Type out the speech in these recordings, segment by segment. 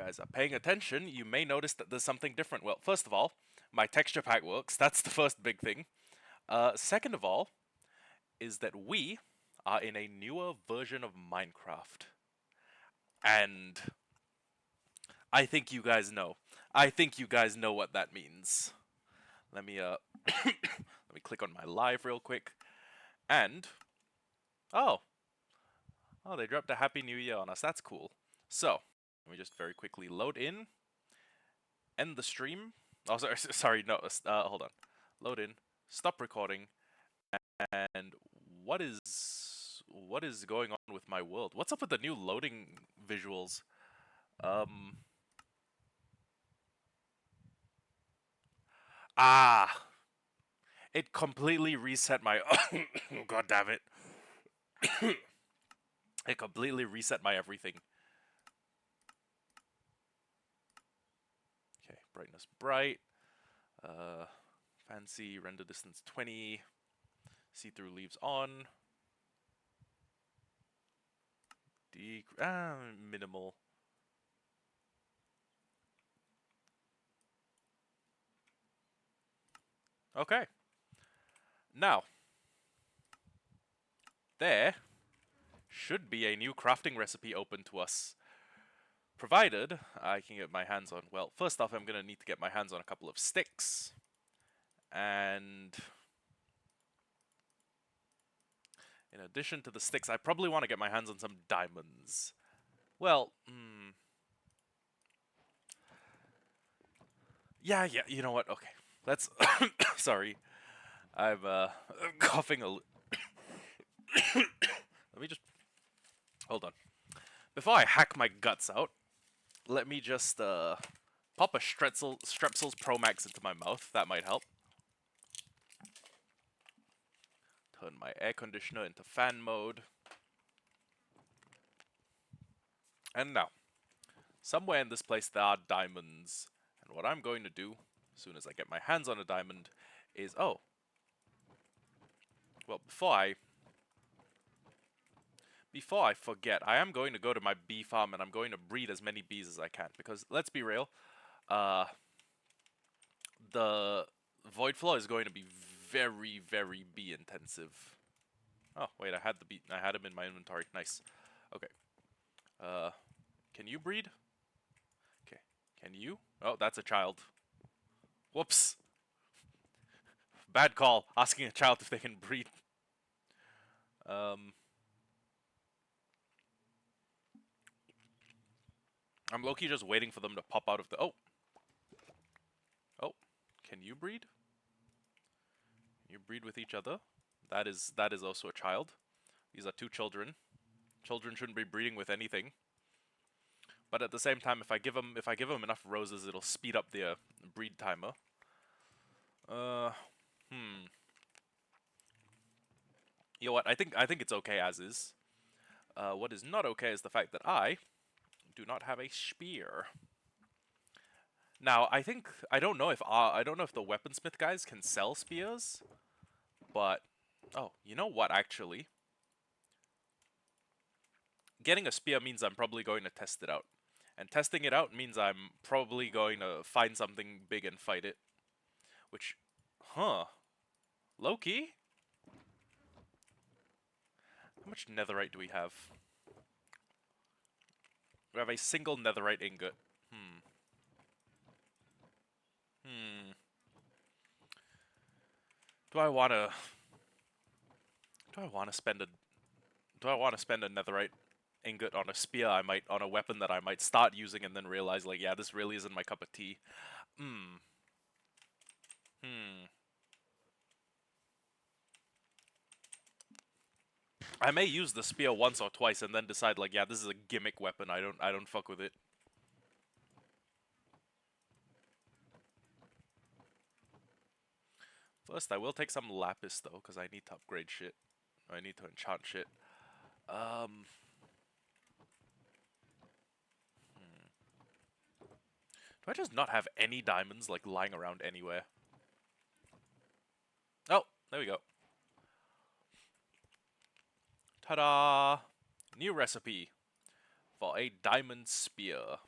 guys are paying attention, you may notice that there's something different. Well, first of all, my texture pack works. That's the first big thing. Second of all, is that we are in a newer version of Minecraft. And I think you guys know. I think you guys know what that means. Let me let me click on my live real quick. And oh, they dropped a Happy New Year on us. That's cool. So, let me just very quickly load in, end the stream. Oh, sorry, no, hold on. Load in, stop recording, and what is going on with my world? What's up with the new loading visuals? Um, ah, it completely reset my. God damn it! It completely reset my everything. Okay, brightness bright. Fancy render distance 20. See-through leaves on. Minimal. Okay. Now, there should be a new crafting recipe open to us. Provided I can get my hands on, well, first off, I'm going to need to get my hands on a couple of sticks. And in addition to the sticks, I probably want to get my hands on some diamonds. Well, yeah, you know what? Okay. Let's sorry. I'm coughing a Let me just hold on. Before I hack my guts out, let me just pop a Strepsils Pro Max into my mouth. That might help. Turn my air conditioner into fan mode. And now, somewhere in this place there are diamonds. And what I'm going to do, as soon as I get my hands on a diamond, is, well, before I forget, I am going to go to my bee farm and I'm going to breed as many bees as I can. Because, let's be real, the void floor is going to be very, very bee intensive. Oh, wait, I had him in my inventory. Nice. Okay. Can you breed? Okay. Can you? Oh, that's a child. Whoops. Bad call, asking a child if they can breed. I'm low-key just waiting for them to pop out of the... Oh! Can you breed? Can you breed with each other? That is also a child. These are two children. Children shouldn't be breeding with anything. But at the same time, if I give them enough roses, it'll speed up their breed timer. You know what? I think it's okay as is. What is not okay is the fact that I do not have a spear. Now, I don't know if the weaponsmith guys can sell spears, but oh, you know what? Actually, getting a spear means I'm probably going to test it out, and testing it out means I'm probably going to find something big and fight it. Which, low-key? How much netherite do we have? We have a single netherite ingot. Do I want to spend a netherite ingot on a spear on a weapon that I might start using and then realize, like, yeah, this really isn't my cup of tea. I may use the spear once or twice and then decide, like, yeah, this is a gimmick weapon. I don't fuck with it. First, I will take some lapis though, because I need to upgrade shit. I need to enchant shit. Do I just not have any diamonds, like, lying around anywhere? Oh, there we go. Ta-da! New recipe for a diamond spear.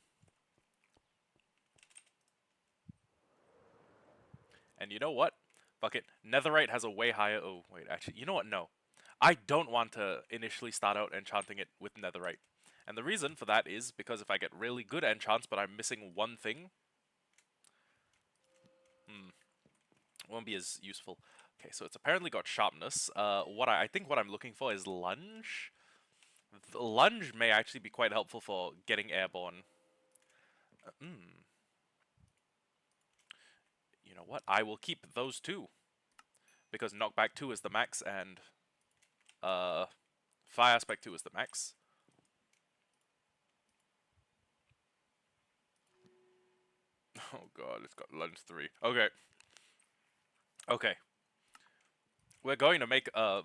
And you know what? Fuck it. Netherite has a way higher... Oh, wait, actually, you know what? No. I don't want to initially start out enchanting it with netherite. And the reason for that is because if I get really good enchants but I'm missing one thing, won't be as useful. Okay, so it's apparently got sharpness. I think what I'm looking for is lunge. The lunge may actually be quite helpful for getting airborne. You know what? I will keep those two because knockback 2 is the max and uh, fire aspect 2 is the max. Oh god, it's got lunge 3. Okay. Okay. We're going to make a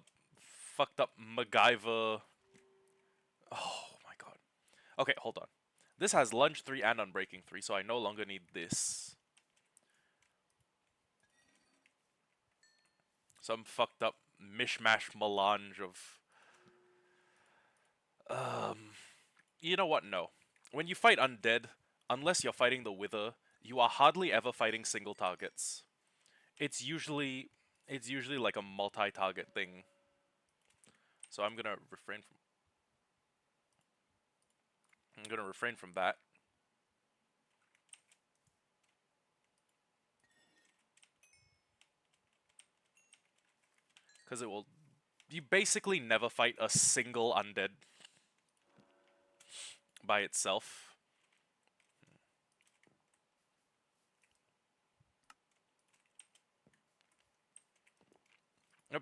fucked up MacGyver. Oh my god. Okay, hold on. This has lunge 3 and unbreaking 3, so I no longer need this. Some fucked up mishmash melange of... You know what? No. When you fight undead, unless you're fighting the Wither, you are hardly ever fighting single targets. It's usually like a multi-target thing. So I'm gonna refrain from that. Because it will... You basically never fight a single undead by itself.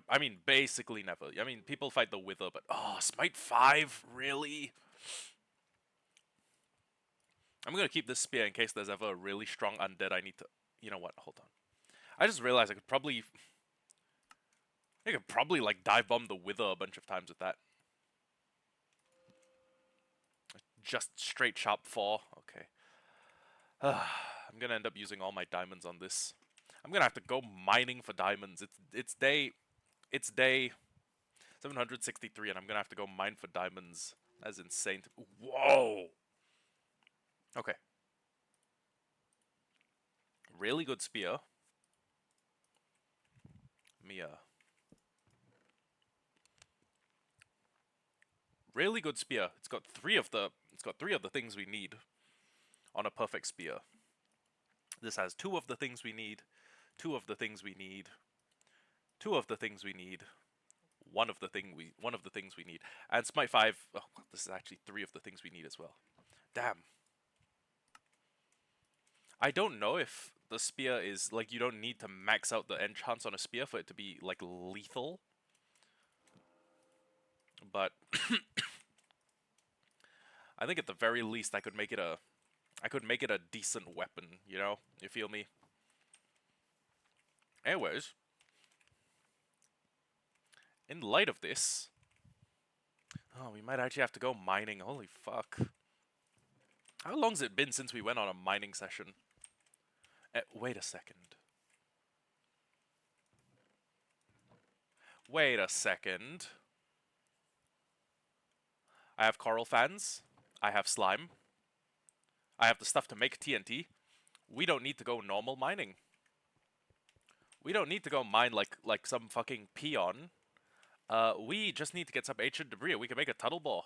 I mean, basically never. I mean, people fight the Wither, but... Oh, Smite 5? Really? I'm gonna keep this spear in case there's ever a really strong undead I need to... You know what? Hold on. I just realized I could probably... like, dive bomb the Wither a bunch of times with that. Just straight sharp 4. Okay. I'm gonna end up using all my diamonds on this. I'm gonna have to go mining for diamonds. It's day 763, and I'm gonna have to go mine for diamonds. That's insane. Whoa. Okay. Really good spear. Mia. Really good spear. It's got three of the things we need on a perfect spear. This has two of the things we need, two of the things we need, two of the things we need, one of the things we need. And Smite 5, oh, this is actually three of the things we need as well. Damn. I don't know if the spear is, like, you don't need to max out the enchants on a spear for it to be, like, lethal. But I think at the very least I could make it a decent weapon, you know? You feel me? Anyways, in light of this, oh, we might actually have to go mining. Holy fuck. How long's it been since we went on a mining session? Wait a second. Wait a second. I have coral fans. I have slime. I have the stuff to make TNT. We don't need to go normal mining. We don't need to go mine like some fucking peon. We just need to get some ancient debris. We can make a tunnel bore.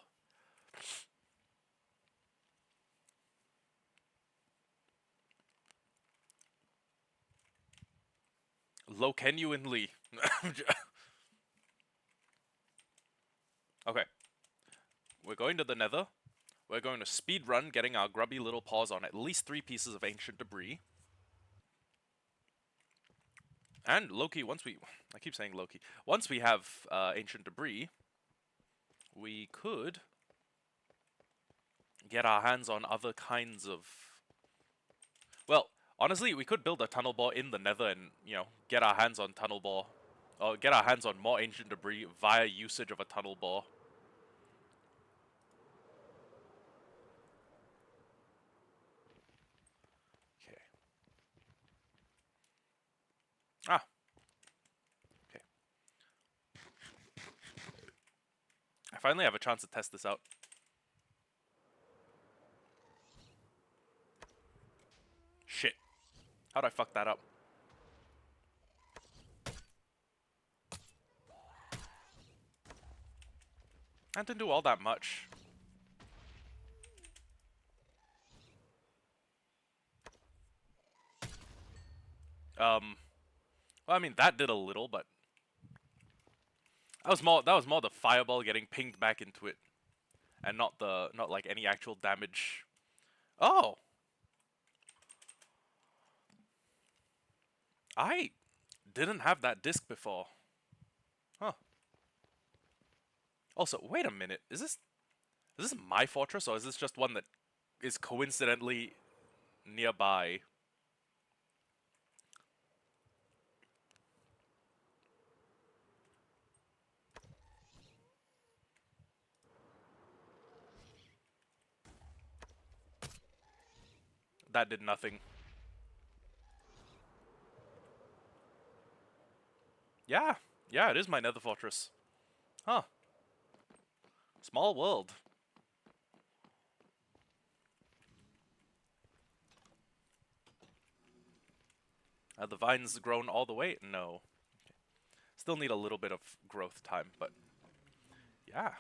Low-genuinely. Okay. We're going to the nether. We're going to speed run, getting our grubby little paws on at least 3 pieces of ancient debris. And Loki, I keep saying Loki. Once we have ancient debris, we could get our hands on other kinds of... Well, honestly, we could build a tunnel bore in the nether and, you know, get our hands on tunnel bore. Or get our hands on more ancient debris via usage of a tunnel bore. Okay. Ah. Okay. I finally have a chance to test this out. Shit. How'd I fuck that up? That didn't do all that much. Well, I mean, that did a little, but that was more the fireball getting pinged back into it, and not like any actual damage. Oh, I didn't have that disc before. Huh. Also, wait a minute. Is this my fortress, or is this just one that is coincidentally nearby? That did nothing. Yeah, yeah, it is my nether fortress. Huh. Small world. The vines grown all the way? No. Still need a little bit of growth time, but yeah.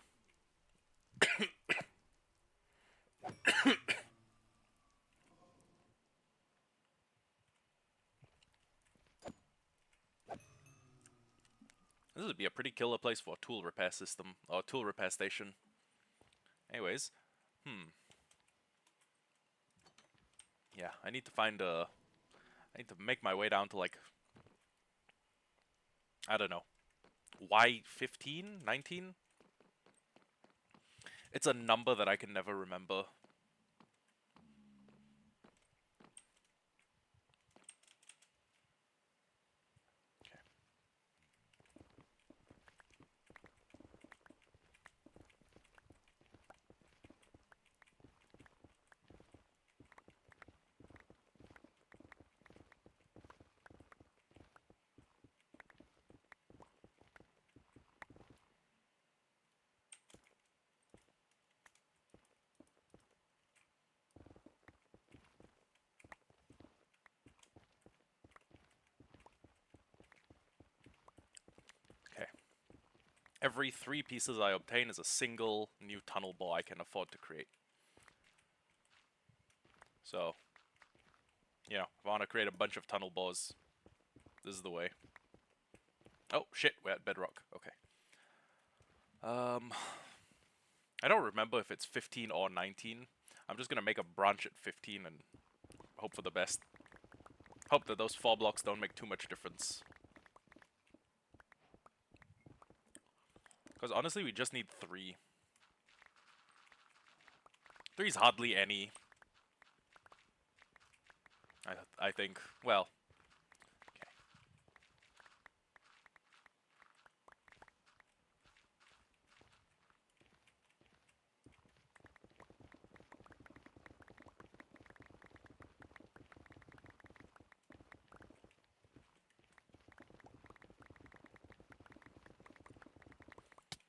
This would be a pretty killer place for a tool repair system, or tool repair station. Anyways, yeah, I need to find a... I need to make my way down to, like, I don't know, Y15? 19? It's a number that I can never remember. Okay. Every 3 pieces I obtain is a single new tunnel bore I can afford to create. So, you know, if I want to create a bunch of tunnel bores, this is the way. Oh, shit, we're at bedrock. Okay. I don't remember if it's 15 or 19. I'm just gonna make a branch at 15 and hope for the best. Hope that those 4 blocks don't make too much difference. Because honestly, we just need 3. 3's hardly any. I think. Well. Okay.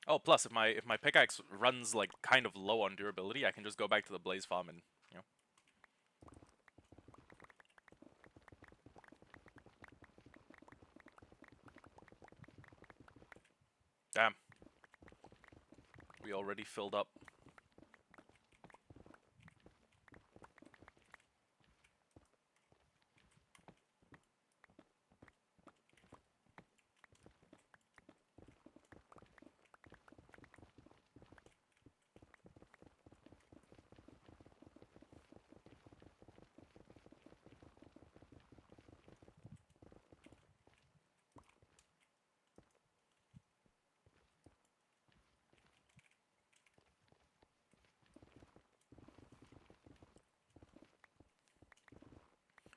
Oh, plus if my pickaxe runs like kind of low on durability, I can just go back to the blaze farm and, you know. Damn. We already filled up.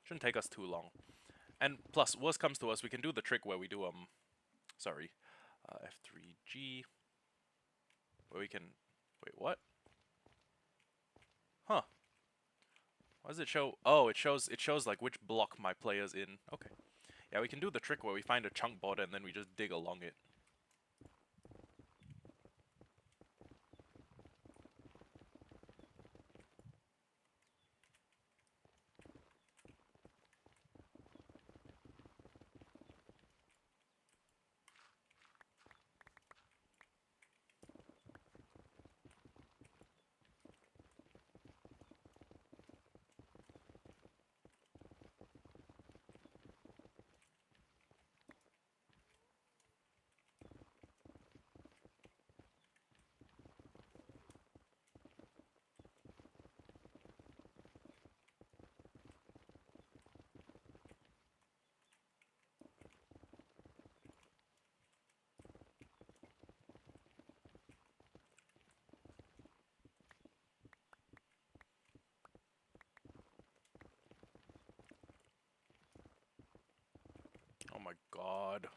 Shouldn't take us too long. And plus, worst comes to us, we can do the trick where we do, sorry, F3G, where we can, wait, what? Huh. What does it show? Oh, it shows like which block my player's in. Okay. Yeah, we can do the trick where we find a chunk border and then we just dig along it. god.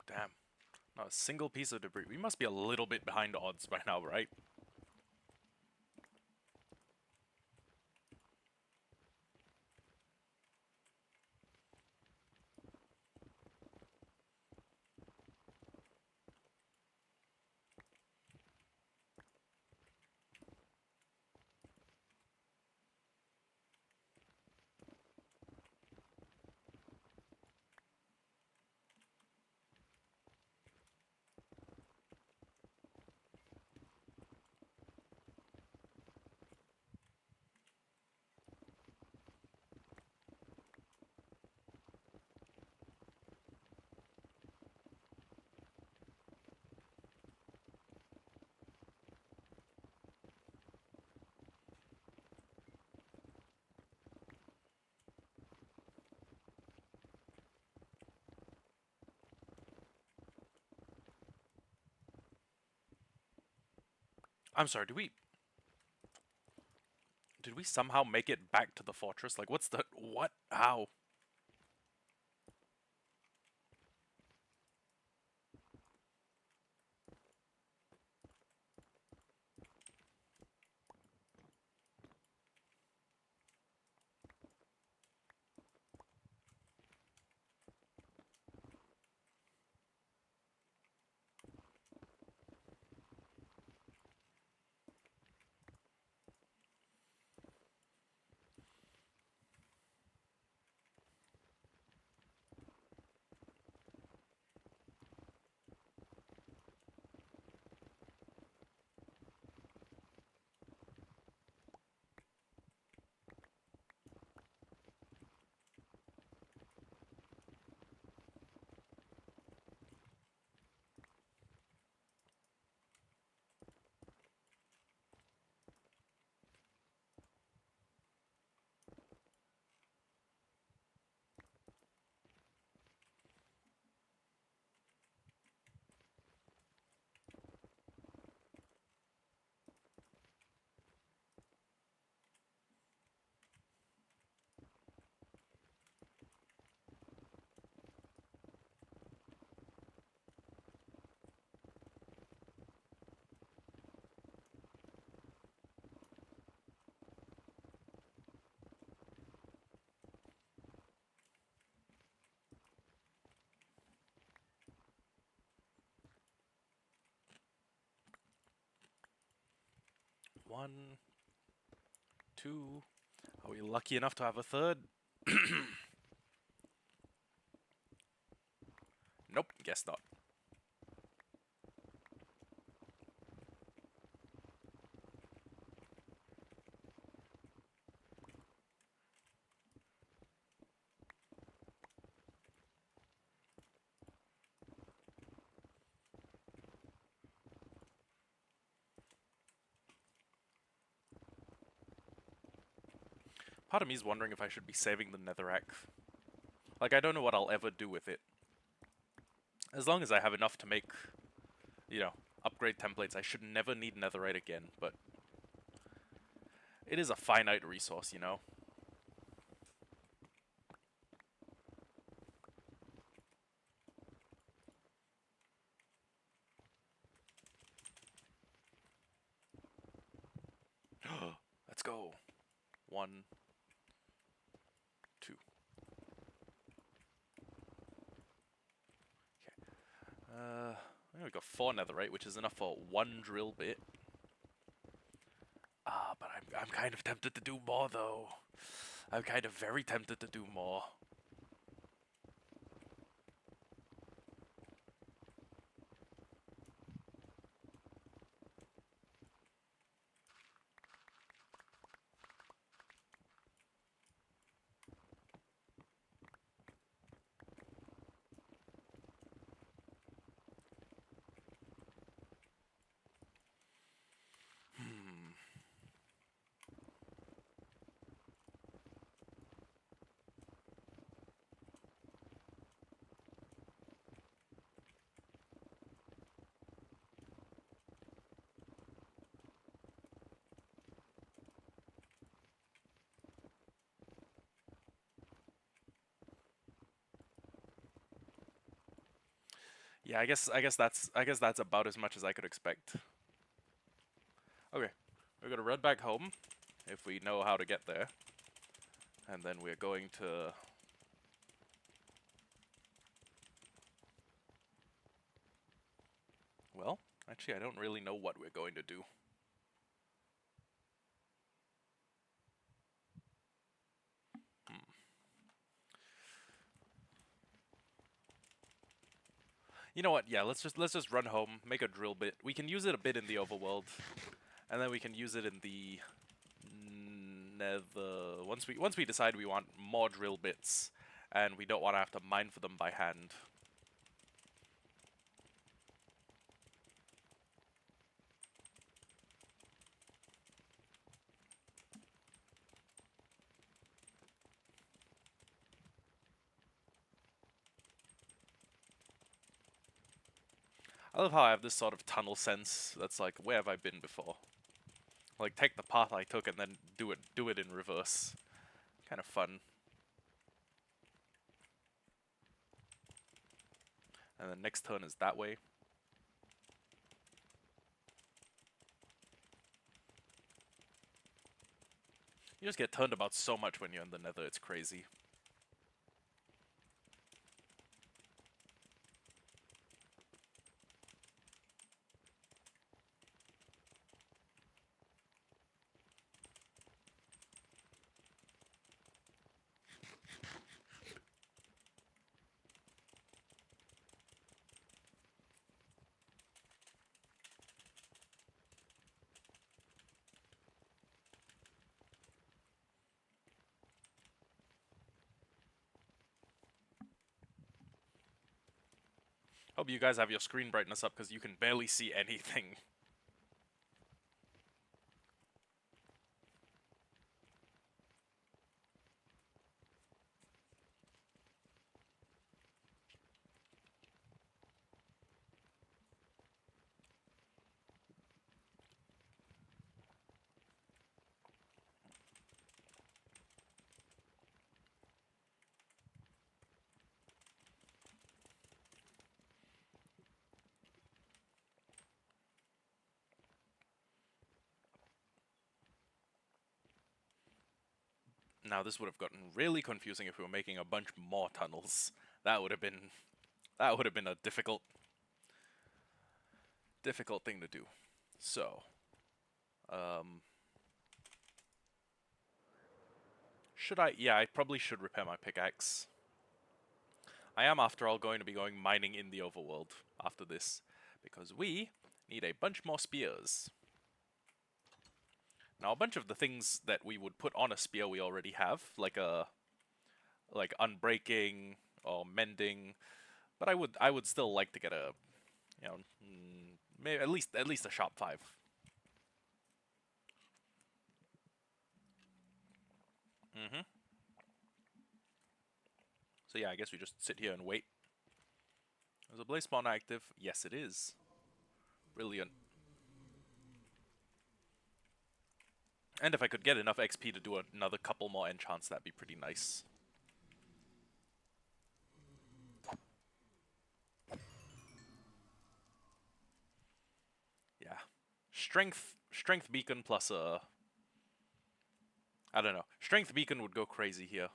Damn. Not a single piece of debris. We must be a little bit behind odds by now, right? I'm sorry, did we somehow make it back to the fortress? Like, what's the what? How? 1, 2. Are we lucky enough to have a third? Nope, guess not. Part of me is wondering if I should be saving the netherrack. Like, I don't know what I'll ever do with it. As long as I have enough to make, you know, upgrade templates, I should never need netherite again, but it is a finite resource, you know? Let's go. 1, 2. We got 4 netherite, which is enough for 1 drill bit. But I'm kind of tempted to do more, though. I'm kind of very tempted to do more. Yeah, I guess that's about as much as I could expect. Okay, we're gonna run back home if we know how to get there, and then we're going to. Well, actually, I don't really know what we're going to do. You know what? Yeah, let's just run home, make a drill bit. We can use it a bit in the overworld, and then we can use it in the nether. Once we decide we want more drill bits, and we don't want to have to mine for them by hand. I love how I have this sort of tunnel sense. That's like, where have I been before? Like, take the path I took and then do it in reverse. Kind of fun. And the next turn is that way. You just get turned about so much when you're in the nether, it's crazy. Hope you guys have your screen brightness up because you can barely see anything. Now this would have gotten really confusing if we were making a bunch more tunnels. That would have been a difficult thing to do. So, Um, should I? Yeah, I probably should repair my pickaxe. I am, after all, going to be going mining in the overworld after this, because we need a bunch more spears. Now, a bunch of the things that we would put on a spear we already have, like unbreaking or mending, but I would still like to get a, you know, maybe at least a sharp 5. Mm-hmm. So yeah, I guess we just sit here and wait. Is the blaze spawn active? Yes, it is. Brilliant. And if I could get enough XP to do another couple more enchants, that'd be pretty nice. Yeah. Strength beacon plus a, I don't know. Strength beacon would go crazy here.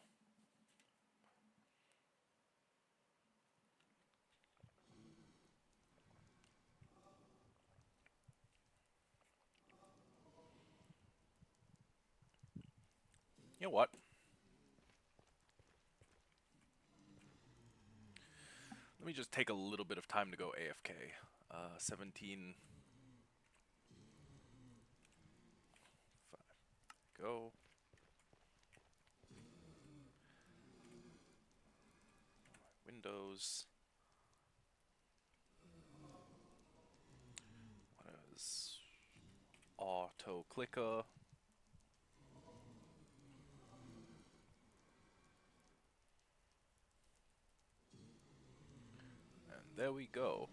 You know what? Let me just take a little bit of time to go AFK. 17. Go. Windows. What is auto clicker? And there we go.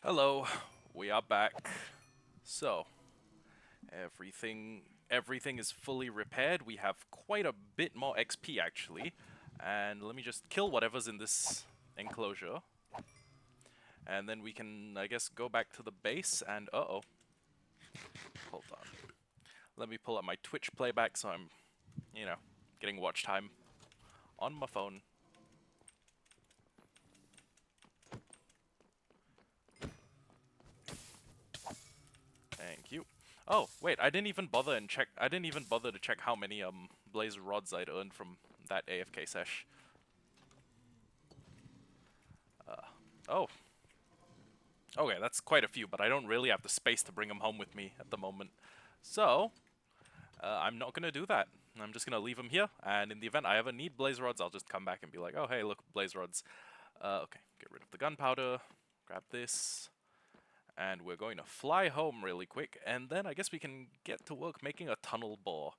Hello, we are back. So, everything is fully repaired. We have quite a bit more XP actually. And let me just kill whatever's in this enclosure. And then we can, I guess, go back to the base and uh-oh. Hold on. Let me pull up my Twitch playback so I'm, you know, getting watch time on my phone. Thank you. Oh, wait, I didn't even bother to check how many blaze rods I'd earned from that AFK sesh. Oh, okay, that's quite a few, but I don't really have the space to bring them home with me at the moment. So, I'm not gonna do that. I'm just gonna leave them here, and in the event I ever need blaze rods, I'll just come back and be like, oh hey, look, blaze rods. Okay, get rid of the gunpowder, grab this, and we're going to fly home really quick, and then I guess we can get to work making a tunnel bore.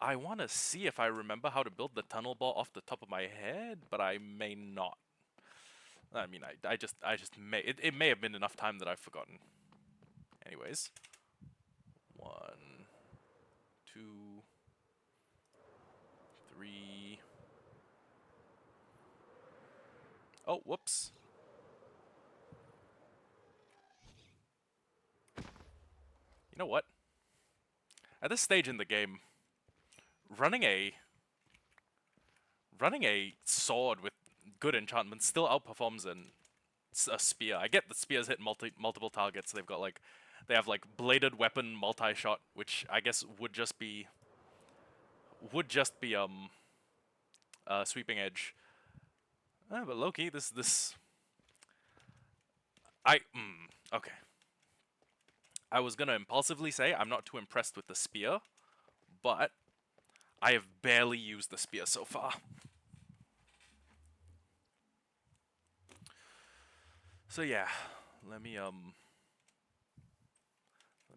I want to see if I remember how to build the tunnel bore off the top of my head, but I may not. I mean, I just may. It may have been enough time that I've forgotten. Anyways, 1, 2, 3. Oh, whoops. You know what? At this stage in the game, running a running a sword with good enchantments still outperforms a spear. I get the spears hit multiple targets. They have like bladed weapon multi-shot, which I guess would just be sweeping edge. But Loki, this okay. I was gonna impulsively say I'm not too impressed with the spear, but I have barely used the spear so far. So yeah, let me let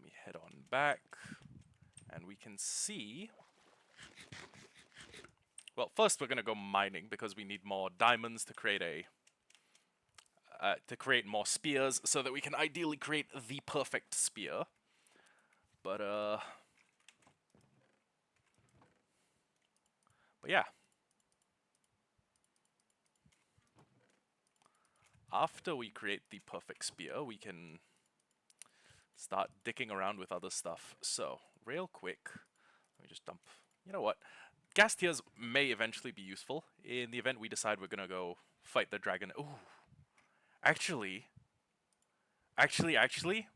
me head on back, and we can see. Well, first we're gonna go mining because we need more diamonds to create more spears, so that we can ideally create the perfect spear. But but yeah, after we create the perfect spear, we can start dicking around with other stuff. So, real quick, let me just dump. You know what? Gas tiers may eventually be useful in the event we decide we're gonna go fight the dragon. Ooh, actually, actually,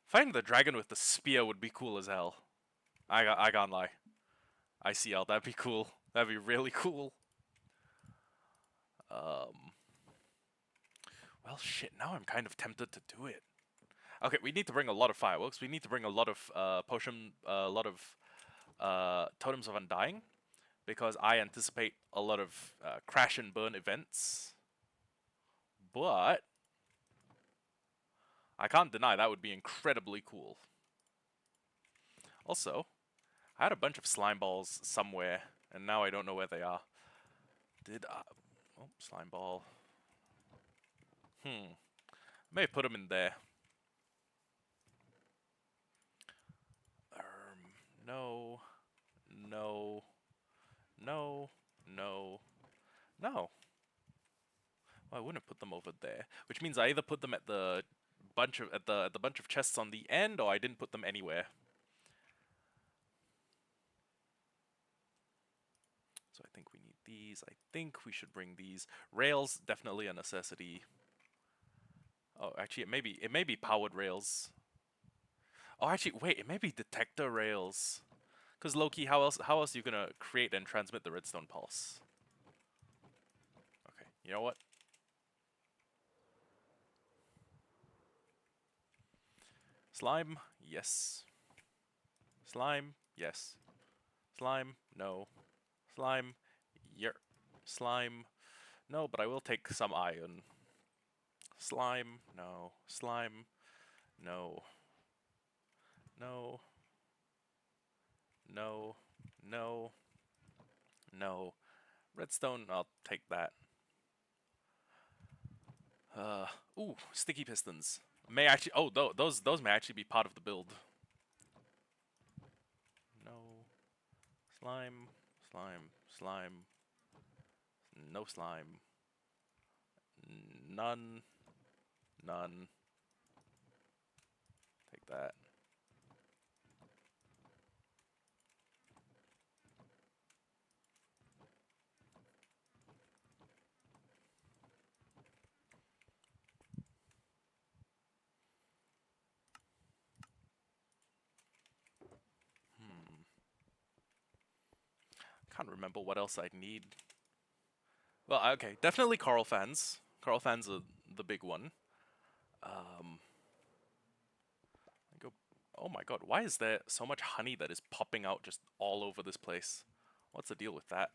fighting the dragon with the spear would be cool as hell. I can't lie. ICL, that'd be cool. That'd be really cool. Um, well, shit. Now I'm kind of tempted to do it. Okay, we need to bring a lot of fireworks. We need to bring a lot of a lot of totems of undying, because I anticipate a lot of crash and burn events. But I can't deny that would be incredibly cool. Also, I had a bunch of slime balls somewhere, and now I don't know where they are. Did I? Oh, slime ball. I may have put them in there. No, no, no, no, no. Well, I wouldn't have put them over there, which means I either put them at the bunch of chests on the end, or I didn't put them anywhere. So I think we need these. I think we should bring these rails. Definitely a necessity. Oh, actually, it may be powered rails. Oh, actually, wait, it may be detector rails. Because Loki, how else are you gonna create and transmit the redstone pulse? Okay, you know what? Slime, yes. Slime, yes. Slime, no. Slime, yer. Slime, no, but I will take some iron. Slime, no. Slime, no. No. No. No. No. Redstone, I'll take that. Ooh, sticky pistons. May actually. Oh, those may actually be part of the build. No slime, slime, slime. No slime. None. None. Take that. Can't remember what else I'd need. Well, okay, definitely coral fans. Coral fans are the big one. I go. Oh my god, why is there so much honey that is popping out just all over this place? What's the deal with that?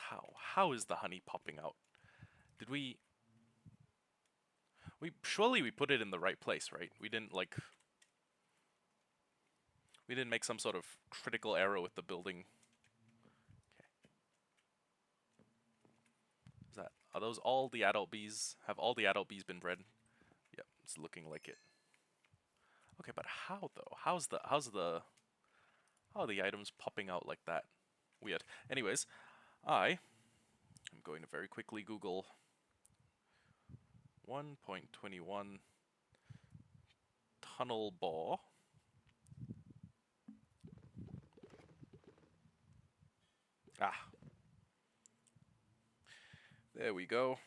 How? How is the honey popping out? Did we... surely we put it in the right place, right? We didn't like... We didn't make some sort of critical error with the building. Okay. Is that... Are those all the adult bees? Have all the adult bees been bred? Yep, it's looking like it. Okay, but how though? How are the items popping out like that? Weird. Anyways, I'm going to very quickly Google 1.21 tunnel bore. Ah. There we go.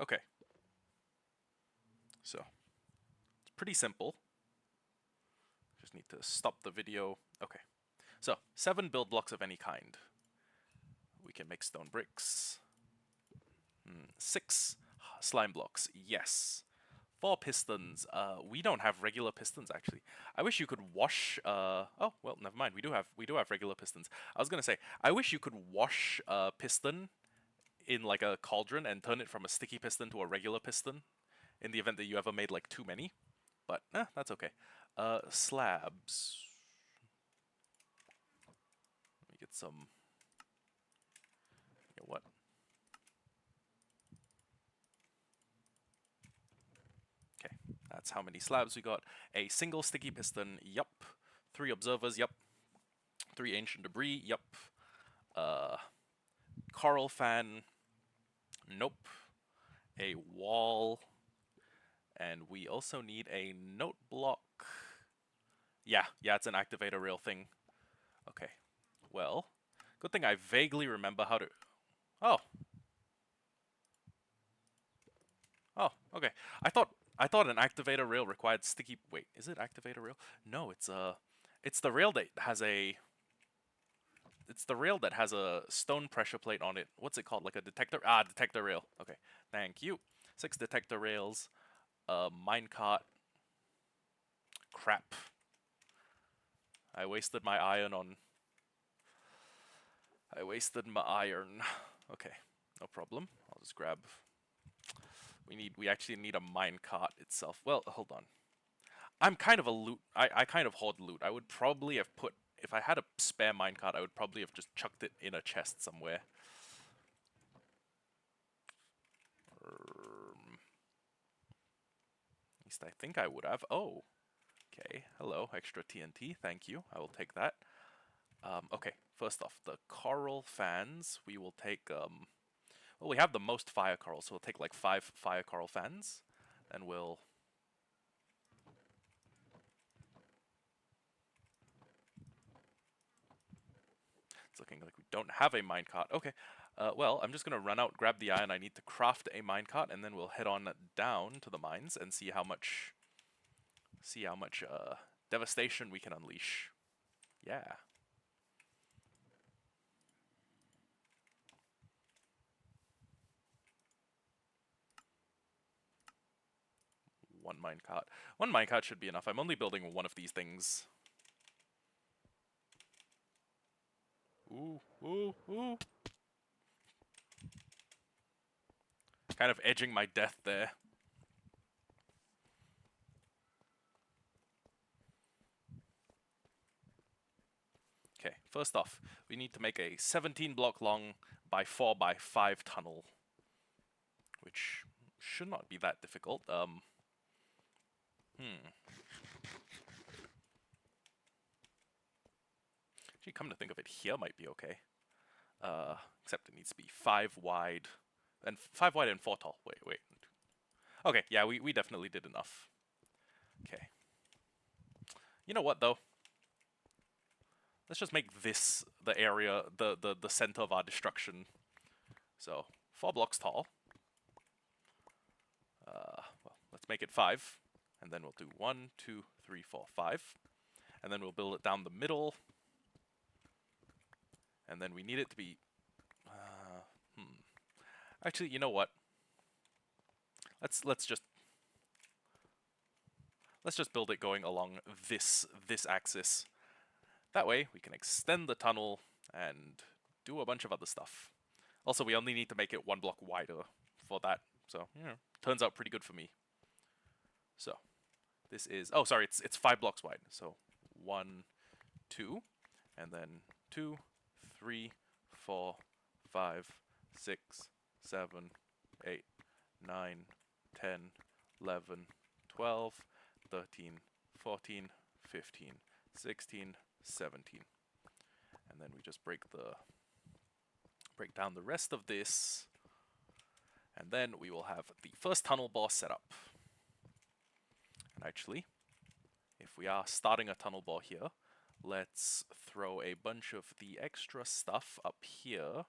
Okay. So, it's pretty simple. Just need to stop the video. Okay. So, 7 build blocks of any kind. We can make stone bricks. 6 slime blocks. Yes. 4 pistons. We don't have regular pistons actually. I wish you could wash. Oh well, never mind. We do have regular pistons. I was gonna say I wish you could wash a piston in like a cauldron and turn it from a sticky piston to a regular piston, in the event that you ever made like too many. But that's okay. Slabs. Let me get some. You know what? Okay, that's how many slabs we got. A single sticky piston, yup. 3 observers, yup. 3 ancient debris, yup. Coral fan, nope. A wall, and we also need a note block. Yeah, it's an activator rail thing. Okay, well, good thing I vaguely remember how to... Oh. Oh, okay. I thought an activator rail required sticky... Wait, is it activator rail? No, it's the rail that has a... It's the rail that has a stone pressure plate on it. What's it called? Like a detector? Ah, detector rail. Okay, thank you. 6 detector rails. Minecart. Crap. I wasted my iron on... I wasted my iron. Okay, no problem. I'll just grab... We actually need a minecart itself. Well, hold on. I'm kind of a loot... I kind of hoard loot. I would probably have put... If I had a spare minecart, I would probably have just chucked it in a chest somewhere. At least I think I would have. Oh. Okay. Hello. Extra TNT. Thank you. I will take that. Okay. First off, the coral fans. We will take... Well, we have the most fire coral, so we'll take like 5 fire coral fans. And we'll... It's looking like we don't have a minecart. Okay. Well, I'm just going to run out, grab the iron I need to craft a minecart, and then we'll head on down to the mines and see how much devastation we can unleash. Yeah. One minecart. One minecart should be enough. I'm only building one of these things. Ooh, ooh, ooh. Kind of edging my death there. Okay, first off, we need to make a 17 block long by 4 by 5 tunnel, which should not be that difficult. Actually, come to think of it, here might be okay. Except it needs to be 5 wide, and 5 wide and 4 tall. Wait. Okay, yeah, we definitely did enough. Okay. You know what, though? Let's just make this the area, the center of our destruction. So, 4 blocks tall. Well, let's make it 5. And then we'll do 1, 2, 3, 4, 5. And then we'll build it down the middle. And then we need it to be... Actually, you know what? Let's just build it going along this axis. That way, we can extend the tunnel and do a bunch of other stuff. Also, we only need to make it 1 block wider for that. So, turns out pretty good for me. So, this is... Oh, sorry, it's 5 blocks wide. So, 1, 2, and then 2, 3, 4, 5, 6, 7, 8, 9, 10, 11, 12, 13, 14, 15, 16, 17. And then we just break down the rest of this. And then we will have the first tunnel bore set up. And actually, if we are starting a tunnel bore here, let's throw a bunch of the extra stuff up here.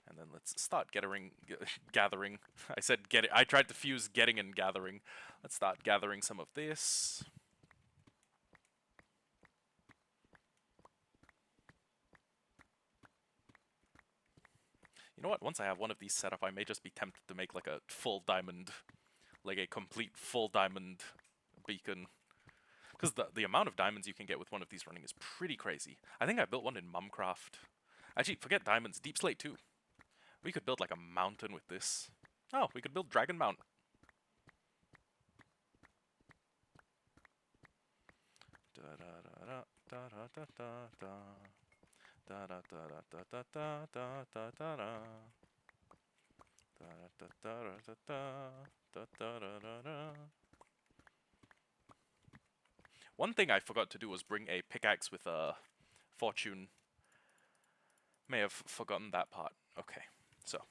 And then let's start gathering. I said I tried to fuse getting and gathering. Let's start gathering some of this. You know what? Once I have one of these set up, I may just be tempted to make like a full diamond, like a complete full diamond beacon. Because the amount of diamonds you can get with one of these running is pretty crazy. I think I built one in Mumcraft. Actually, forget diamonds, Deep Slate too. We could build like a mountain with this. Oh, we could build Dragon Mount. One thing I forgot to do was bring a pickaxe with a fortune. May have forgotten that part. Okay, so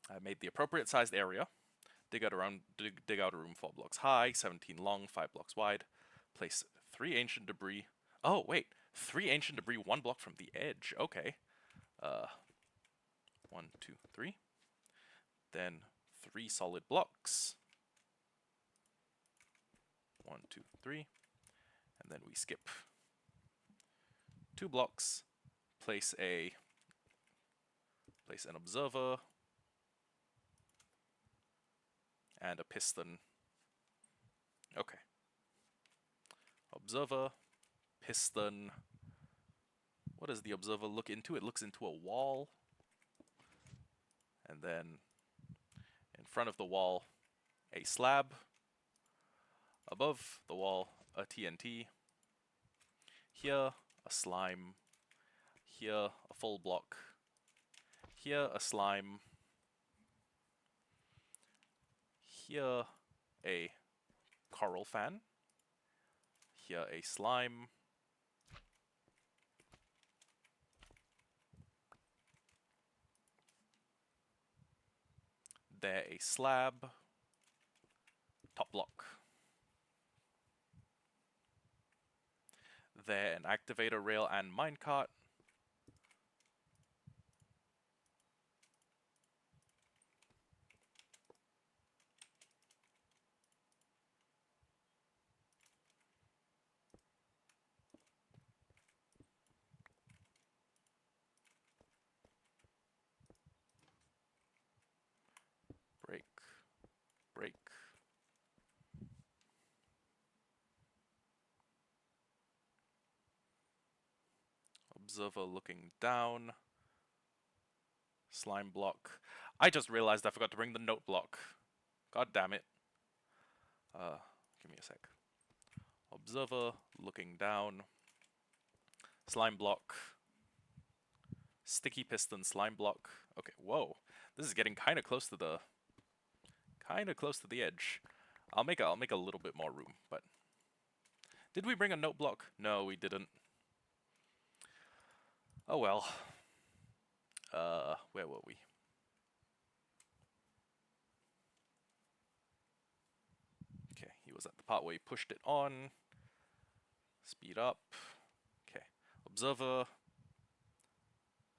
I made the appropriate sized area. Dig out a room 4 blocks high, 17 long, 5 blocks wide. Place 3 ancient debris. Oh wait, 3 ancient debris 1 block from the edge. Okay. 1, 2, 3. Then 3 solid blocks. 1, 2, 3. And then we skip 2 blocks. Place an observer and a piston. Okay. Observer, piston. What does the observer look into? It looks into a wall. And then in front of the wall, a slab. Above the wall, a TNT. Here, a slime. Here, a full block. Here, a slime. Here, a coral fan. Here, a slime. There, a slab. Top block. There, an activator rail and minecart. Break. Observer looking down. Slime block. I just realized I forgot to bring the note block. God damn it. Give me a sec. Observer looking down. slime block, sticky piston, slime block. Okay, whoa. This is getting kind of close to the edge. I'll make a little bit more room, but did we bring a note block? No, we didn't. Oh well. Where were we? Okay, he was at the part where he pushed it on. Speed up. Okay. Observer.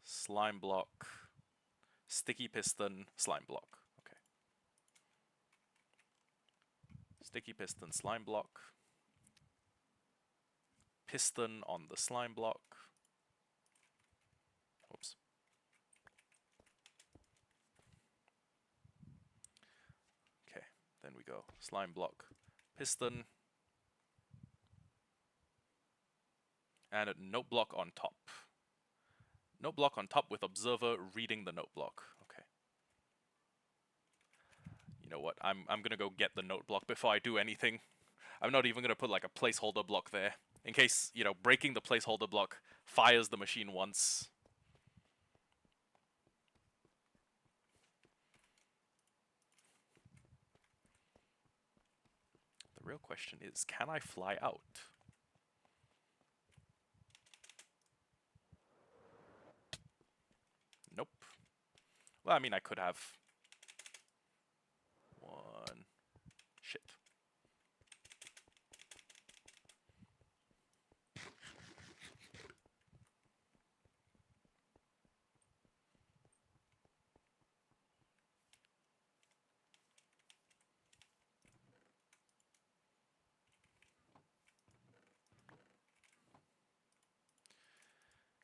Slime block. Sticky piston. Slime block. Okay. Sticky piston. Slime block. Piston on the slime block. Whoops. Okay. Then we go slime block. Piston. And a note block on top. Note block on top with observer reading the note block. Okay. You know what? I'm gonna go get the note block before I do anything. I'm not even gonna put like a placeholder block there. In case, you know, breaking the placeholder block fires the machine once. The real question is, can I fly out? Nope. Well, I mean, I could have. One. Shit.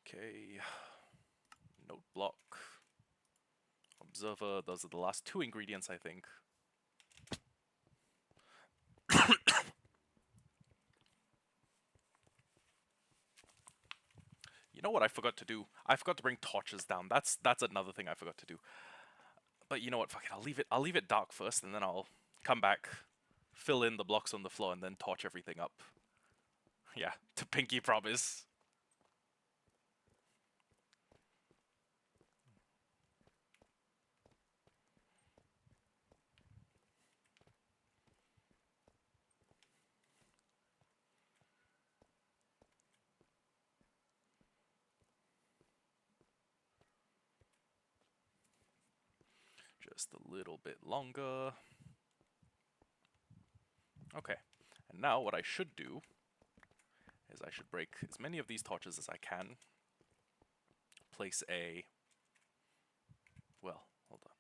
Okay. Note block. Observer, those are the last two ingredients, I think. You know what I forgot to do? I forgot to bring torches down. That's another thing I forgot to do. But you know what? Fuck it. I'll leave it dark first, and then I'll come back, fill in the blocks on the floor, and then torch everything up. Yeah, to pinky promise. Just a little bit longer. Okay, and now what I should do is I should break as many of these torches as I can. Place a, well, hold on,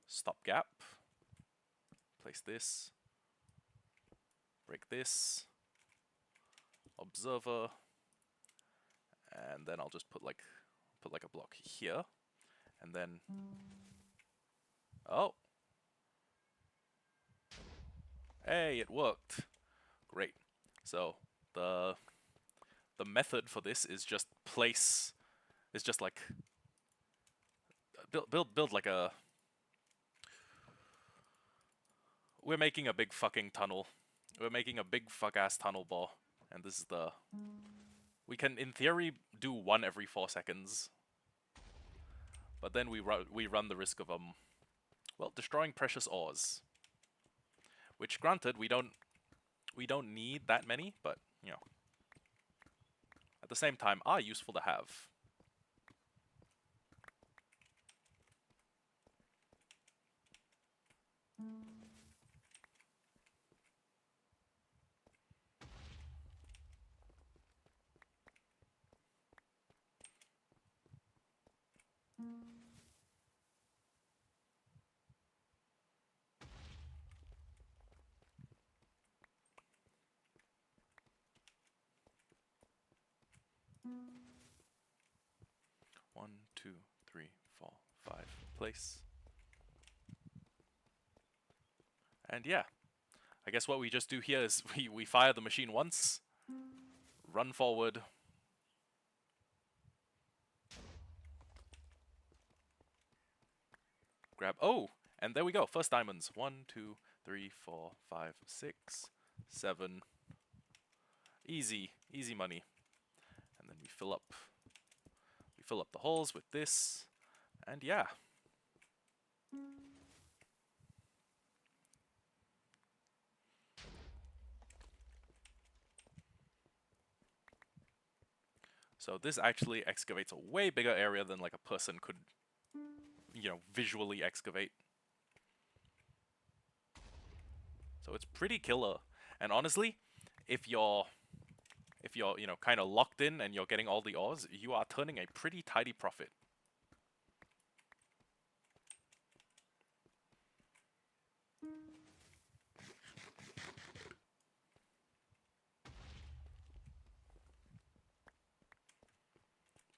stopgap. Place this. Break this. Observer. And then I'll just put like a block here. And then, oh, hey, it worked. Great. So the method for this is just place, is just like build like a, we're making a big fucking tunnel. We're making a big fuck ass tunnel bore, and this is the, we can in theory do one every 4 seconds, but then we run the risk of well, destroying precious ores, which granted we don't need that many, but you know, at the same time are useful to have. One, two, three, four, five. Place. And yeah, I guess what we just do here is we fire the machine once, run forward, grab, oh, and there we go, first diamonds. 1, 2, 3, 4, 5, 6, 7. Easy, easy money. And then we fill up the holes with this, and yeah. So this actually excavates a way bigger area than like a person could, you know, visually excavate. So it's pretty killer. And honestly, if you're you know, kind of locked in and you're getting all the ores, you are turning a pretty tidy profit.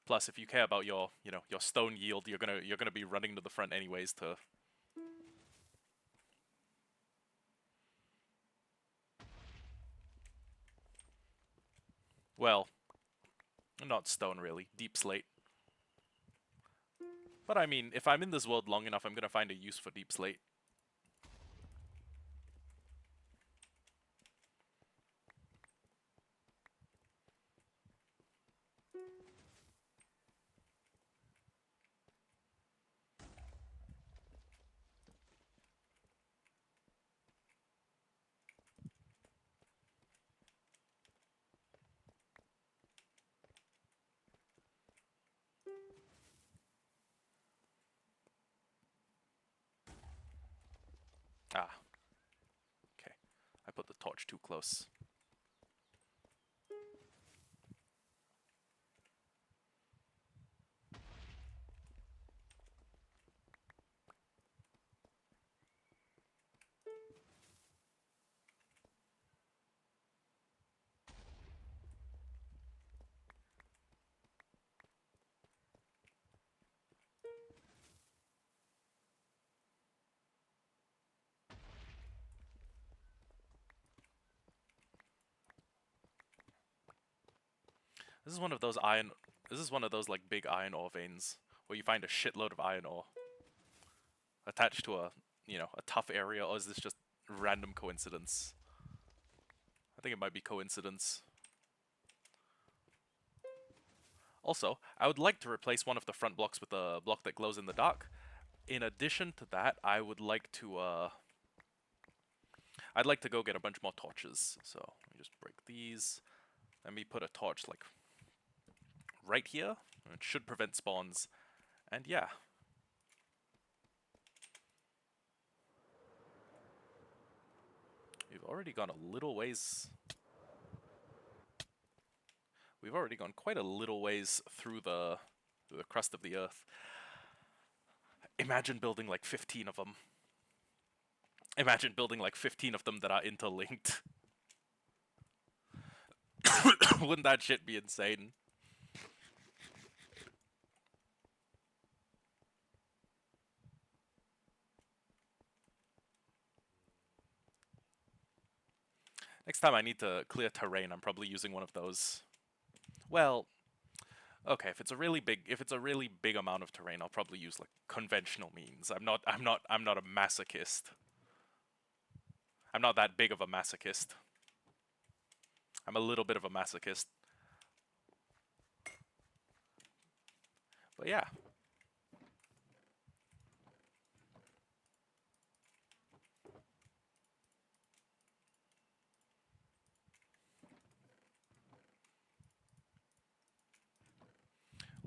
Plus, if you care about your, you know, your stone yield, you're gonna be running to the front anyways to. Well, not stone really, deep slate. But I mean, if I'm in this world long enough, I'm gonna find a use for deep slate. Ah, okay. I put the torch too close. This is one of those iron. This is one of those like big iron ore veins where you find a shitload of iron ore attached to a, you know, a tough area, or is this just random coincidence? I think it might be coincidence. Also, I would like to replace one of the front blocks with a block that glows in the dark. In addition to that, I would like to I'd like to go get a bunch more torches. So let me just break these. Let me put a torch like right here. It should prevent spawns. And yeah. We've already gone a little ways. We've already gone quite a little ways through the crust of the earth. Imagine building like 15 of them. Imagine building like 15 of them that are interlinked. Wouldn't that shit be insane? Next time I need to clear terrain, I'm probably using one of those. Well, okay, if it's a really big amount of terrain, I'll probably use like conventional means. I'm not a masochist. I'm not that big of a masochist. I'm a little bit of a masochist. But yeah.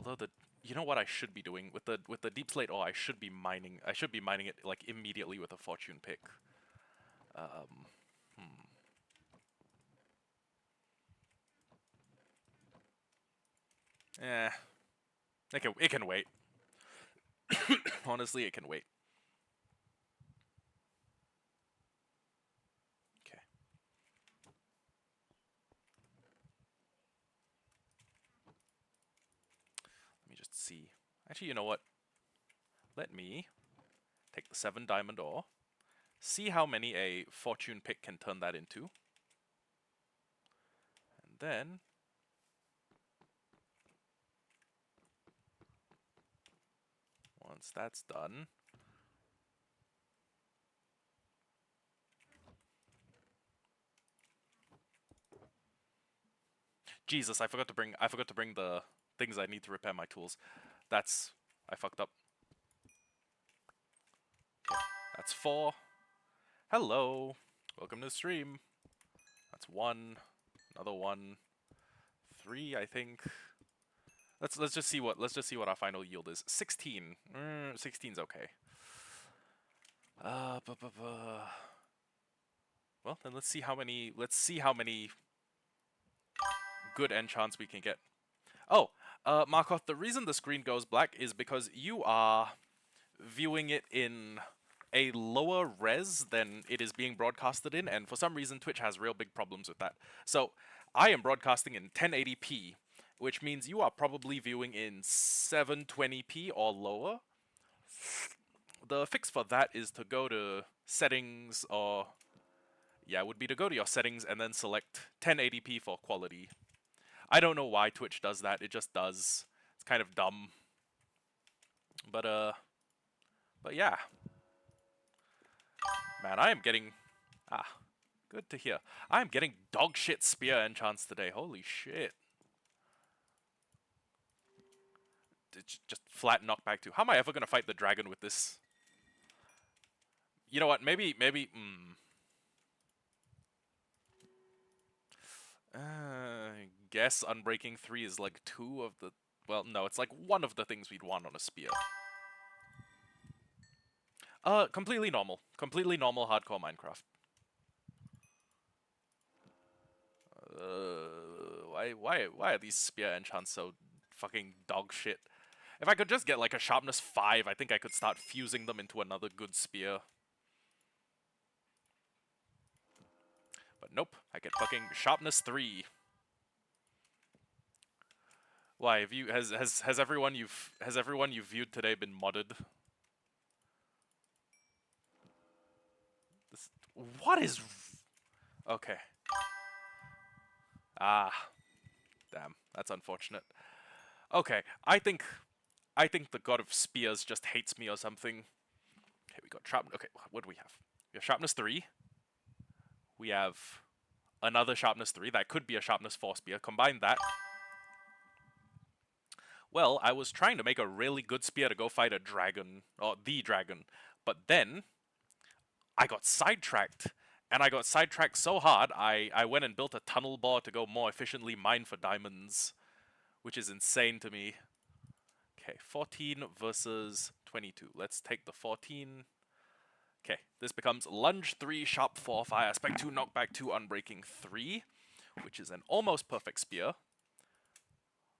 Although you know what I should be doing with the deep slate ore, I should be mining it like immediately with a fortune pick. Um, Eh, it can wait. Honestly, it can wait. Okay. Let me just see. Actually, you know what? Let me take the 7 diamond ore, see how many a fortune pick can turn that into, and then once that's done, Jesus, I forgot to bring the things I need to repair my tools. I fucked up. Okay, that's 4. Hello. Welcome to the stream. That's 1. Another 1. 3, I think. Let's just see what our final yield is. 16. 16's okay. Well, then let's see how many good enchants we can get. Oh, Markov, the reason the screen goes black is because you are viewing it in a lower res than it is being broadcasted in, and for some reason Twitch has real big problems with that. So, I am broadcasting in 1080p, which means you are probably viewing in 720p or lower. The fix for that is to go to settings, or yeah, it would be to go to your settings and then select 1080p for quality. I don't know why Twitch does that, it just does. It's kind of dumb. But yeah. Man, I am getting... good to hear. I am getting dog shit spear enchants today, holy shit. It's just flat knockback too. How am I ever gonna fight the dragon with this? You know what, maybe, guess Unbreaking 3 is like 2 of the... Well, no, it's like 1 of the things we'd want on a spear. Completely normal. Completely normal hardcore Minecraft. Why are these spear enchants so fucking dog shit? If I could just get like a sharpness 5, I think I could start fusing them into another good spear. But nope, I get fucking sharpness 3. Why, has everyone you've viewed today been modded? What is... Okay. Damn, that's unfortunate. Okay, I think the God of Spears just hates me or something. Okay, we got sharpness. Okay, what do we have? We have sharpness 3. We have another sharpness 3. That could be a sharpness 4 spear. Combine that. Well, I was trying to make a really good spear to go fight a dragon, or the dragon, but then I got sidetracked. And I got sidetracked so hard, I went and built a tunnel bore to go more efficiently mine for diamonds, which is insane to me. Okay, 14 versus 22. Let's take the 14. Okay, this becomes lunge 3, sharp 4, fire aspect 2, knockback 2, unbreaking 3, which is an almost perfect spear.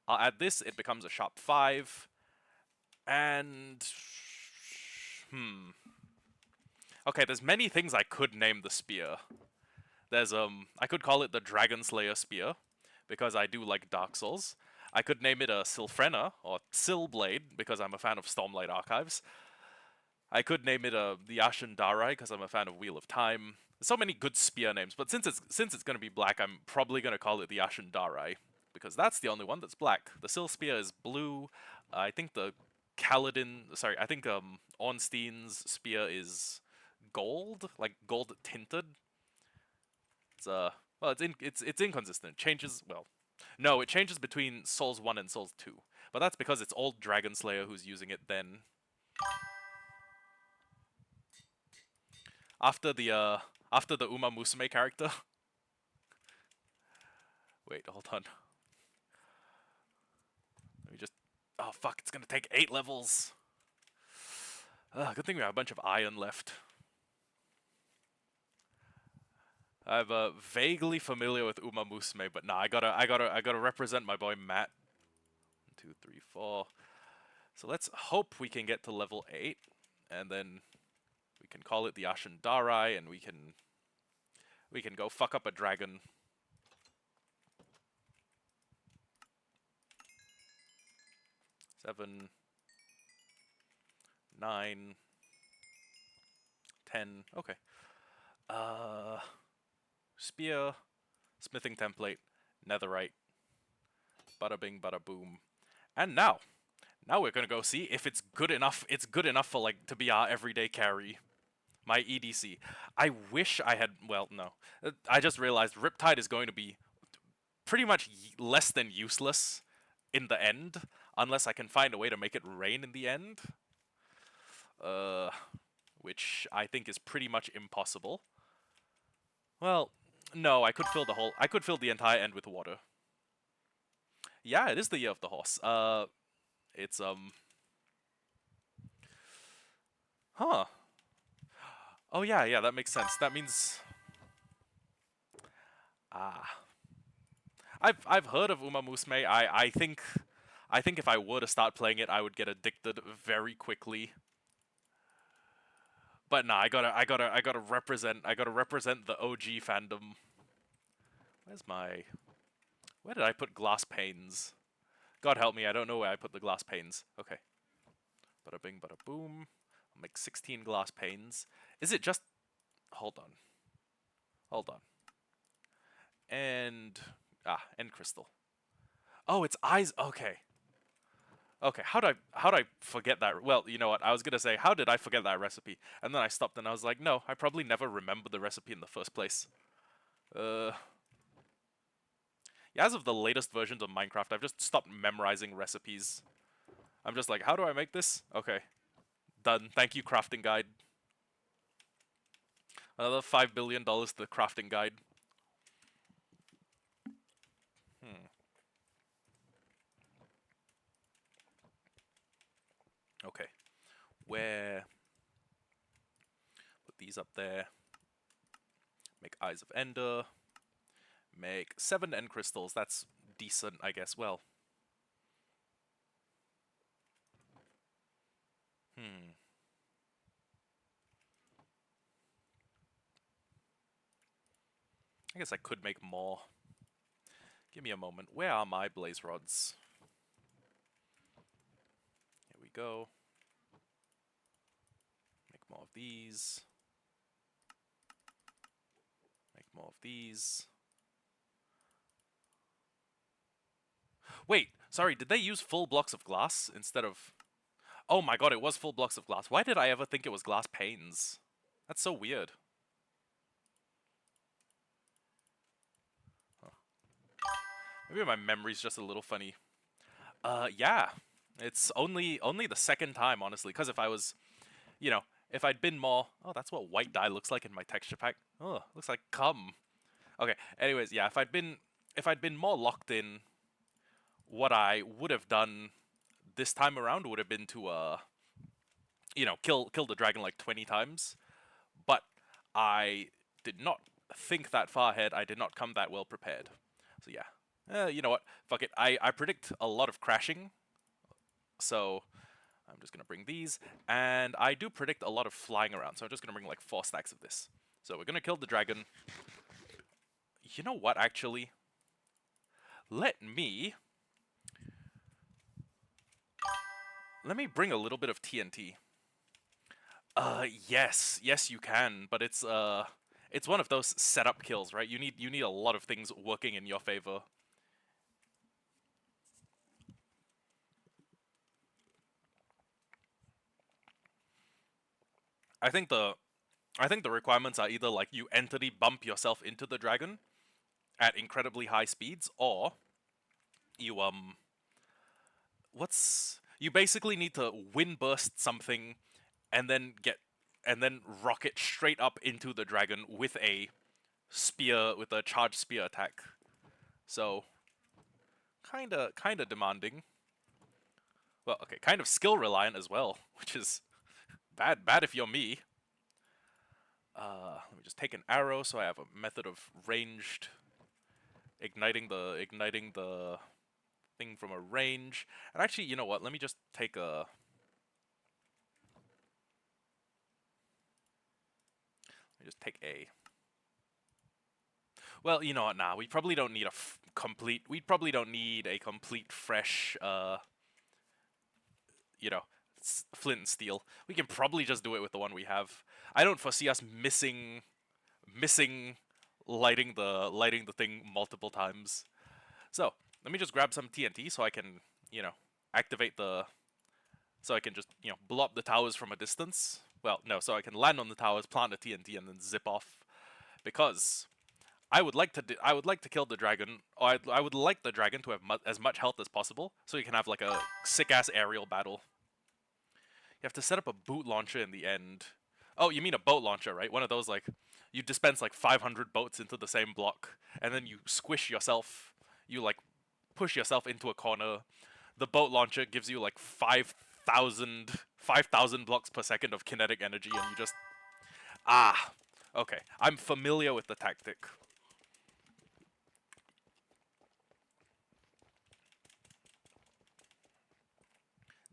I'll add this, it becomes a sharp 5, and... Okay, there's many things I could name the spear. There's, I could call it the Dragon Slayer Spear, because I do like Dark Souls. I could name it a Sylphrena, or Silblade, because I'm a fan of Stormlight Archives. I could name it the Ashen Darai, because I'm a fan of Wheel of Time. There's so many good spear names, but since it's going to be black, I'm probably going to call it the Ashen Darai, because that's the only one that's black. The Syl Spear is blue. I think the I think Ornstein's spear is gold, like gold tinted. It's well, it's inconsistent. It changes, well, no, it changes between Souls 1 and Souls 2. But that's because it's old Dragon Slayer who's using it then. After the Uma Musume character. Wait, hold on. Let me just... Oh fuck, it's gonna take 8 levels. Good thing we have a bunch of iron left. I'm vaguely familiar with Uma Musume, but nah, I gotta represent my boy Matt. 1, 2, 3, 4. So let's hope we can get to level 8, and then we can call it the Ashen Darai, and we can go fuck up a dragon. Seven, 9, 10. Okay. Spear, smithing template, netherite, bada bing, bada boom, and now we're gonna go see if it's good enough. It's good enough for like to be our everyday carry. My EDC. I wish I had. Well, no. I just realized Riptide is going to be pretty much less than useless in the end, unless I can find a way to make it rain in the end. Uh, which I think is pretty much impossible. Well, no, I could fill the entire end with water. Yeah, it is the year of the horse. It's huh. Oh yeah, yeah, that makes sense. That means ah, I've heard of Uma Musume. I think if I were to start playing it, I would get addicted very quickly. But nah, I gotta represent the OG fandom. Where's my where did I put glass panes? God help me, I don't know where I put the glass panes. Okay. Bada bing, bada boom. I'll make 16 glass panes. Is it just hold on. Hold on. And end crystal. Oh, it's eyes. Okay. Okay, how did I forget that? Well, you know what? I was gonna say, how did I forget that recipe? And then I stopped and I was like, no, I probably never remembered the recipe in the first place. Uh, yeah, as of the latest versions of Minecraft, I've just stopped memorizing recipes. I'm just like, how do I make this? Okay, done. Thank you, crafting guide. Another $5 billion to the crafting guide. Hmm. Okay, where put these up there? Make Eyes of Ender. Make 7 end crystals. That's decent, I guess. Well, hmm. I guess I could make more. Give me a moment. Where are my blaze rods? Here we go. Make more of these. Make more of these. Wait, sorry, did they use full blocks of glass instead of... Oh my god, it was full blocks of glass. Why did I ever think it was glass panes? That's so weird. Huh. Maybe my memory's just a little funny. Yeah. It's only the second time, honestly, because if I was, you know, if I'd been more... Oh, that's what white dye looks like in my texture pack. Oh, looks like cum. Okay, anyways, yeah, if I'd been more locked in, what I would have done this time around would have been to kill the dragon like 20 times, but I did not think that far ahead. I did not come that well prepared. So yeah. You know what? Fuck it. I predict a lot of crashing, so I'm just gonna bring these, and I do predict a lot of flying around, so I'm just gonna bring like 4 stacks of this. So we're gonna kill the dragon. You know what, actually? Let me bring a little bit of TNT. Yes you can, but it's one of those setup kills, right? You need a lot of things working in your favor. I think the I think the requirements are either like you entity bump yourself into the dragon at incredibly high speeds, or you you basically need to wind burst something and then rocket straight up into the dragon with a charged spear attack. So kinda demanding. Well, okay, kind of skill reliant as well, which is bad if you're me. Let me just take an arrow so I have a method of ranged igniting the thing from a range. And actually, you know what? Let me just take a let me just take a Well, you know what? Nah, we probably don't need complete. We probably don't need a complete fresh, you know, flint and steel. We can probably just do it with the one we have. I don't foresee us missing lighting the thing multiple times. So let me just grab some TNT so I can, you know, activate the so I can just, blow up the towers from a distance. Well, no, so I can land on the towers, plant a TNT, and then zip off. Because I would like to I would like to kill the dragon, or I would like the dragon to have as much health as possible, so you can have like a sick ass aerial battle. You have to set up a boot launcher in the end. Oh, you mean a boat launcher, right? One of those like you dispense like 500 boats into the same block, and then you squish yourself. You like push yourself into a corner. The boat launcher gives you like 5,000 blocks per second of kinetic energy, and you just okay. I'm familiar with the tactic.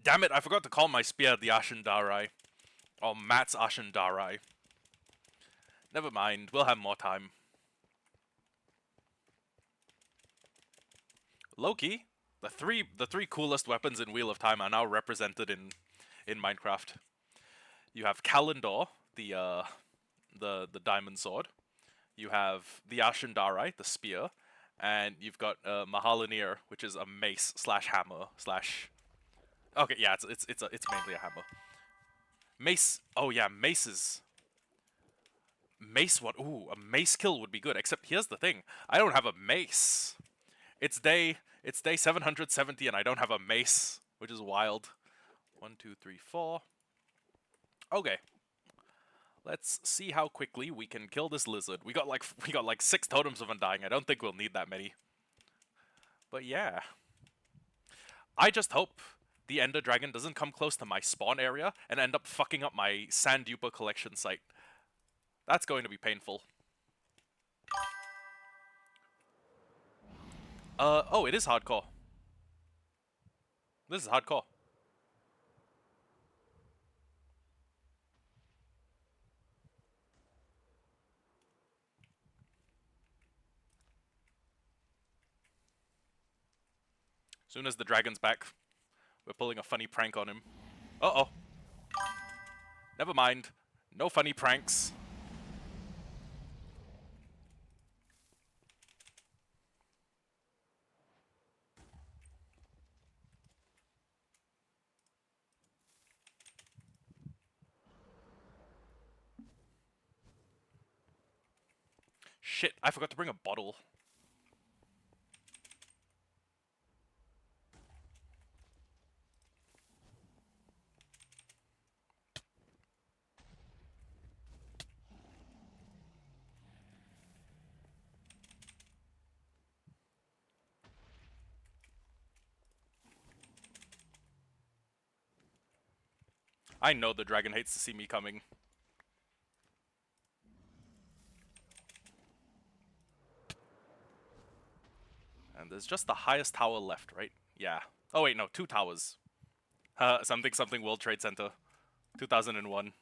Damn it! I forgot to call my spear the Ashendarai. Or Matt's Ashendarai. Never mind, we'll have more time. Loki, the three coolest weapons in Wheel of Time are now represented in Minecraft. You have Kalendor, the diamond sword. You have the Ashendarai, the spear, and you've got Mahalanir, which is a mace slash hammer slash. Okay, yeah, it's mainly a hammer. Mace. Oh yeah, maces. Mace what? Ooh, a mace kill would be good. Except here's the thing: I don't have a mace. It's day 770, and I don't have a mace, which is wild. 1, 2, 3, 4. Okay. Let's see how quickly we can kill this lizard. We got like 6 totems of undying. I don't think we'll need that many. But yeah. I just hope the Ender Dragon doesn't come close to my spawn area and end up fucking up my Sandduper collection site. That's going to be painful. Oh, it is hardcore. This is hardcore. Soon as the dragon's back, we're pulling a funny prank on him. Uh-oh. Never mind. No funny pranks. Shit, I forgot to bring a bottle. I know the dragon hates to see me coming. And there's just the highest tower left, right? Yeah. Oh wait, no, 2 towers. Something World Trade Center. 2001.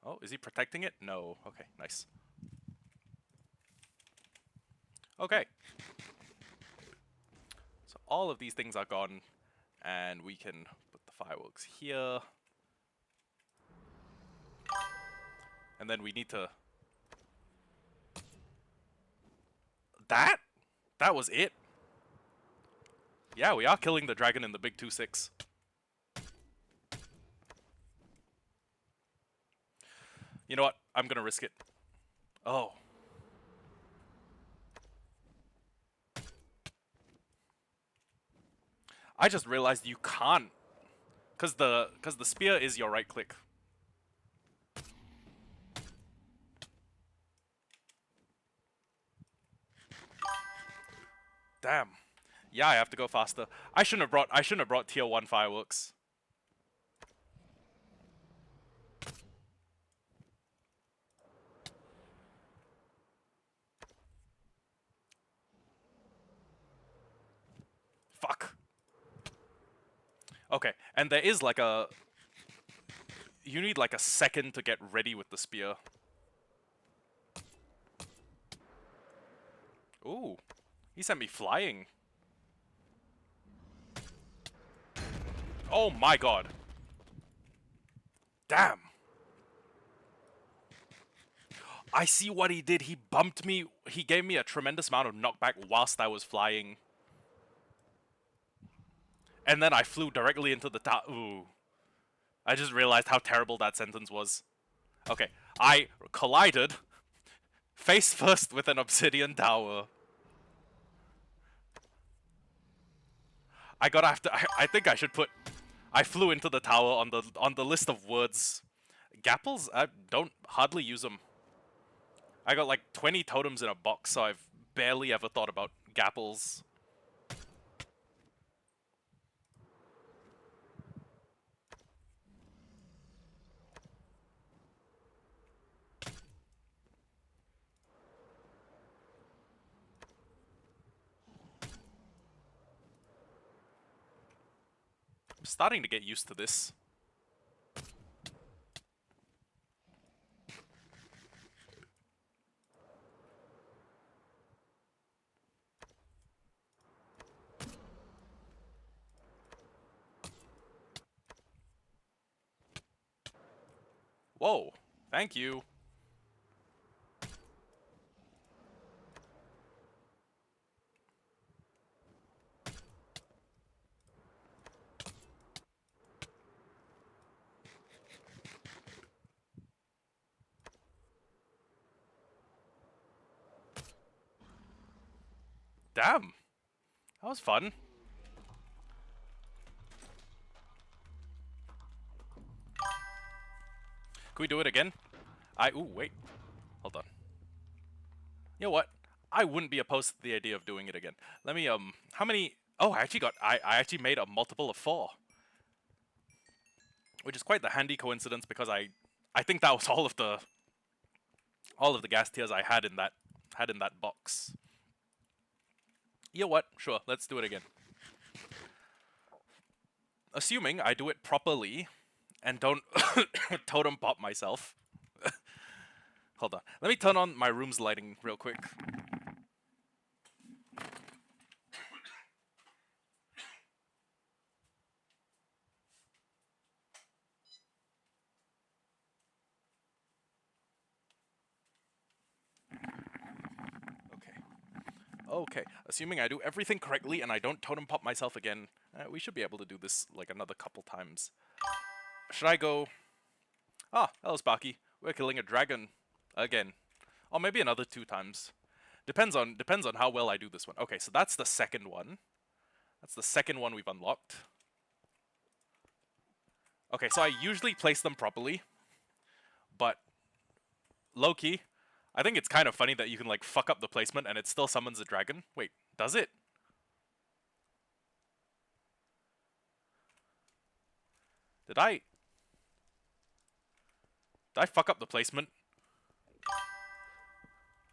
Oh, is he protecting it? No. Okay, nice. Okay. So all of these things are gone, and we can put the fireworks here. And then we need to... That? That was it? Yeah, we are killing the dragon in the big 2-6. You know what? I'm gonna risk it. Oh. I just realized you can't. Cause the spear is your right click. Damn. Yeah, I have to go faster. I shouldn't have brought tier 1 fireworks. Fuck. Okay, and there is like a... You need like a second to get ready with the spear. Ooh. He sent me flying. Oh my god. Damn. I see what he did. He bumped me. He gave me a tremendous amount of knockback whilst I was flying. And then I flew directly into the top. Ooh. I just realized how terrible that sentence was. Okay, I collided face first with an obsidian tower. I got after. I think I should put. I flew into the tower on the list of words. Gapples? I don't hardly use them. I got like 20 totems in a box, so I've barely ever thought about gapples. I'm starting to get used to this. Whoa, thank you. Damn, that was fun. Can we do it again? Ooh, wait. Hold on. You know what? I wouldn't be opposed to the idea of doing it again. Let me, how many... Oh, I actually made a multiple of 4. Which is quite the handy coincidence because I think that was all of the gas tiers I had in that box. You know what? Sure, let's do it again. Assuming I do it properly and don't totem pop myself. Hold on. Let me turn on my room's lighting real quick. Okay, assuming I do everything correctly and I don't totem pop myself again, we should be able to do this like another couple times. Should I go... Ah, hello Sparky. We're killing a dragon. Again. Or maybe another 2 times. Depends on how well I do this one. Okay, so that's the second one. That's the second one we've unlocked. Okay, so I usually place them properly. But, low-key, I think it's kind of funny that you can like fuck up the placement and it still summons a dragon. Wait, does it? Did I fuck up the placement?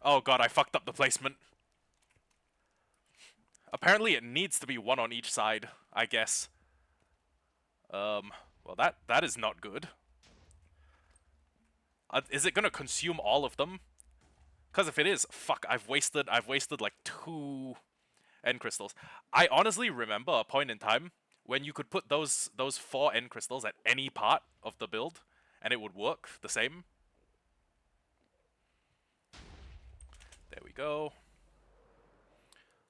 Oh god, I fucked up the placement. Apparently it needs to be 1 on each side, I guess. Well that is not good. Is it gonna consume all of them? Because if it is, fuck, I've wasted like 2 end crystals. I honestly remember a point in time when you could put those 4 end crystals at any part of the build and it would work the same. There we go.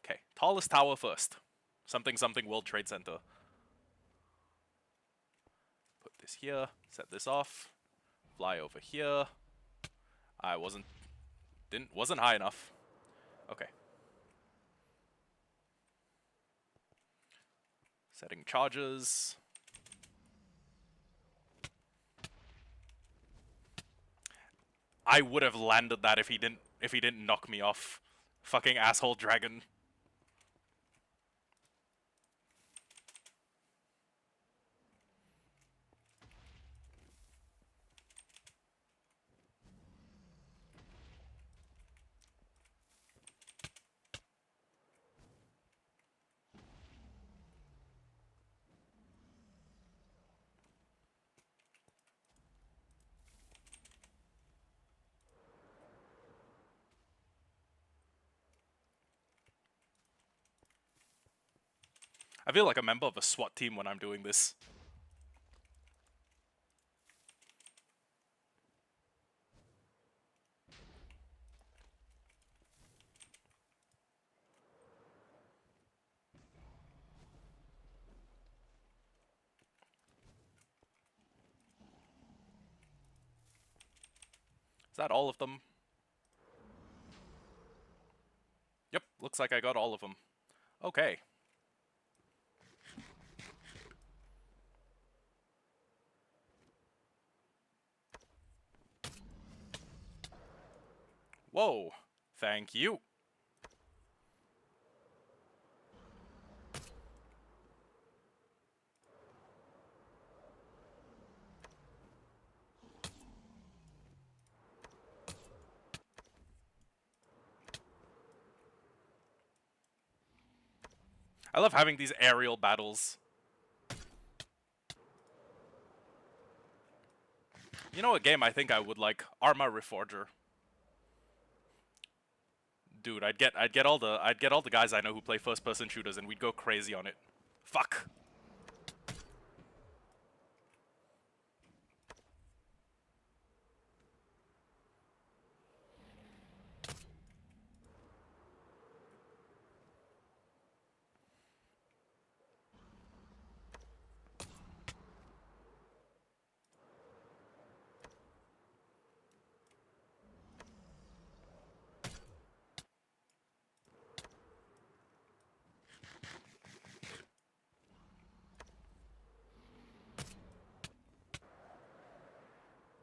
Okay, tallest tower first. Something World Trade Center. Put this here, set this off, fly over here. I wasn't high enough. Okay. Setting charges. I would have landed that if he didn't knock me off. Fucking asshole dragon. I feel like a member of a SWAT team when I'm doing this. that all of them? Yep, looks like I got all of them. Okay. Whoa. Thank you. I love having these aerial battles. You know what game I think I would like? Arma Reforger. Dude, I'd get all the guys I know who play first person shooters and we'd go crazy on it. Fuck.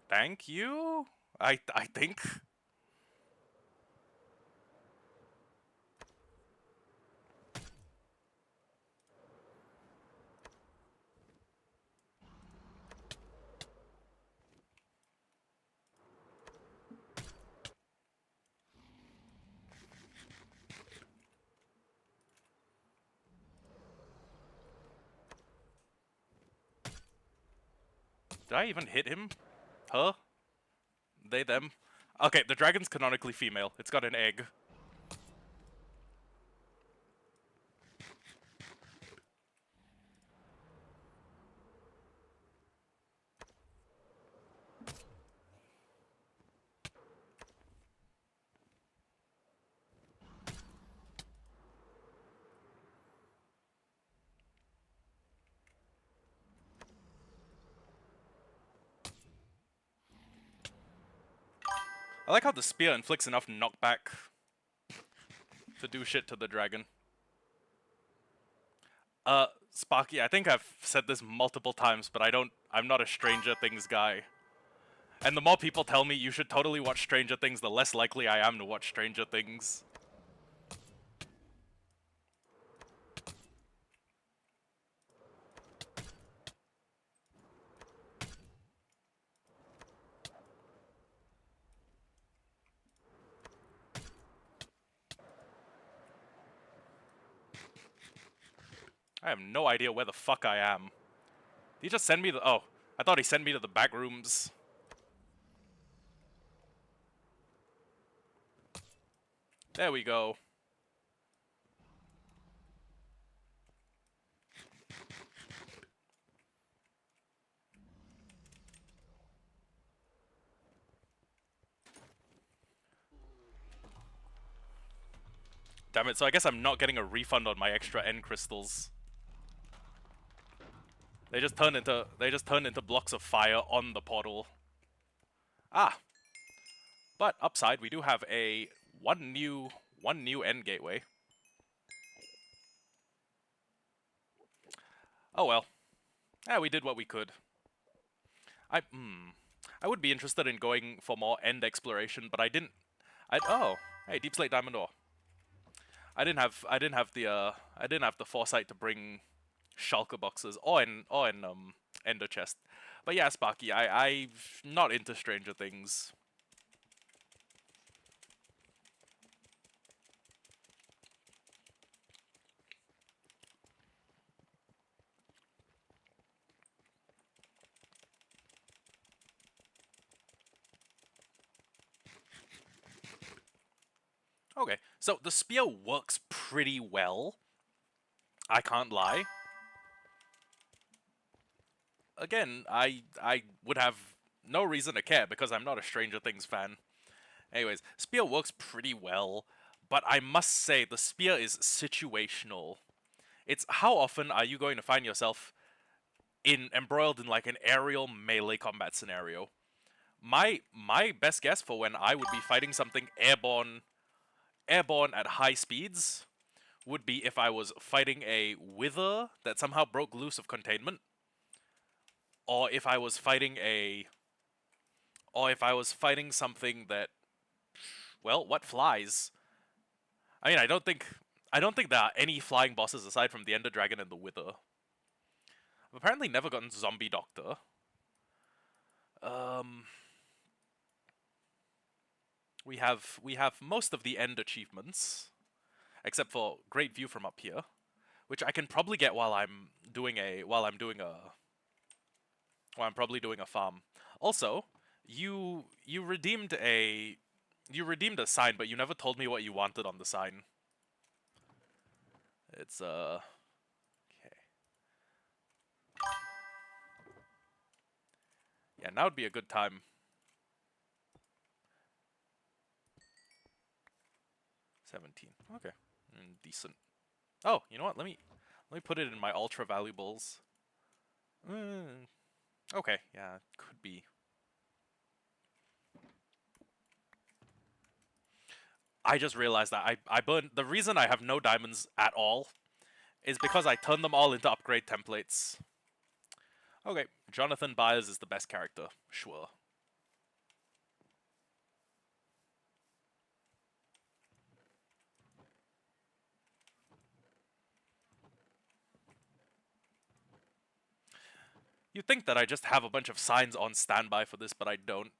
Thank you? I think. Did I even hit him? Huh? They, them. Okay, the dragon's canonically female. It's got an egg. I like how the spear inflicts enough knockback to do shit to the dragon. Sparky, I think I've said this multiple times, but I'm not a Stranger Things guy. And the more people tell me you should totally watch Stranger Things, the less likely I am to watch Stranger Things. I have no idea where the fuck I am. Did he just send me the... Oh, I thought he sent me to the back rooms. There we go. Damn it, so I guess I'm not getting a refund on my extra N crystals. They just turn into blocks of fire on the portal. Ah. But upside, we do have a one new end gateway. Oh well. Yeah, we did what we could. I would be interested in going for more end exploration, but I didn't. Oh, hey, Deep Slate Diamond Ore. I didn't have the foresight to bring shulker boxes or in Ender chest. But yeah, Sparky, I'm not into Stranger Things. Okay, so the spear works pretty well. I can't lie. Again, I would have no reason to care because I'm not a Stranger Things fan. Anyways, spear works pretty well, but I must say the spear is situational. It's how often are you going to find yourself embroiled in like an aerial melee combat scenario? my best guess for when I would be fighting something airborne at high speeds would be if I was fighting a wither that somehow broke loose of containment, or if I was fighting something that, well, what flies? I mean, I don't think there are any flying bosses aside from the Ender Dragon and the Wither. I've apparently never gotten Zombie Doctor. Um, we have most of the end achievements, except for Great View from up here, which I can probably get while I'm probably doing a farm. Also, you redeemed a sign, but you never told me what you wanted on the sign. It's okay. Yeah, now would be a good time. 17. Okay. Decent. Oh, you know what? Let me put it in my ultra valuables. Okay, yeah, could be. I just realized that I burned. The reason I have no diamonds at all is because I turned them all into upgrade templates. Okay, Jonathan Byers is the best character, sure. You'd think that I just have a bunch of signs on standby for this, but I don't.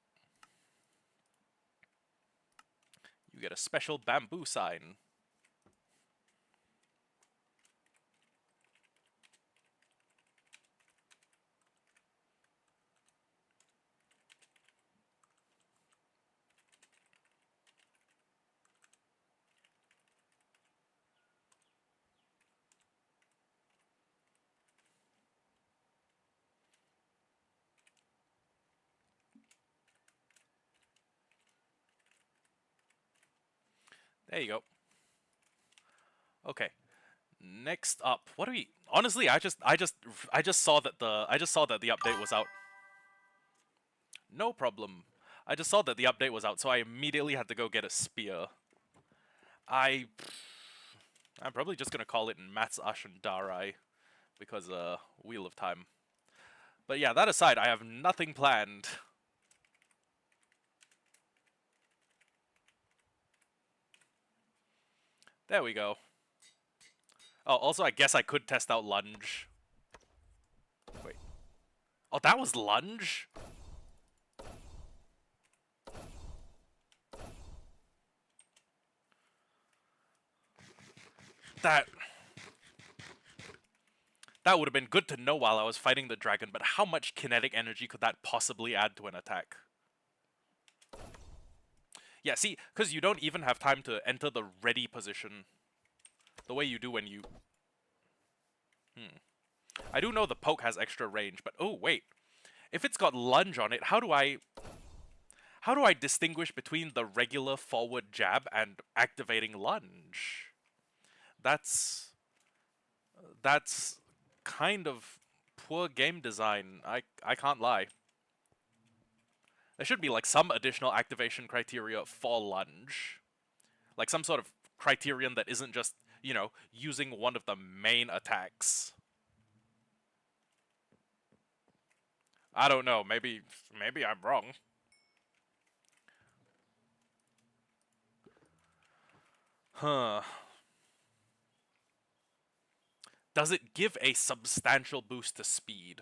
You get a special bamboo sign. There you go. Okay. Next up, what do we? Honestly, I just saw that the update was out. No problem. I just saw that the update was out, so I immediately had to go get a spear. I I'm probably just gonna call it Mats Ashendarai because Wheel of Time. But yeah, that aside, I have nothing planned. There we go. Oh, also I guess I could test out lunge. Wait. Oh, that was lunge? That that would have been good to know while I was fighting the dragon, but how much kinetic energy could that possibly add to an attack? Yeah, see, because you don't even have time to enter the ready position the way you do when you... I do know the poke has extra range, but oh, wait. If it's got lunge on it, how do I distinguish between the regular forward jab and activating lunge? That's that's kind of poor game design. I can't lie. There should be like some additional activation criteria for lunge. Like some sort of criterion that isn't just, using one of the main attacks. I don't know, maybe I'm wrong. Huh. Does it give a substantial boost to speed?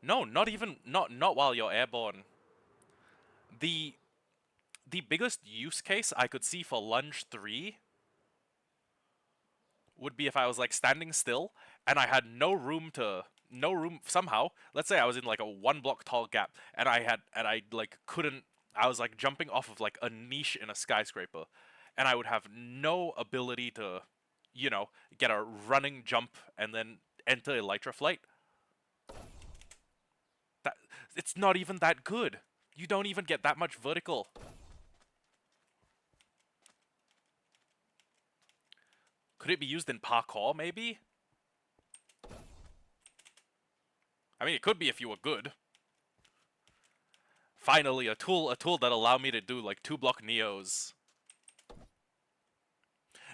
No, not even not while you're airborne. The the biggest use case I could see for lunge 3 would be if I was like standing still and I had no room somehow. Let's say I was in like a 1 block tall gap and I like couldn't I was like jumping off of like a niche in a skyscraper and I would have no ability to, get a running jump and then enter elytra flight. That it's not even that good. You don't even get that much vertical. Could it be used in parkour maybe? I mean, it could be if you were good. Finally, a tool that allow me to do like 2-block neos.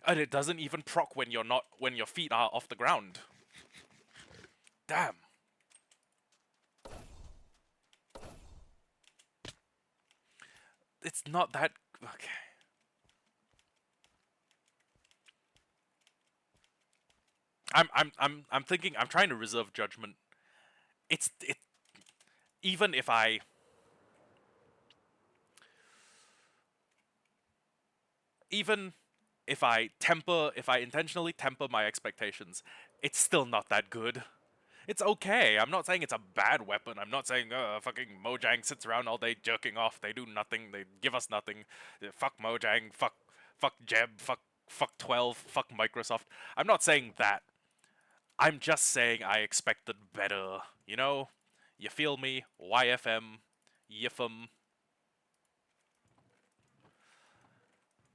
And it doesn't even proc when your feet are off the ground. Damn. It's not that okay. I'm thinking I'm trying to reserve judgment. It even if I even if I intentionally temper my expectations, it's still not that good. It's okay. I'm not saying it's a bad weapon. I'm not saying fucking Mojang sits around all day jerking off. They do nothing. They give us nothing. Fuck Mojang. Fuck Jeb. Fuck 12. Fuck Microsoft. I'm not saying that. I'm just saying I expected better. You know? You feel me? YFM. YIFM.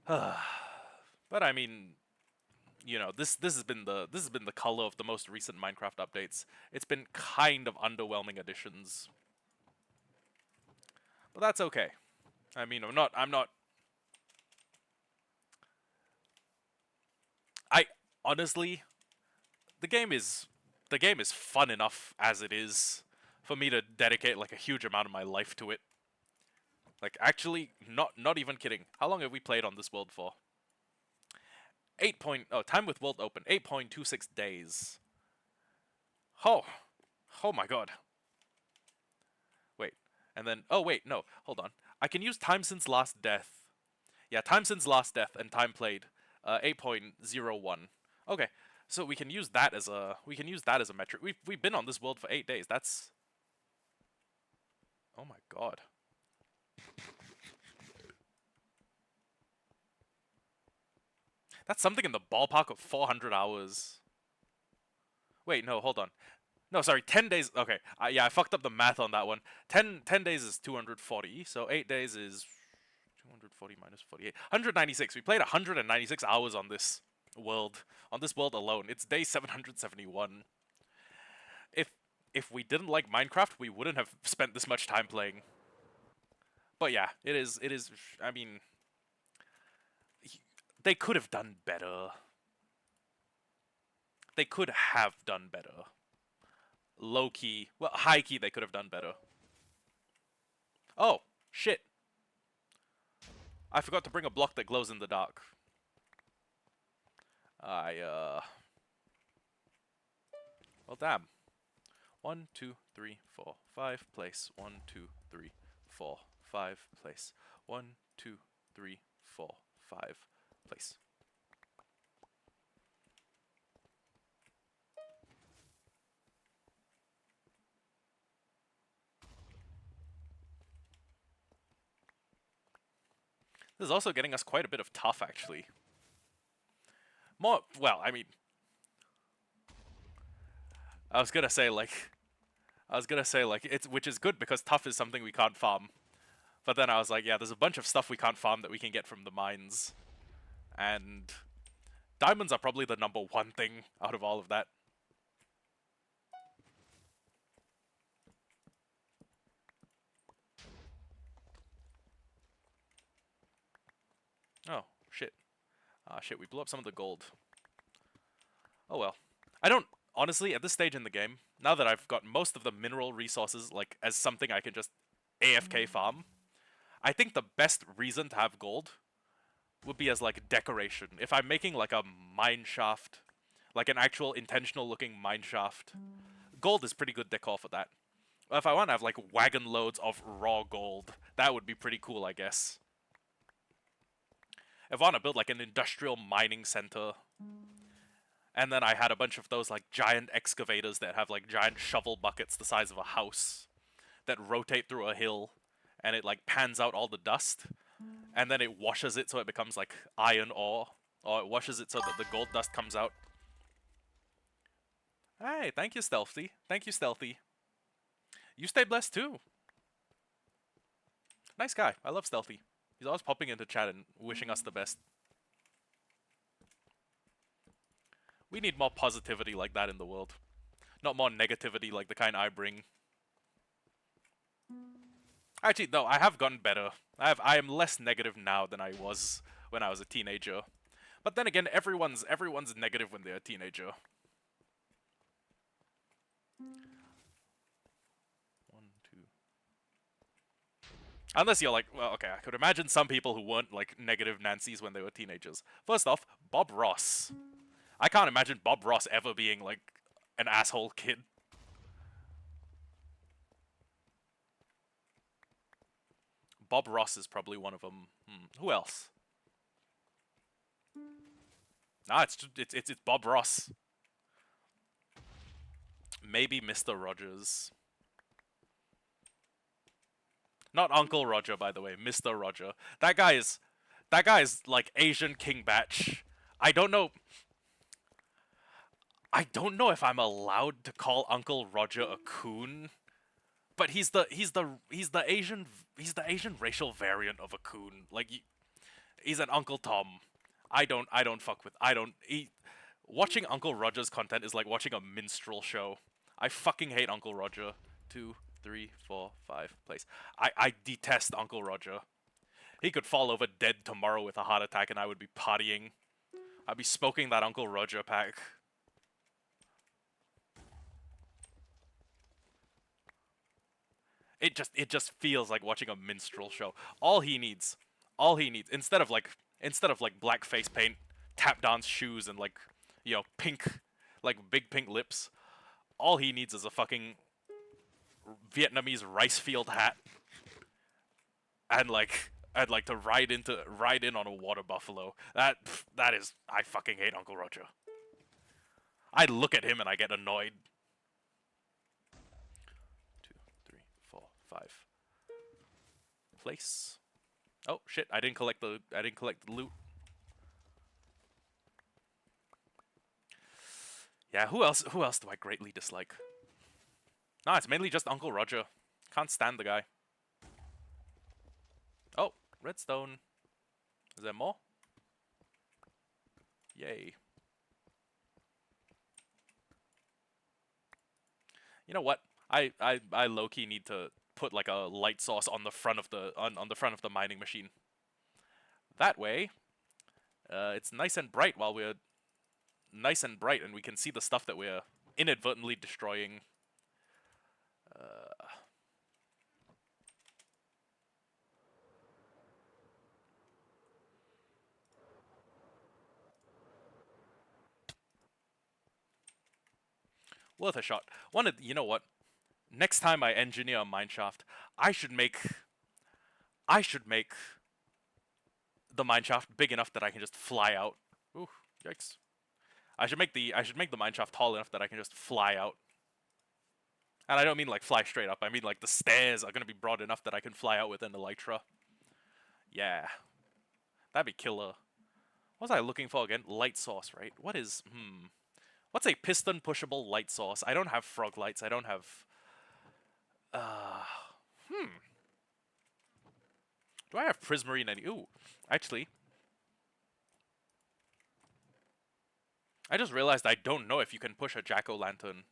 But I mean, you know, this has been the color of the most recent Minecraft updates. It's been kind of underwhelming additions. But that's okay. I mean, I'm not I honestly the game is fun enough as it is for me to dedicate like a huge amount of my life to it. Like actually not even kidding. How long have we played on this world for? Time with world open 8.26 days. Oh. Oh my god. Wait. And then oh wait, no. Hold on. I can use time since last death. Yeah, time since last death and time played 8.01. Okay. So we can use that as a metric. We've been on this world for 8 days. That's oh my god. That's something in the ballpark of 400 hours. Wait, no, hold on. No, sorry, 10 days. Okay, yeah, I fucked up the math on that one. 10 days is 240, so 8 days is 240 minus 48. 196. We played 196 hours on this world. On this world alone. It's day 771. If we didn't like Minecraft, we wouldn't have spent this much time playing. But yeah, it is I mean, they could have done better. They could have done better. Low key, well, high key, they could have done better. Oh, shit. I forgot to bring a block that glows in the dark. Well, damn. 1, 2, 3, 4, 5, place. 1, 2, 3, 4, 5, place. 1, 2, 3, 4, 5, place. This is also getting us quite a bit of tough, actually. More, well, I mean... I was gonna say, like, it's, which is good because tough is something we can't farm. But then I was like, yeah, there's a bunch of stuff we can't farm that we can get from the mines. And diamonds are probably the #1 thing out of all of that. Oh, shit. Ah, shit, we blew up some of the gold. Oh well. I don't, honestly, at this stage in the game, now that I've got most of the mineral resources, like, as something I can just AFK farm, I think the best reason to have gold would be as, like, decoration. If I'm making, like, a mine shaft, like an actual intentional looking mine shaft, gold is pretty good decor for that. If I want to have, like, wagon loads of raw gold, that would be pretty cool, I guess. If I want to build, like, an industrial mining center, and then I had a bunch of those, like, giant excavators that have, like, giant shovel buckets the size of a house that rotate through a hill, and it, like, pans out all the dust, and then it washes it so it becomes, like, iron ore, or it washes it so that the gold dust comes out. Hey, thank you, Stealthy. Thank you, Stealthy. You stay blessed, too. Nice guy. I love Stealthy. He's always popping into chat and wishing us the best. We need more positivity like that in the world. Not more negativity like the kind I bring. Actually, no, I have gotten better. I am less negative now than I was when I was a teenager. But then again, everyone's negative when they're a teenager. One, two. Unless you're like, well, okay, I could imagine some people who weren't like negative Nancys when they were teenagers. First off, Bob Ross. I can't imagine Bob Ross ever being like an asshole kid. Bob Ross is probably one of them. Who else? Nah, it's Bob Ross. Maybe Mr. Rogers. Not Uncle Roger, by the way. Mr. Roger. That guy is like Asian King Batch. I don't know. I don't know if I'm allowed to call Uncle Roger a coon, but he's the Asian racial variant of a coon. Like he's an Uncle Tom. I don't fuck with watching Uncle Roger's content is like watching a minstrel show. I fucking hate Uncle Roger. 2, 3, 4, 5 place. I detest Uncle Roger. He could fall over dead tomorrow with a heart attack and I would be partying. I'd be smoking that Uncle Roger pack. It just feels like watching a minstrel show. All he needs, instead of like black face paint, tap dance shoes, and like, you know, pink, like big pink lips, all he needs is a fucking Vietnamese rice field hat, and like to ride in on a water buffalo. That is, I fucking hate Uncle Roger. I look at him and I get annoyed. 2, 3, 4, 5. Place. Oh shit! I didn't collect the loot. Yeah, who else do I greatly dislike? Nah, it's mainly just Uncle Roger. Can't stand the guy. Oh, redstone. Is there more? Yay. You know what? I low-key need to put like a light source on the front of the on the front of the mining machine. That way, it's nice and bright while we're nice and bright, and we can see the stuff that we're inadvertently destroying. Worth a shot. You know what? Next time I engineer a mineshaft, I should make the mineshaft big enough that I can just fly out. Ooh, yikes. I should make the mineshaft tall enough that I can just fly out. And I don't mean like fly straight up. I mean like the stairs are going to be broad enough that I can fly out with an elytra. Yeah. That'd be killer. What was I looking for again? Light source, right? What is what's a piston pushable light source? I don't have frog lights. I don't have do I have prismarine any? Ooh, actually, I just realized I don't know if you can push a jack-o'-lantern.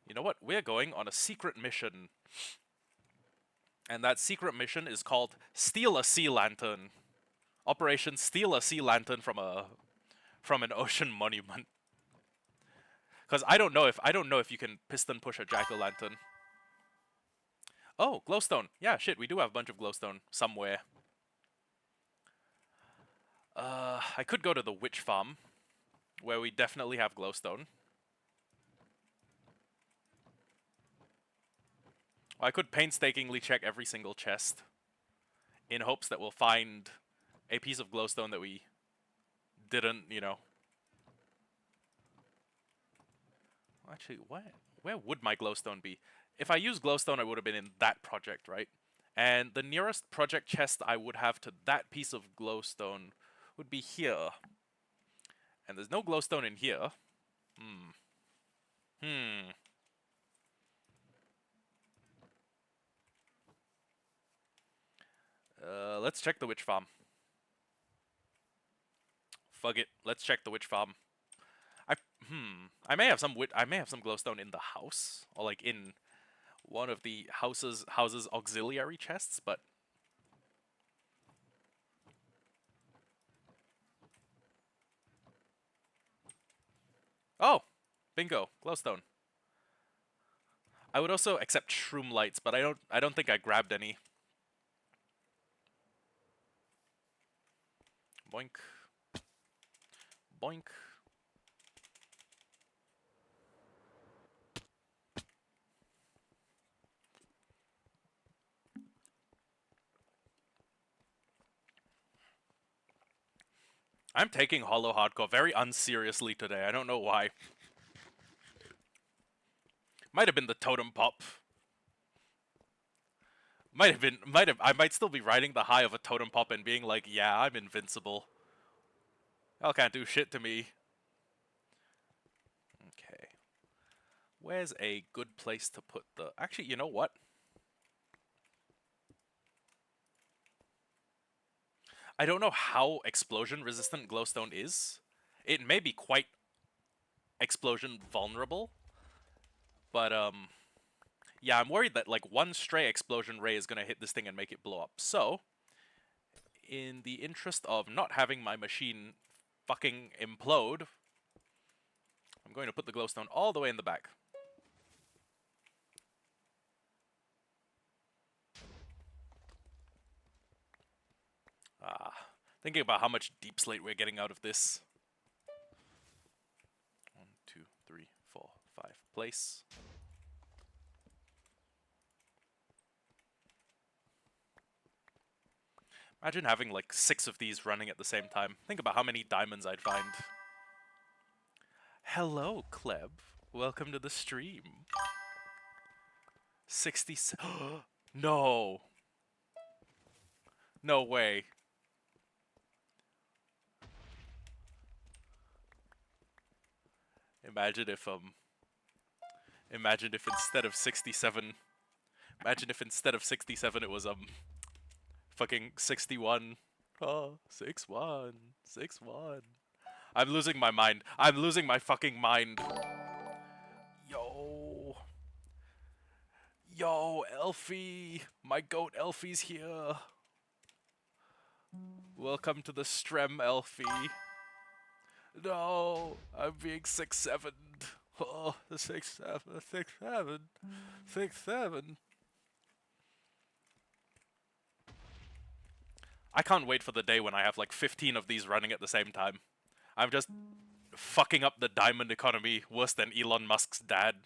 You know what? We're going on a secret mission. And that secret mission is called Steal a Sea Lantern. Operation Steal a Sea Lantern from an ocean monument. Because I don't know if you can piston push a jack-o'-lantern. Oh, glowstone. Yeah, shit, we do have a bunch of glowstone somewhere. I could go to the witch farm, where we definitely have glowstone. I could painstakingly check every single chest, in hopes that we'll find a piece of glowstone that we didn't, you know. Actually, where would my glowstone be? If I used glowstone, I would have been in that project, right? And the nearest project chest I would have to that piece of glowstone would be here. And there's no glowstone in here. Let's check the witch farm. Fuck it. Let's check the witch farm. I I may have some glowstone in the house, or like in one of the house's auxiliary chests, but oh, bingo, glowstone. I would also accept shroom lights, but I don't think I grabbed any. Boink. Boink. I'm taking Hollowhardcore very unseriously today. I don't know why. Might have been the totem pop. I might still be riding the high of a totem pop and being like, yeah, I'm invincible. Y'all can't do shit to me. Okay. Where's a good place to put the... Actually, you know what? I don't know how explosion resistant glowstone is. It may be quite explosion vulnerable. But, yeah, I'm worried that, like, one stray explosion ray is gonna hit this thing and make it blow up. So, in the interest of not having my machine fucking implode, I'm going to put the glowstone all the way in the back. Thinking about how much deep slate we're getting out of this. 1, 2, 3, 4, 5. Place. Imagine having like 6 of these running at the same time. Think about how many diamonds I'd find. Hello, Kleb. Welcome to the stream. 60... No. No way. Imagine if instead of 67 it was fucking 61. Oh, 6-1. 6-1. I'm losing my mind. I'm losing my fucking mind. Yo. Yo, Elfie. My goat Elfie's here. Welcome to the Strem, Elfie. No, I'm being 6-7'd. Oh, 6-7, 6-7, 6-7. I can't wait for the day when I have like 15 of these running at the same time. I'm just fucking up the diamond economy worse than Elon Musk's dad.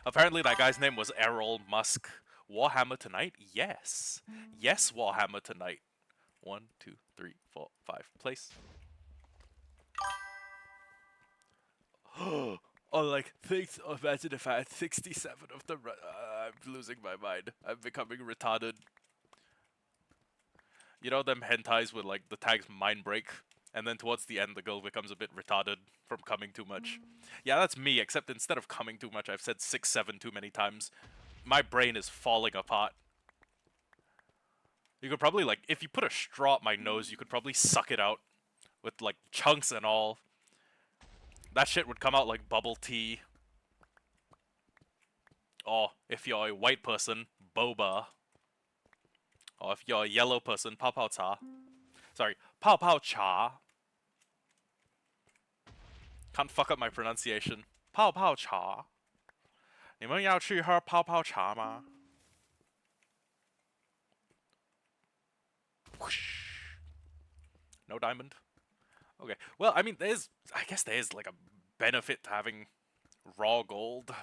Apparently that guy's name was Errol Musk. Warhammer tonight? Yes. Yes, Warhammer tonight. 1, 2, 3, 4, 5. Place. Oh, like, things. Imagine if I had 67 of them. I'm losing my mind. I'm becoming retarded. You know them hentais with, like, the tags mind break? And then towards the end, the girl becomes a bit retarded from coming too much. Yeah, that's me, except instead of coming too much, I've said 6-7 too many times. My brain is falling apart. You could probably, like, if you put a straw up my nose, you could probably suck it out. With, like, chunks and all. That shit would come out like bubble tea. Or, if you're a white person, boba. Or if you're a yellow person, pao pao cha. Sorry, pao pao cha. Can't fuck up my pronunciation. Pao pao cha. 你们要去喝泡泡茶吗? No diamond. Okay. Well, I mean, I guess there's like a benefit to having raw gold.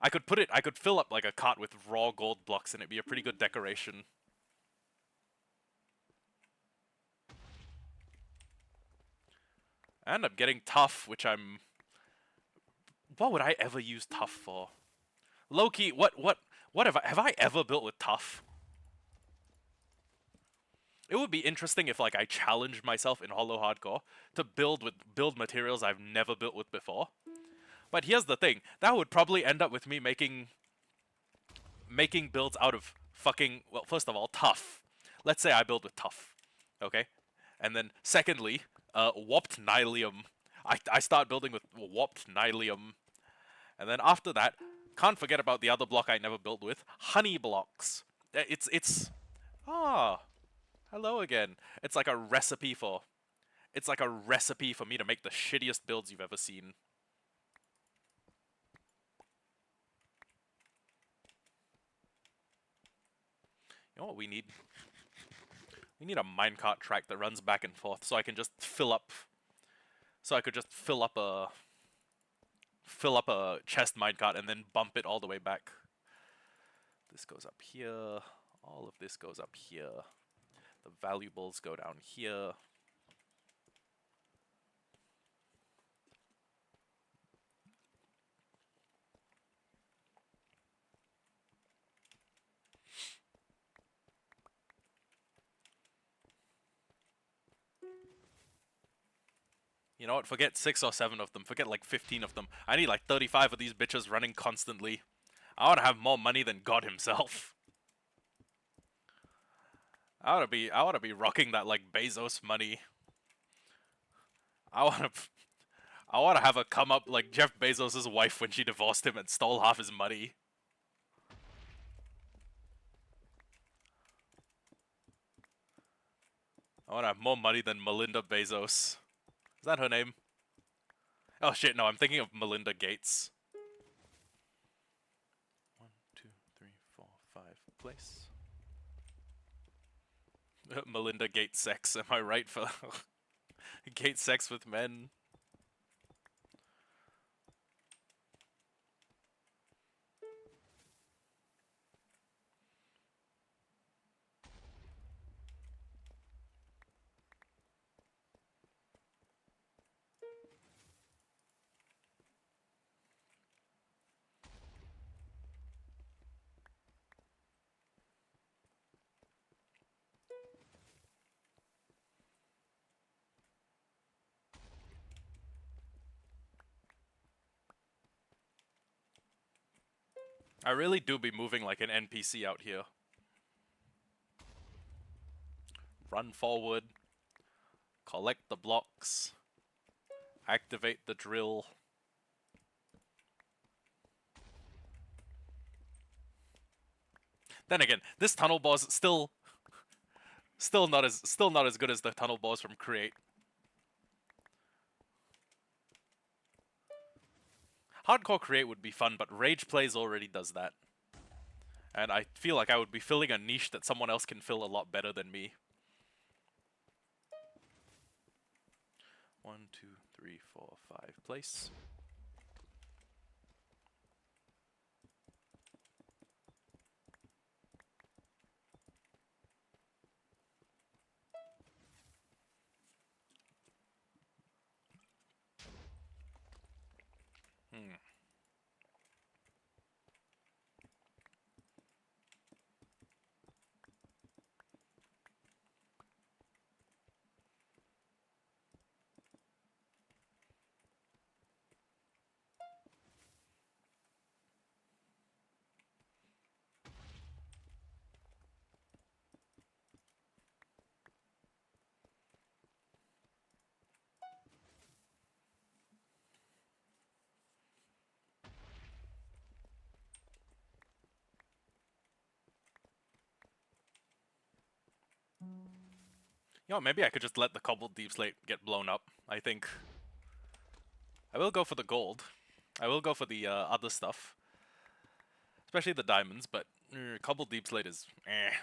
I could fill up like a cart with raw gold blocks and it'd be a pretty good decoration. And I'm getting tough, which what would I ever use tough for? Low-key, what have I ever built with tough? It would be interesting if like I challenged myself in Hollowhardcore to build materials I've never built with before. But here's the thing, that would probably end up with me making builds out of fucking, well, first of all, tough. let's say I build with tough, okay? And then secondly, warped nylium. I start building with warped nylium, and then after that, can't forget about the other block I never built with, honey blocks. It's ah, hello again. It's like a recipe for it's like a recipe for me to make the shittiest builds you've ever seen. You know what we need? We need a minecart track that runs back and forth so I can just fill up. So I could just fill up a chest minecart and then bump it all the way back. This goes up here. All of this goes up here. The valuables go down here. You know what? Forget 6 or 7 of them. Forget like 15 of them. I need like 35 of these bitches running constantly. I want to have more money than God himself. I want to be rocking that like Bezos money. I want to have a come up like Jeff Bezos' wife when she divorced him and stole half his money. I want to have more money than Melinda Bezos. Is that her name? Oh shit, no, I'm thinking of Melinda Gates. 1, 2, 3, 4, 5, place. Melinda Gates sex, am I right for Gates sex with men? I really do be moving like an NPC out here. Run forward. Collect the blocks. Activate the drill. Then again, this tunnel boss still not as good as the tunnel boss from Create. Hardcore Create would be fun, but Rage Plays already does that. And I feel like I would be filling a niche that someone else can fill a lot better than me. 1, 2, 3, 4, 5, place. You know, maybe I could just let the cobbled deep slate get blown up. I think I will go for the gold. I will go for the other stuff, especially the diamonds. But cobbled deep slate is eh.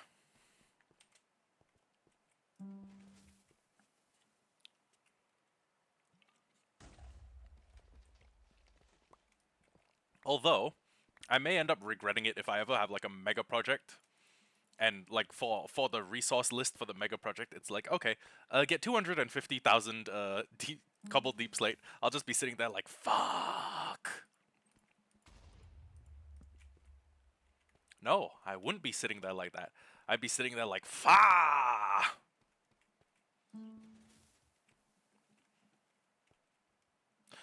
Although, I may end up regretting it if I ever have like a mega project. And like for the resource list for the mega project, it's like, okay, get 250,000 cobbled deep slate. I'll just be sitting there like, fuck. No, I wouldn't be sitting there like that. I'd be sitting there like, fuck.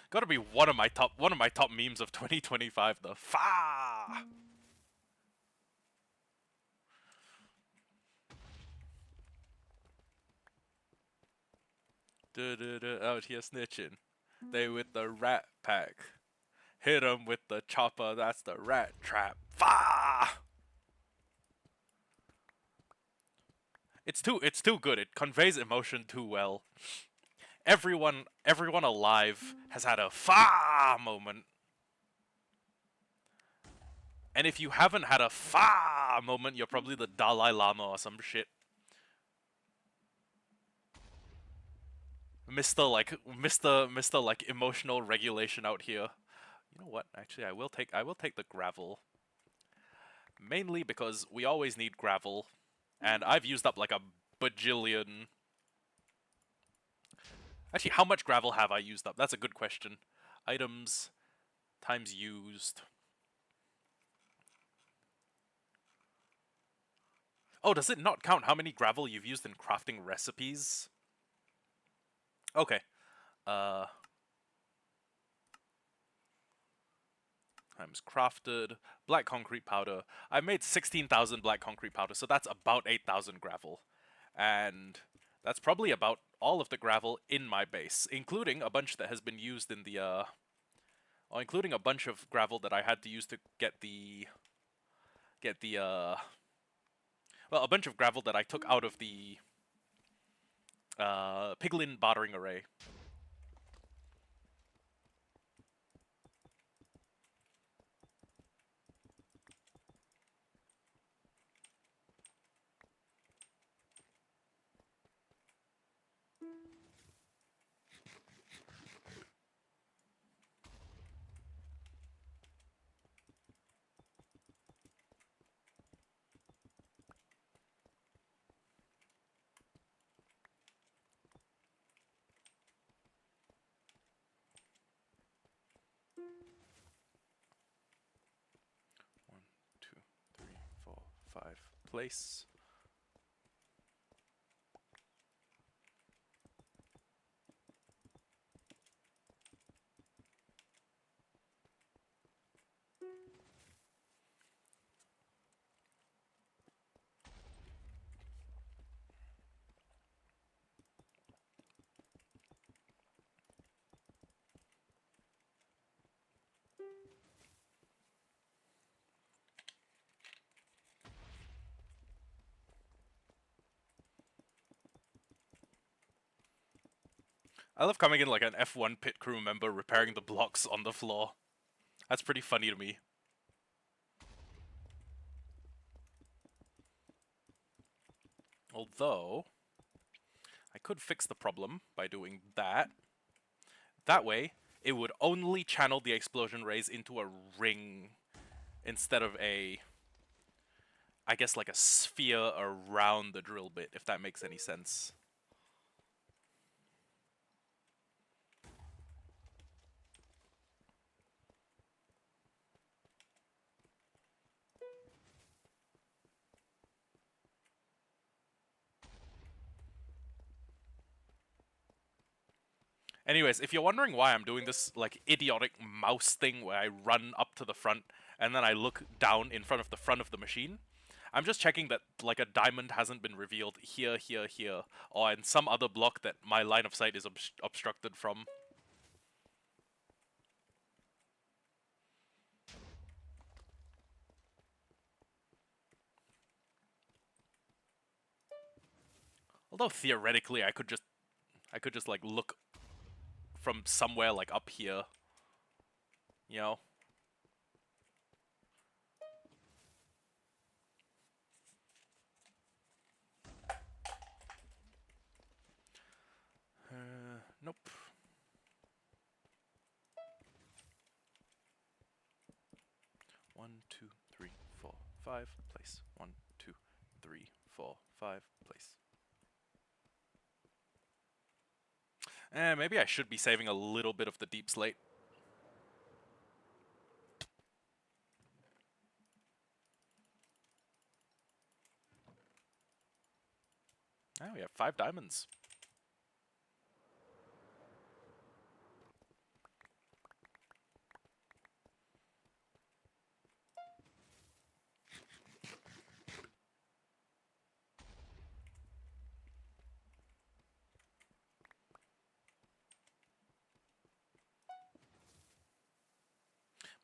Gotta be one of my top memes of 2025. The fa. Out here snitching. They with the rat pack. Hit 'em with the chopper, that's the rat trap. Fah! It's too good. It conveys emotion too well. Everyone alive has had a fa moment. And if you haven't had a fa moment, you're probably the Dalai Lama or some shit. Mr. like emotional regulation out here. You know what? Actually, I will take the gravel. Mainly because we always need gravel, and I've used up like a bajillion. Actually, how much gravel have I used up? That's a good question. Items times used. Oh, does it not count how many gravel you've used in crafting recipes? Okay. Uh, Times crafted. Black concrete powder. I made 16,000 black concrete powder, so that's about 8,000 gravel. And that's probably about all of the gravel in my base, including a bunch that has been used in the, or including a bunch of gravel that I had to use to well, a bunch of gravel that I took out of the, piglin bartering array. One, two, three, four, five. Place. I love coming in like an F1 pit crew member repairing the blocks on the floor. That's pretty funny to me. Although, I could fix the problem by doing that. That way, it would only channel the explosion rays into a ring instead of a, I guess, like a sphere around the drill bit, if that makes any sense. Anyways, if you're wondering why I'm doing this like idiotic mouse thing where I run up to the front and then I look down in front of the machine, I'm just checking that like a diamond hasn't been revealed here, here, here, or in some other block that my line of sight is obstructed from. Although theoretically I could just like look from somewhere like up here. You know? Nope. One, two, three, four, five, place. One, two, three, four, five, place. Maybe I should be saving a little bit of the deep slate. Oh, we have 5 diamonds.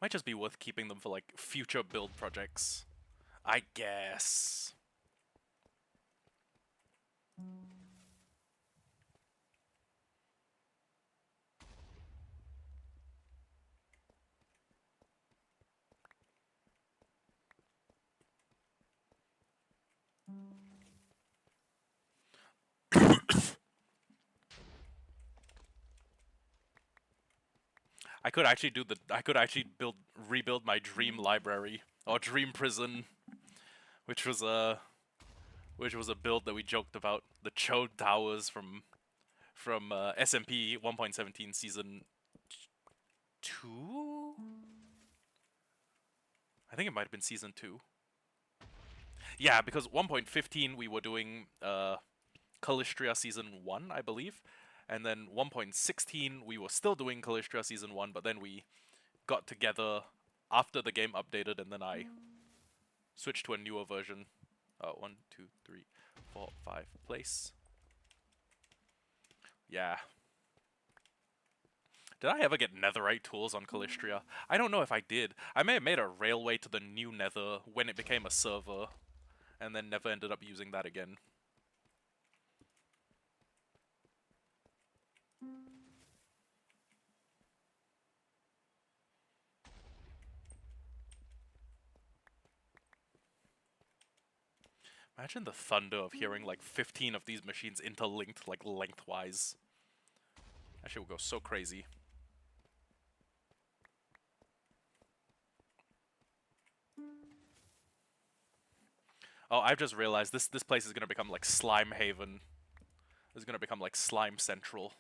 Might just be worth keeping them for like future build projects. I guess. I could actually rebuild my dream library or dream prison, which was a which was a build that we joked about, the Chode Towers from SMP 1.17 season 2. I think it might have been season 2. Yeah, because 1.15 we were doing Calistria season 1, I believe. And then 1.16 we were still doing Calistria season 1, but then we got together after the game updated, and then I switched to a newer version. 1, 2, 3, 4, 5 place. Yeah. Did I ever get netherite tools on Calistria? I don't know if I did. I may have made a railway to the new nether when it became a server, and then never ended up using that again. Imagine the thunder of hearing like 15 of these machines interlinked like lengthwise. That shit will go so crazy. Oh, I've just realized this place is gonna become like Slime Haven. It's gonna become like Slime Central.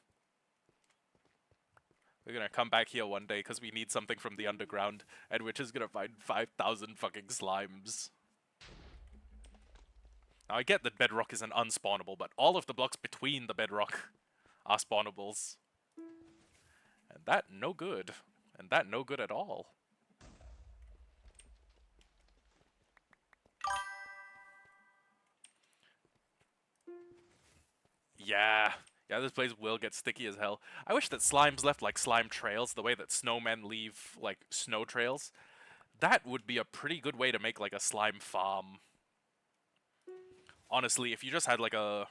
We're gonna come back here one day because we need something from the underground, and we're just gonna find 5,000 fucking slimes. Now I get that bedrock isn't unspawnable, but all of the blocks between the bedrock are spawnables. And that no good. And that no good at all. Yeah. Yeah, this place will get sticky as hell. I wish that slimes left like slime trails, the way that snowmen leave like snow trails. That would be a pretty good way to make like a slime farm. Honestly, if you just had like a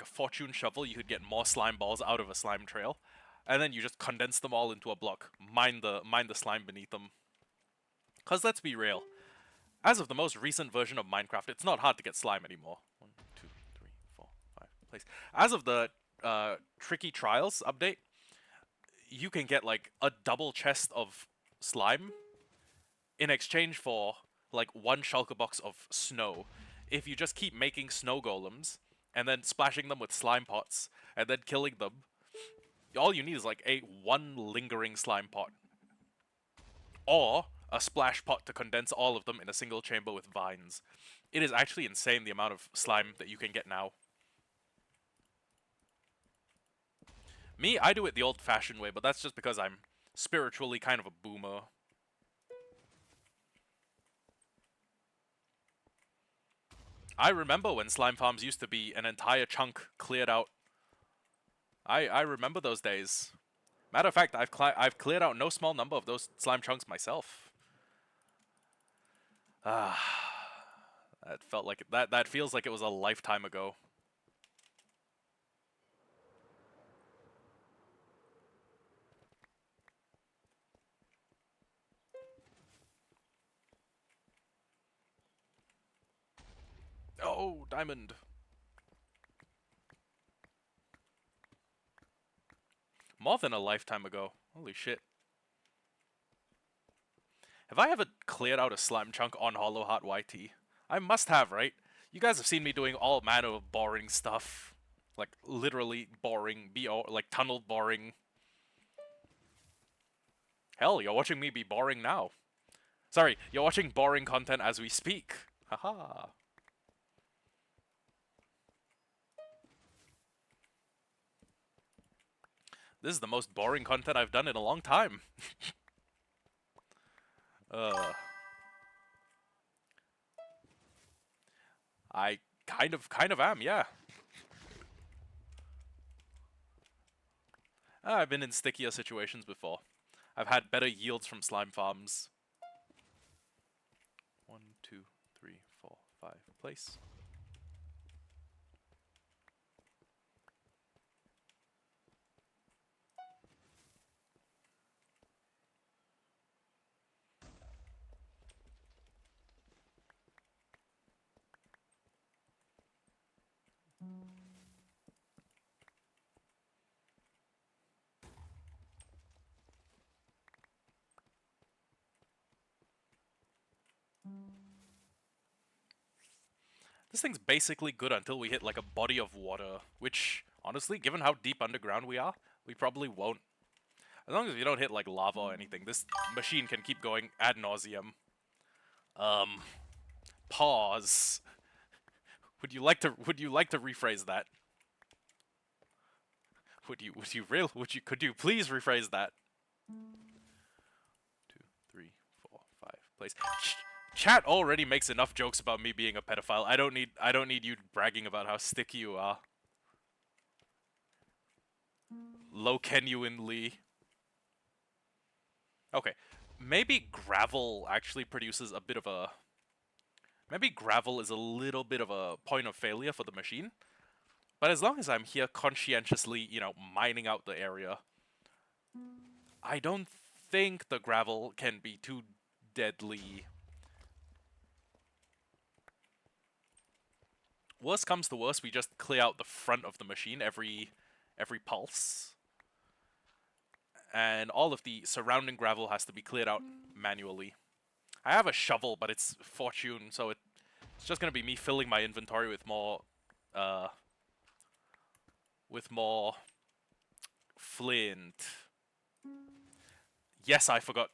fortune shovel, you could get more slime balls out of a slime trail, and then you just condense them all into a block. Mine the slime beneath them. Cause let's be real, as of the most recent version of Minecraft, it's not hard to get slime anymore. 1, 2, 3, 4, 5, place. As of the Tricky Trials update, you can get like a double chest of slime in exchange for like one shulker box of snow. If you just keep making snow golems and then splashing them with slime pots and then killing them, all you need is like one lingering slime pot. Or a splash pot to condense all of them in a single chamber with vines. It is actually insane the amount of slime that you can get now. Me, I do it the old-fashioned way, but that's just because I'm spiritually kind of a boomer. I remember when slime farms used to be an entire chunk cleared out. I remember those days. Matter of fact, I've cleared out no small number of those slime chunks myself. Ah, that felt like that feels like it was a lifetime ago. Oh, diamond. More than a lifetime ago. Holy shit. Have I ever cleared out a slime chunk on Hollowhard YT? I must have, right? You guys have seen me doing all manner of boring stuff. Like, literally boring, like tunnel boring. Hell, you're watching me be boring now. Sorry, you're watching boring content as we speak. Haha. This is the most boring content I've done in a long time. uh... I kind of am, yeah. I've been in stickier situations before. I've had better yields from slime farms. 1, 2, 3, 4, 5. Place. This thing's basically good until we hit like a body of water, which, honestly, given how deep underground we are, we probably won't. As long as we don't hit like lava or anything, this machine can keep going ad nauseum. Pause. Would you like to rephrase that? Could you please rephrase that? 2, 3, 4, 5. Place. Chat already makes enough jokes about me being a pedophile. I don't need you bragging about how sticky you are. Low genuinely. Okay. Maybe gravel actually produces a bit of a... Maybe gravel is a little bit of a point of failure for the machine. But as long as I'm here conscientiously, you know, mining out the area, I don't think the gravel can be too deadly. Worst comes to worst, we just clear out the front of the machine every pulse. And all of the surrounding gravel has to be cleared out manually. I have a shovel, but it's fortune, so it's just gonna be me filling my inventory with more flint. Yes, I forgot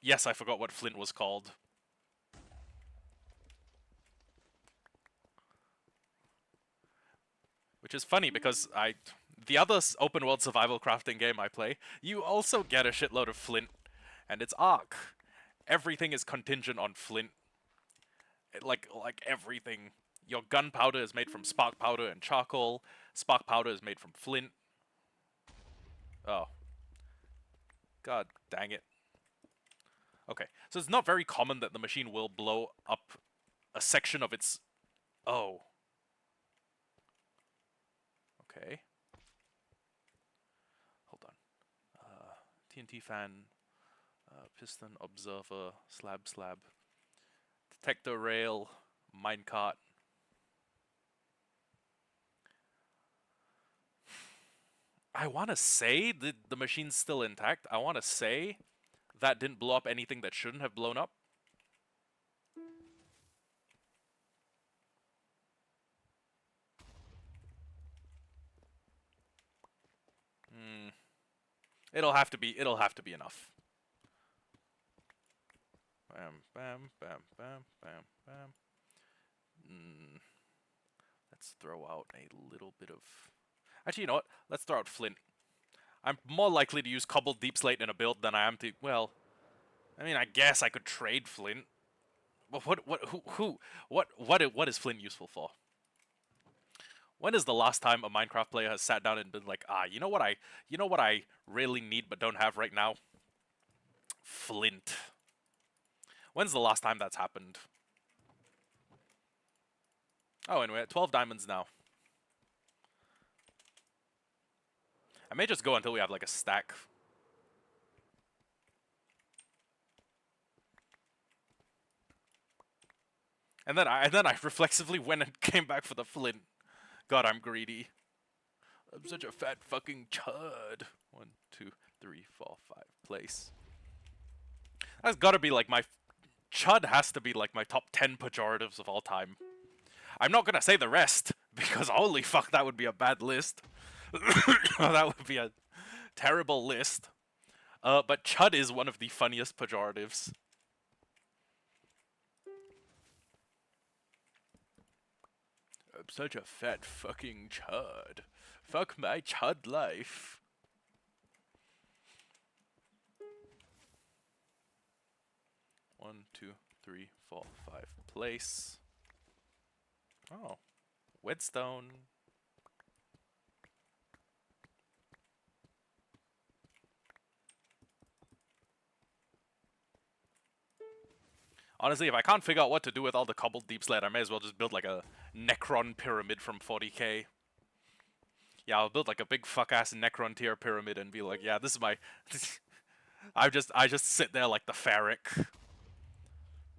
what flint was called. Which is funny because the other open world survival crafting game I play, you also get a shitload of flint, and it's Ark. Everything is contingent on flint. Like everything. Your gunpowder is made from spark powder and charcoal. Spark powder is made from flint. Oh. God dang it. Okay, so it's not very common that the machine will blow up a section of its... Oh. Okay. Hold on. TNT fan, piston, observer, slab. Detector rail, minecart. I want to say that the machine's still intact. I want to say that didn't blow up anything that shouldn't have blown up. It'll have to be enough. Bam, bam, bam, bam, bam, bam. Let's throw out a little bit of... Actually, you know what? Let's throw out flint. I'm more likely to use cobbled deep slate in a build than I am to... Well, I mean, I guess I could trade flint. But what is flint useful for? When is the last time a Minecraft player has sat down and been like, you know what I really need but don't have right now? Flint. When's the last time that's happened? Oh, and we're at 12 diamonds now. I may just go until we have like a stack. And then I reflexively went and came back for the flint. God, I'm greedy. I'm such a fat fucking chud. 1, 2, 3, 4, 5. Place. That's gotta be like my... Chud has to be like my top 10 pejoratives of all time. I'm not gonna say the rest, because holy fuck, that would be a bad list. That would be a terrible list. But chud is one of the funniest pejoratives. I'm such a fat fucking chud. Fuck my chud life. One, 2, 3, 4, 5. Place. Oh. Whetstone. Honestly, if I can't figure out what to do with all the cobbled deep slate, I may as well just build like a Necron pyramid from 40k. Yeah, I'll build like a big fuck ass Necron tier pyramid and be like, yeah, this is my. I just sit there like the Ferric,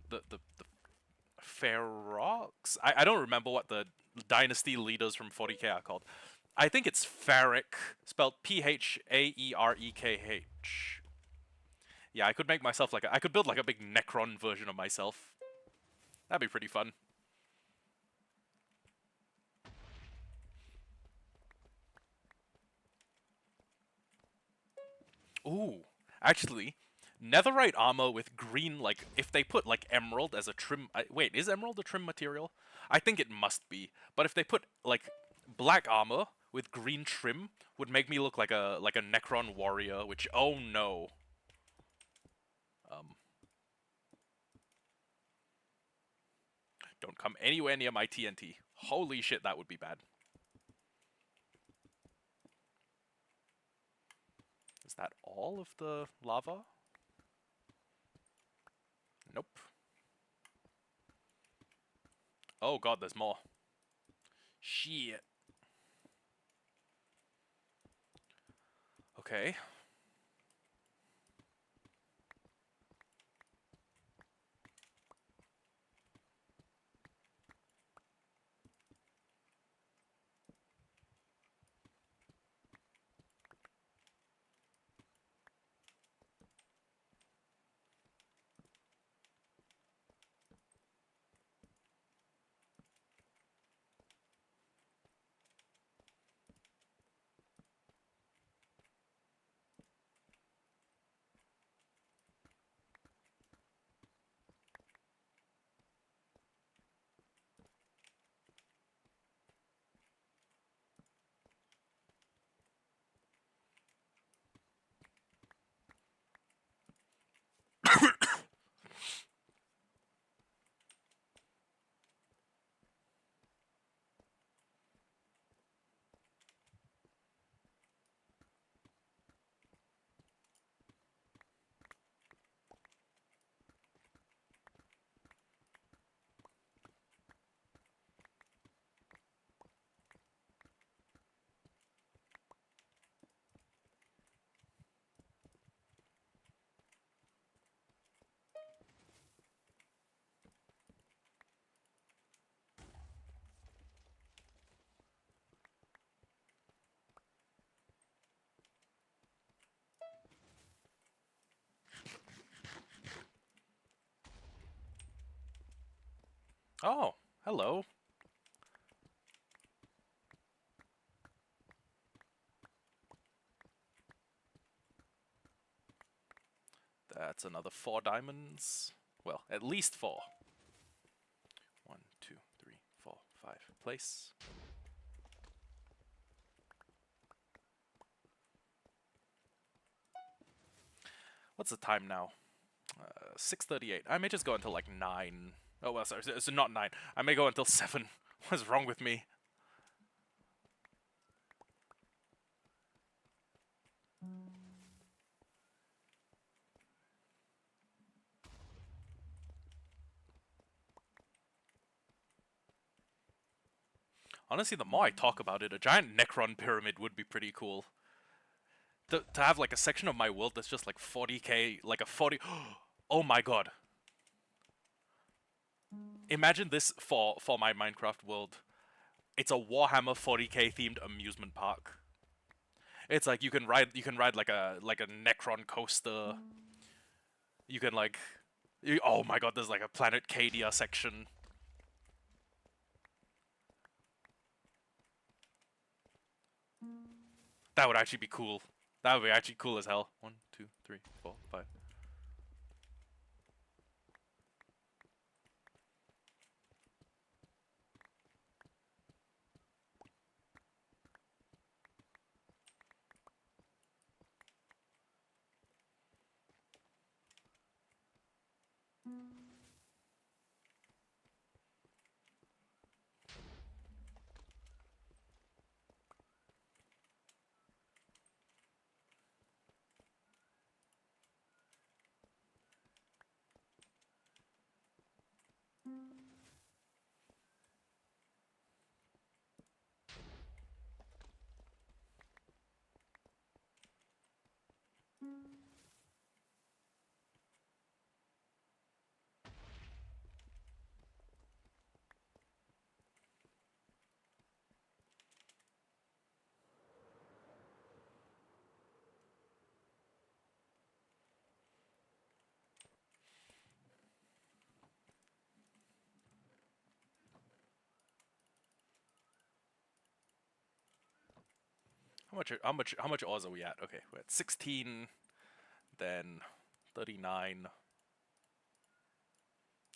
the Ferox. I don't remember what the dynasty leaders from 40k are called. I think it's Ferric, spelled Phaerekh. Yeah, I could make myself like I could build like a big Necron version of myself. That'd be pretty fun. Ooh, actually, netherite armor with green, like, if they put, like, emerald as a trim... wait, is emerald a trim material? I think it must be. But if they put, like, black armor with green trim, would make me look like a Necron warrior, which, oh no. Um, don't come anywhere near my TNT. Holy shit, that would be bad. Is that all of the lava? Nope. Oh god, there's more. Shit. Okay. Oh, hello. That's another 4 diamonds. Well, at least 4. 1, 2, 3, 4, 5. Place. What's the time now? 6:38. I may just go until like 9. Oh, well, sorry. So not 9. I may go until 7. What's wrong with me? Honestly, the more I talk about it, a giant Necron pyramid would be pretty cool. To have like a section of my world that's just like 40k, like a 40. Oh my god. Imagine this for my Minecraft world. It's a Warhammer 40k themed amusement park. It's like you can ride like a Necron coaster. You can like oh my god, there's like a Planet Cadia section. That would actually be cool. That would be actually cool as hell. 1, 2, 3, 4, 5. How much odds are we at? Okay, we're at 16, then 39.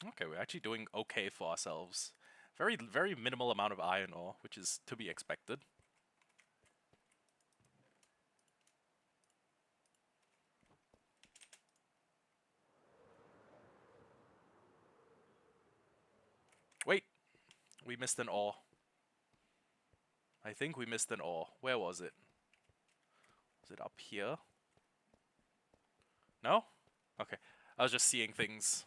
Okay, we're actually doing okay for ourselves. Very minimal amount of iron ore, which is to be expected. Wait, we missed an ore. I think we missed an ore. Where was it? Was it up here? No? Okay. I was just seeing things.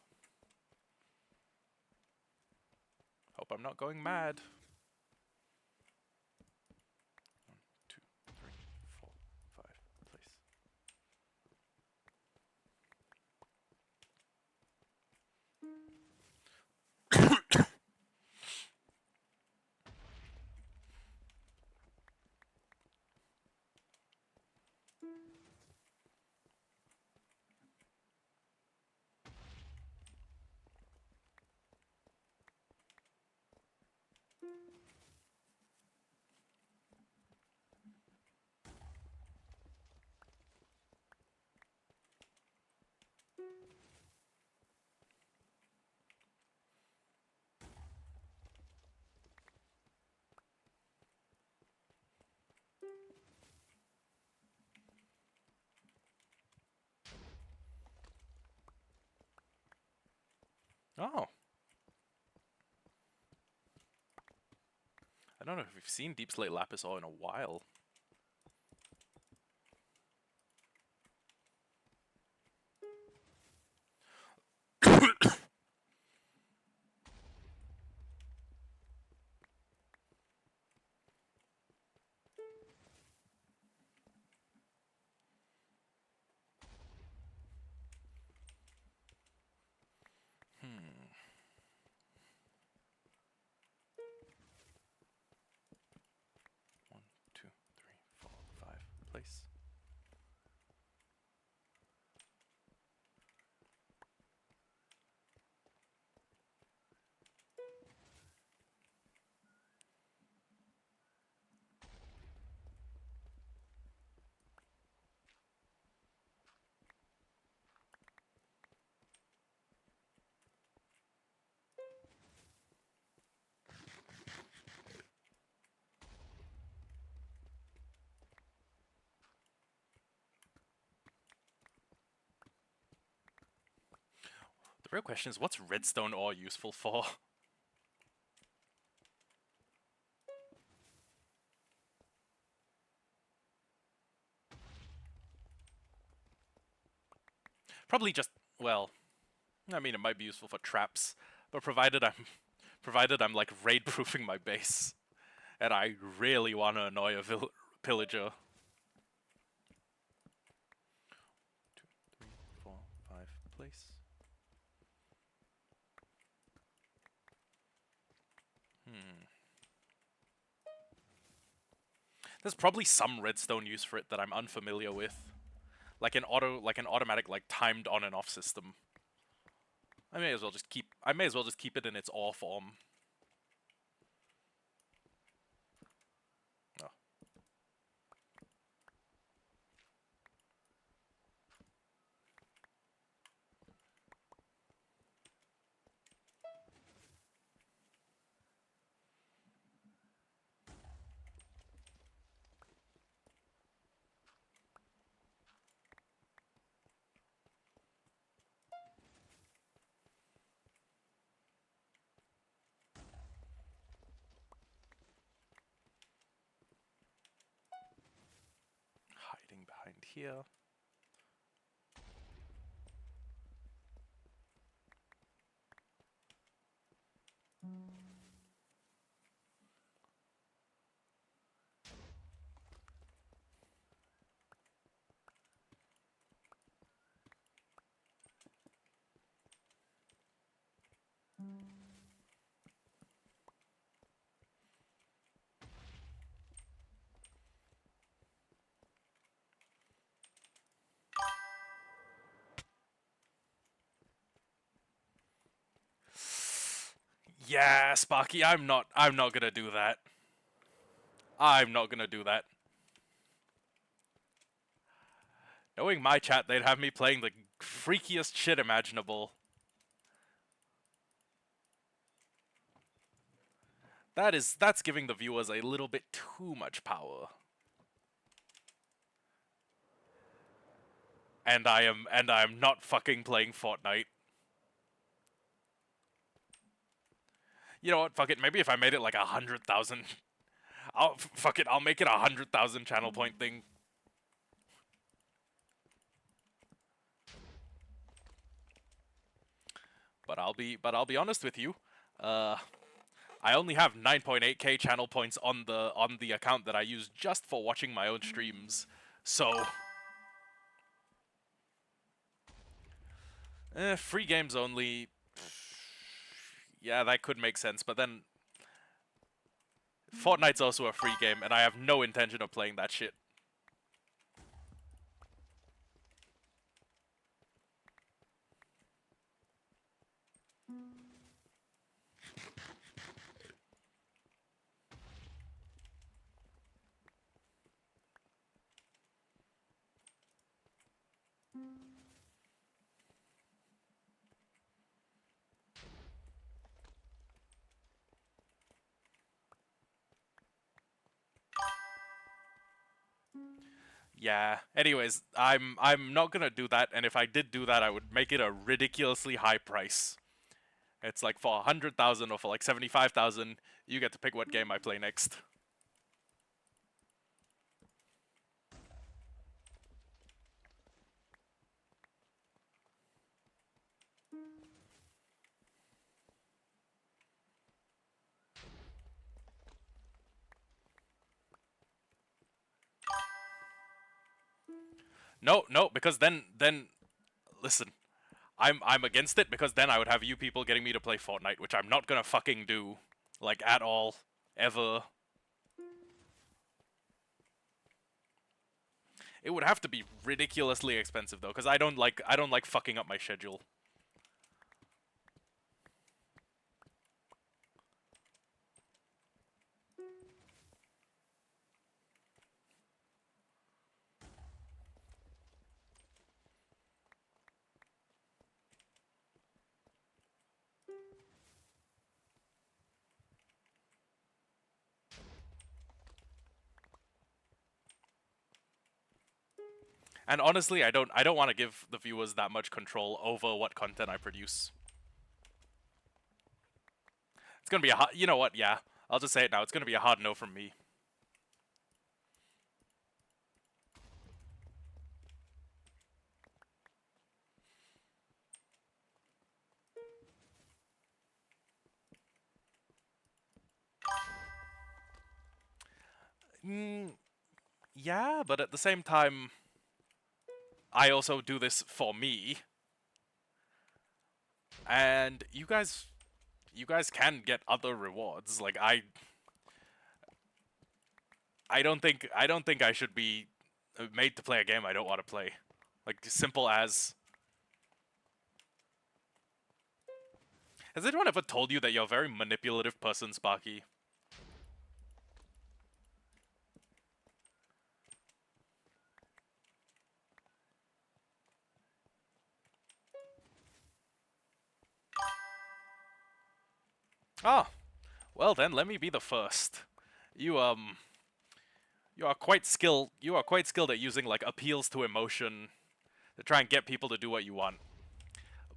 Hope I'm not going mad. 1, 2, 3, 4, 5, place. Oh. I don't know if we've seen Deep Slate Lapis ore in a while. Hmm. 1, 2, 3, 4, 5, place. The real question is, what's redstone ore useful for? Probably just, well, I mean, it might be useful for traps, but provided I'm like raid proofing my base, and I really want to annoy a pillager. 2, 3, 4, 5, place. Hmm. There's probably some redstone use for it that I'm unfamiliar with, like an automatic like timed on and off system. I may as well just keep it in its ore form. Oh. Hiding behind here. Yeah, Sparky, I'm not gonna do that. I'm not gonna do that. Knowing my chat, they'd have me playing the freakiest shit imaginable. That's giving the viewers a little bit too much power. And I am not fucking playing Fortnite. You know what? Fuck it. Maybe if I made it like 100,000, fuck it. I'll make it 100,000 channel point thing. But I'll be honest with you. I only have 9.8k channel points on the account that I use just for watching my own streams. So, free games only. Yeah, that could make sense, but then Fortnite's also a free game, and I have no intention of playing that shit. Yeah. Anyways, I'm not gonna do that, and if I did do that, I would make it a ridiculously high price. It's like for 100,000 or for like 75,000, you get to pick what game I play next. No, no, because then listen, I'm against it because then I would have you people getting me to play Fortnite, which I'm not gonna fucking do, like at all, ever. It would have to be ridiculously expensive though, because I don't like fucking up my schedule. And honestly, I don't want to give the viewers that much control over what content I produce. It's gonna be a hard, you know what? Yeah, I'll just say it now. It's gonna be a hard no from me. Yeah, but at the same time, I also do this for me, and you guys can get other rewards. Like I don't think I should be made to play a game I don't want to play. Like simple as. Has anyone ever told you that you're a very manipulative person, Sparky? Ah, well then, let me be the first. You you are quite skilled. You are quite skilled at using like appeals to emotion to try and get people to do what you want.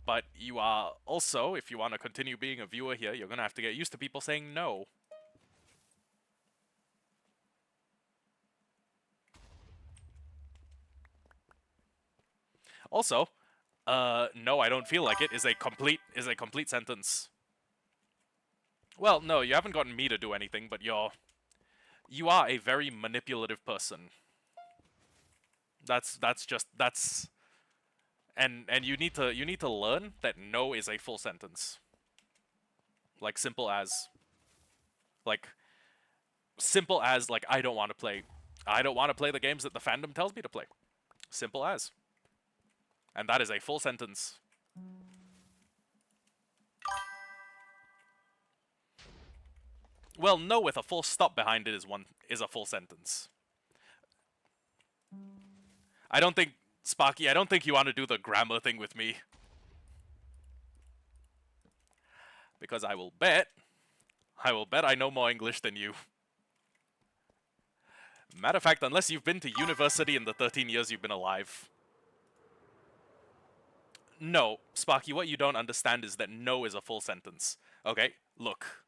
But you are also, if you want to continue being a viewer here, you're gonna have to get used to people saying no. Also, no, I don't feel like it is a complete sentence. Well, no, you haven't gotten me to do anything, but you are a very manipulative person. That's just that's and you need to learn that no is a full sentence. Like like simple as like I don't want to play the games that the fandom tells me to play. Simple as. And that is a full sentence. Well, no with a full stop behind it is a full sentence. I don't think Sparky, I don't think you want to do the grammar thing with me. Because I will bet I know more English than you. Matter of fact, unless you've been to university in the 13 years you've been alive. No, Sparky, what you don't understand is that no is a full sentence. Okay, look.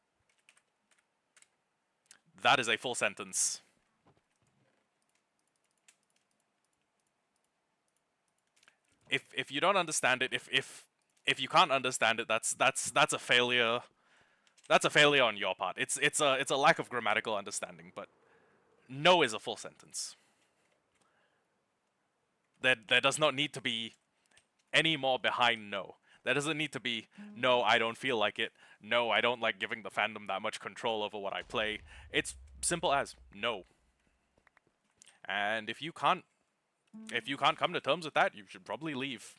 That is a full sentence. If you don't understand it, if you can't understand it, that's a failure. That's a failure on your part. It's a lack of grammatical understanding, but no is a full sentence. There does not need to be any more behind no. There doesn't need to be no, I don't feel like it. No, I don't like giving the fandom that much control over what I play. It's simple as no. And if you can't come to terms with that, you should probably leave.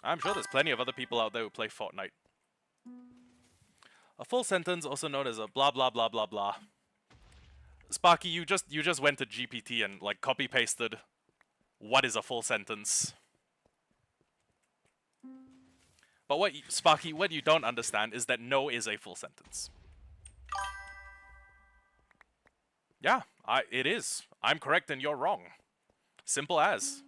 I'm sure there's plenty of other people out there who play Fortnite. A full sentence, also known as a blah blah blah blah blah. Sparky, you just went to GPT and like copy pasted what is a full sentence. But Sparky, what you don't understand is that no is a full sentence. Yeah, it is. I'm correct and you're wrong. Simple as.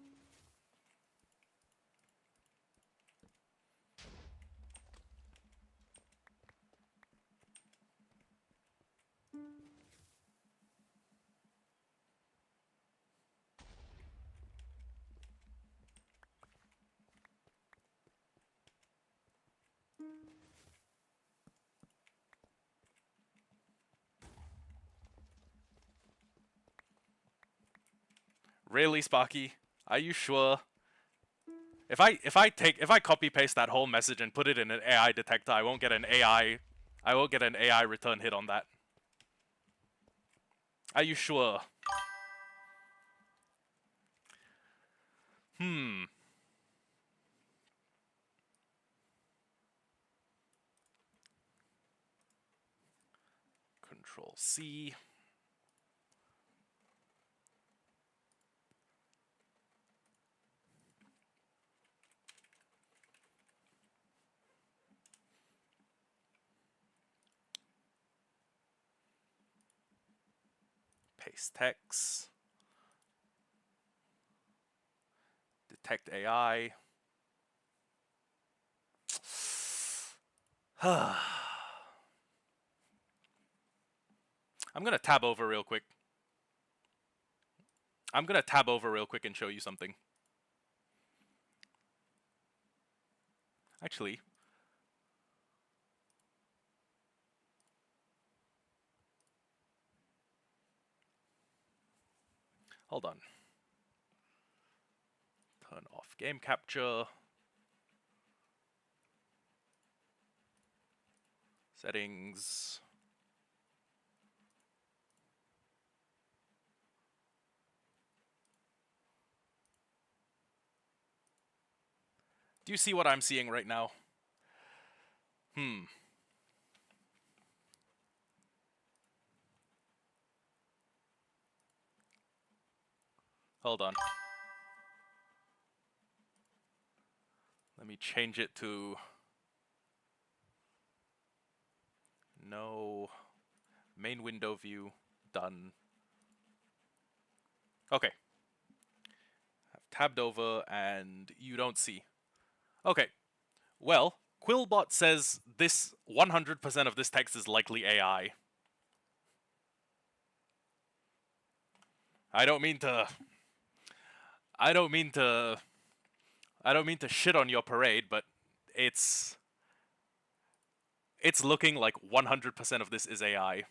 Really, Sparky? Are you sure? If I copy paste that whole message and put it in an AI detector, I won't get an AI return hit on that. Are you sure? Control C. Paste text. Detect AI. I'm gonna tab over real quick. And show you something. Actually, hold on. Turn off game capture. Settings. Do you see what I'm seeing right now? Hold on. Let me change it to no main window view. Done. Okay. I've tabbed over and you don't see. Okay. Well, Quillbot says this 100% of this text is likely AI. I don't mean to shit on your parade, but it's looking like 100% of this is AI.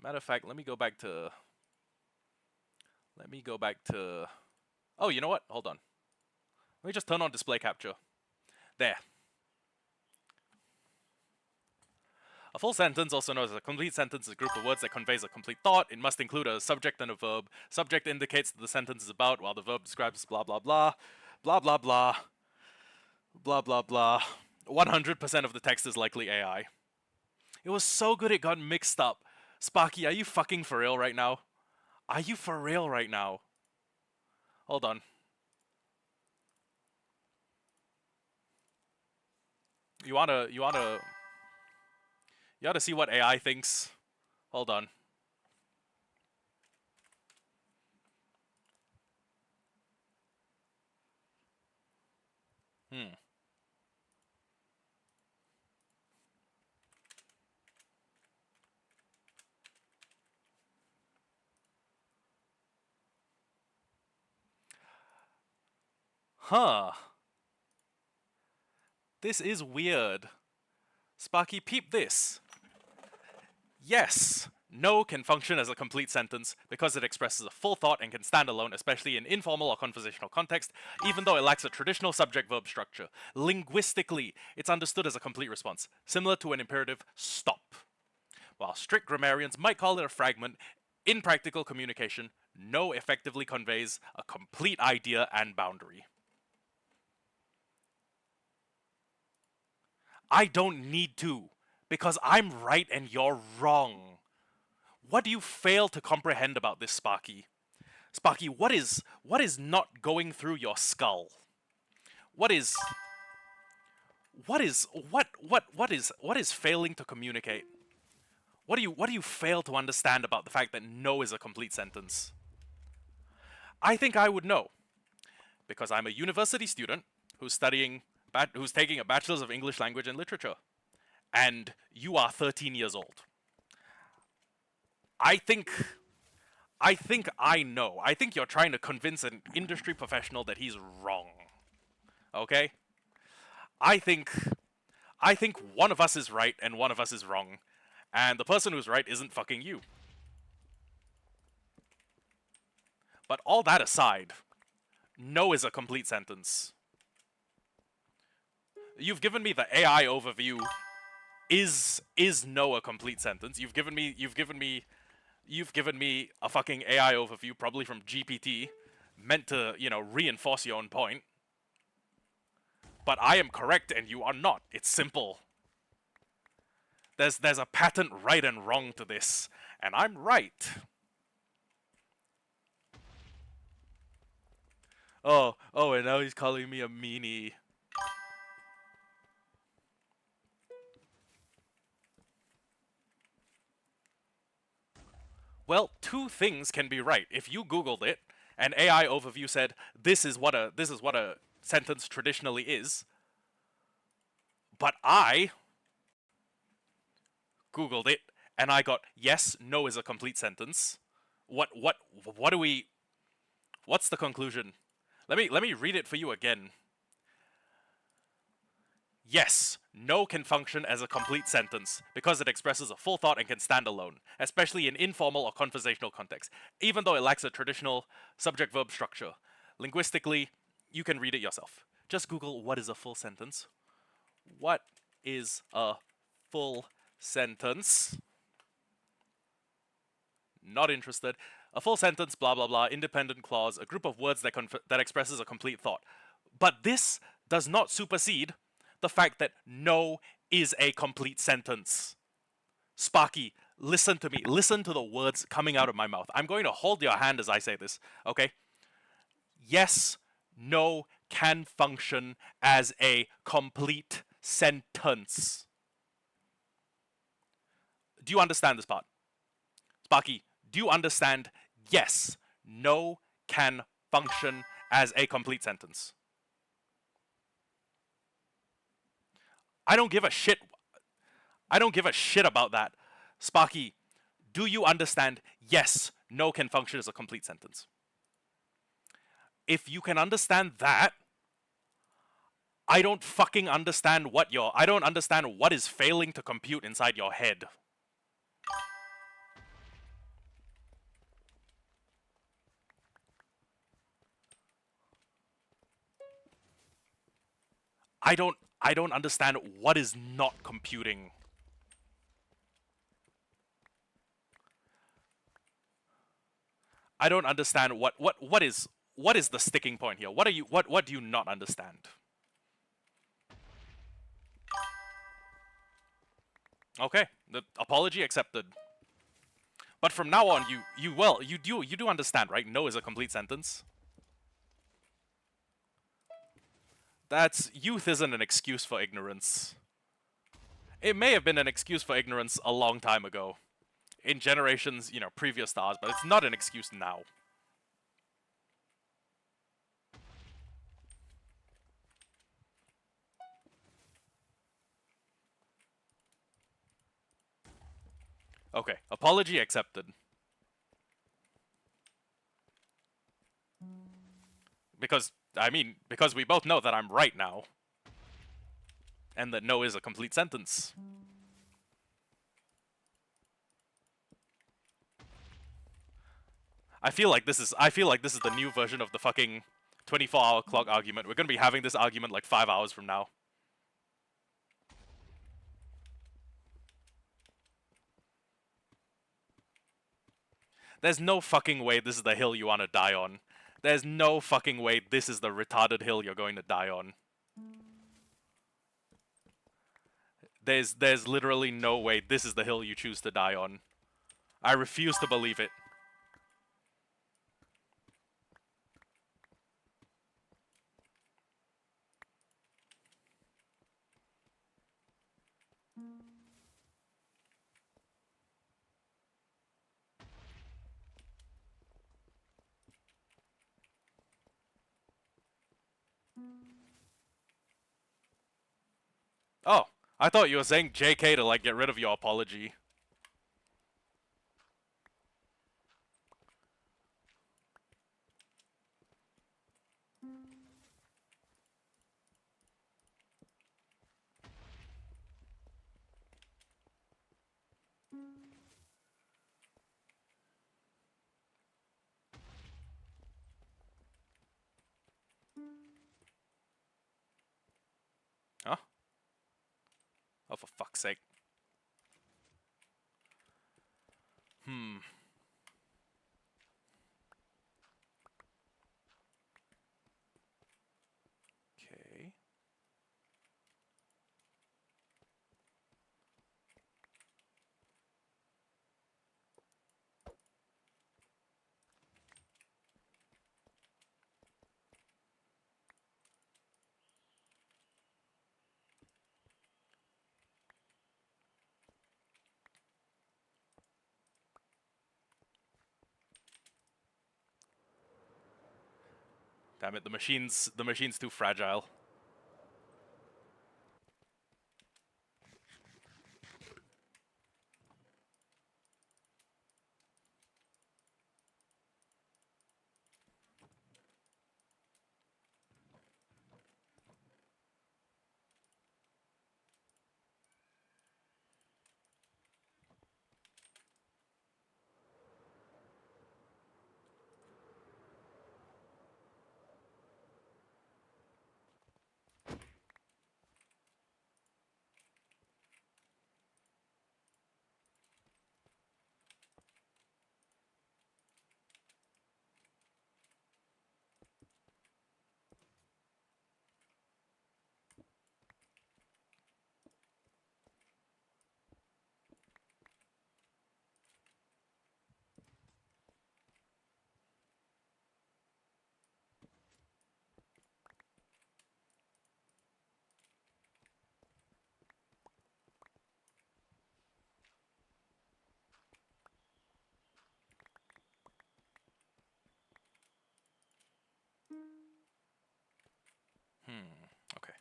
Matter of fact, let me go back to oh, you know what? Hold on. Let me just turn on display capture. There. A full sentence, also known as a complete sentence, is a group of words that conveys a complete thought. It must include a subject and a verb. Subject indicates that the sentence is about, while the verb describes blah blah blah. Blah blah blah. Blah blah blah. 100% of the text is likely AI. It was so good it got mixed up. Sparky, are you fucking for real right now? Are you for real right now? Hold on. You wanna see what AI thinks? Hold on. Hmm. Huh. This is weird. Sparky, peep this. Yes, no can function as a complete sentence because it expresses a full thought and can stand alone, especially in informal or conversational context, even though it lacks a traditional subject-verb structure. Linguistically, it's understood as a complete response, similar to an imperative stop. While strict grammarians might call it a fragment, in practical communication, no effectively conveys a complete idea and boundary. I don't need to, because I'm right and you're wrong. What do you fail to comprehend about this, Sparky? Sparky, what is not going through your skull? What is failing to communicate? What do you fail to understand about the fact that no is a complete sentence? I think I would know, because I'm a university student who's taking a bachelor's of English language and literature, and you are 13 years old. I think I know. I think you're trying to convince an industry professional that he's wrong. Okay? I think one of us is right and one of us is wrong. And the person who's right isn't fucking you. But all that aside, no is a complete sentence. You've given me the AI overview. Is no a complete sentence? You've given me a fucking AI overview, probably from GPT, meant to, reinforce your own point. But I am correct and you are not. It's simple. There's a patent right and wrong to this, and I'm right. Oh, and now he's calling me a meanie. Well, two things can be right. If you Googled it, and AI overview said this is what a sentence traditionally is, but I Googled it and I got yes, no is a complete sentence. What do we? What's the conclusion? Let me read it for you again. Yes, no can function as a complete sentence because it expresses a full thought and can stand alone, especially in informal or conversational context, even though it lacks a traditional subject-verb structure. Linguistically, you can read it yourself. Just Google what is a full sentence. What is a full sentence? Not interested. A full sentence, blah blah blah, independent clause, a group of words that expresses a complete thought. But this does not supersede the fact that no is a complete sentence. Sparky, listen to me. Listen to the words coming out of my mouth. I'm going to hold your hand as I say this, okay? Yes, no can function as a complete sentence. Do you understand this part? Sparky, do you understand? Yes, no can function as a complete sentence. I don't give a shit. I don't give a shit about that. Sparky, do you understand? Yes, no can function as a complete sentence. If you can understand that, I don't fucking understand I don't understand what is failing to compute inside your head. I don't understand what is not computing. I don't understand what is the sticking point here? What do you not understand? Okay, the apology accepted. But from now on, you do understand, right? No is a complete sentence. That's youth isn't an excuse for ignorance. It may have been an excuse for ignorance a long time ago, in generations, previous to ours, but it's not an excuse now. Okay, apology accepted. Because we both know that I'm right now, and that no is a complete sentence. I feel like this is the new version of the fucking 24-hour clock argument. We're gonna be having this argument like 5 hours from now. There's no fucking way this is the hill you want to die on. There's no fucking way this is the retarded hill you're going to die on. There's literally no way this is the hill you choose to die on. I refuse to believe it. Oh, I thought you were saying JK to like get rid of your apology. Huh? Oh, for fuck's sake. Hmm. Okay. Damn it, the machine's too fragile. Okay.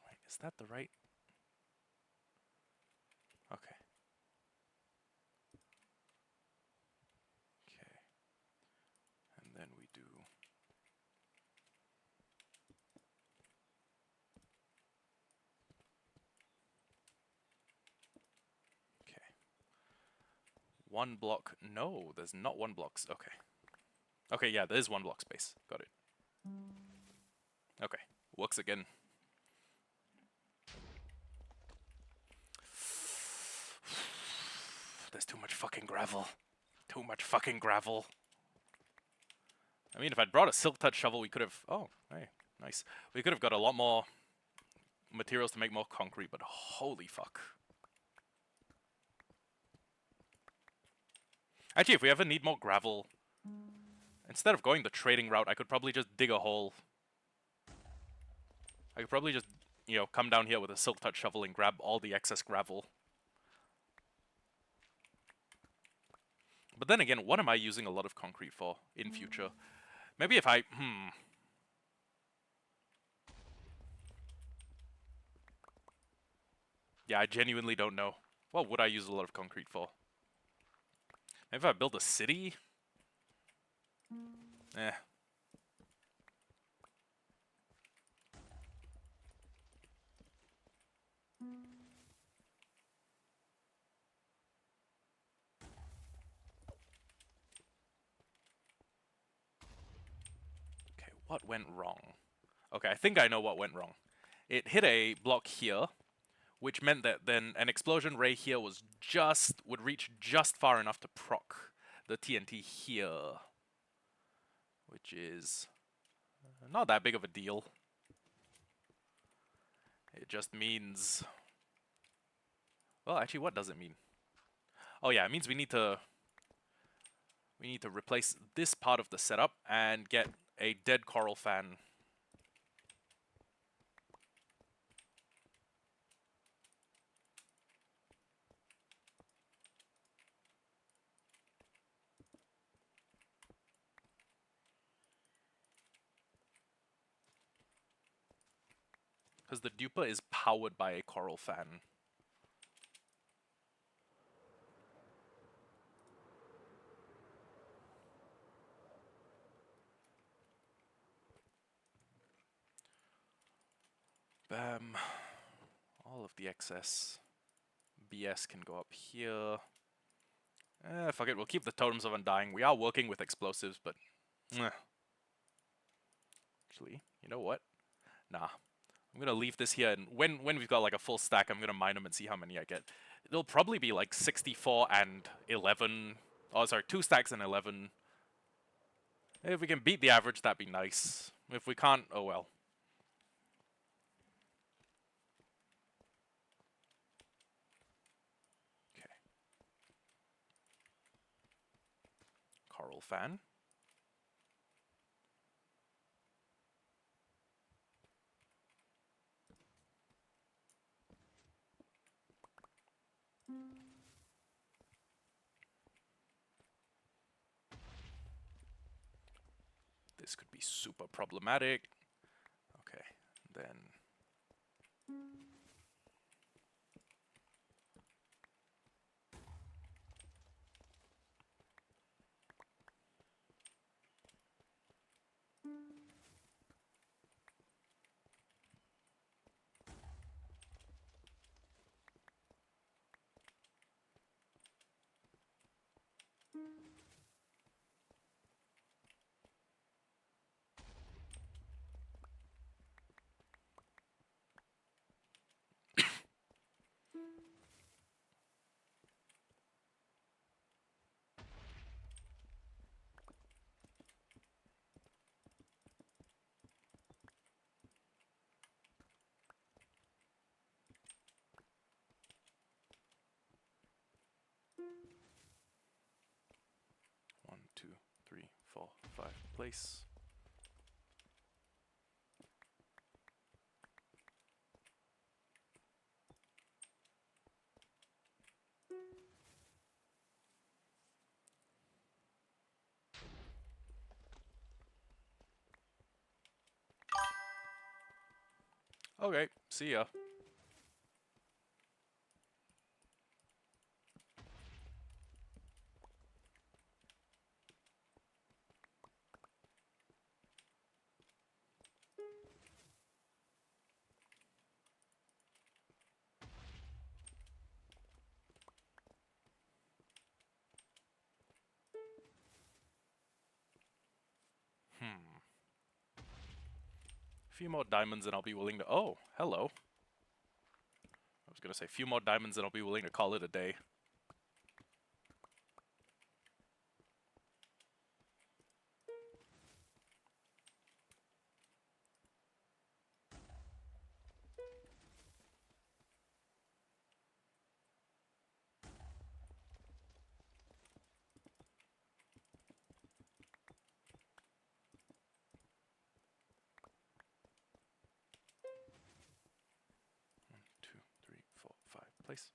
Wait, is that the right? Okay. Okay. And then we do one block. No, there's not one block. Okay. Okay, yeah, there's one block space. Got it. Okay, works again. There's too much fucking gravel. Too much fucking gravel. I mean, if I'd brought a silk touch shovel, we could have... Oh, hey, nice. We could have got a lot more materials to make more concrete, but holy fuck. Actually, if we ever need more gravel, instead of going the trading route, I could probably just dig a hole. I could probably just, you know, come down here with a silk touch shovel and grab all the excess gravel. But then again, what am I using a lot of concrete for in future? Maybe if I... Yeah, I genuinely don't know. What would I use a lot of concrete for? Maybe if I build a city? Eh. Okay, what went wrong? Okay, I think I know what went wrong. It hit a block here, which meant that then an explosion ray here was would reach just far enough to proc the TNT here. Which is not that big of a deal. It just means... Well, actually, what does it mean? Oh yeah, it means we need to replace this part of the setup and get a dead coral fan. Because the duper is powered by a coral fan. Bam. All of the excess BS can go up here. Fuck it, we'll keep the totems of undying. We are working with explosives, but... Actually, you know what? Nah. I'm gonna leave this here, and when we've got like a full stack, I'm gonna mine them and see how many I get. It'll probably be like 64 and 11. Oh, sorry, 2 stacks and 11. If we can beat the average, that'd be nice. If we can't, oh well. Okay. Coral fan. This could be super problematic. Okay, then... One, two, three, four, five, place. Okay, see ya. few more diamonds and I'll be willing to... Oh, hello. I was gonna say, a few more diamonds and I'll be willing to call it a day. One, two, three, four, five. Place.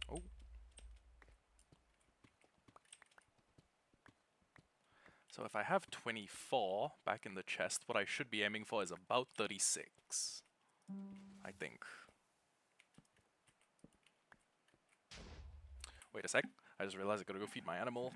Oh. So if I have 24 back in the chest, what I should be aiming for is about 36. I think. Wait a sec. I just realized I gotta go feed my animal.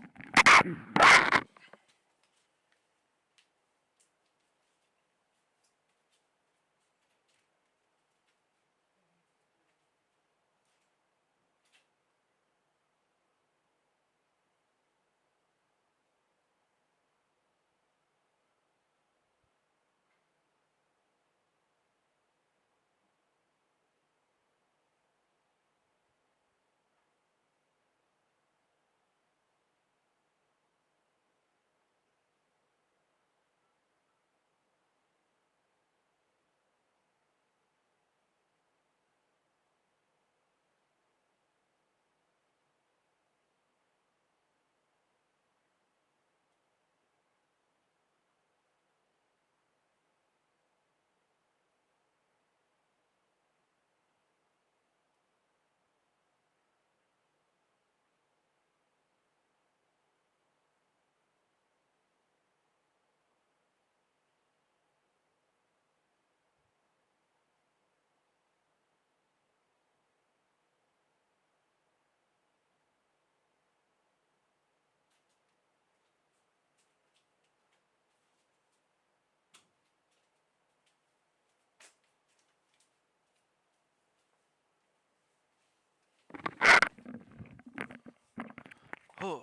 Oh,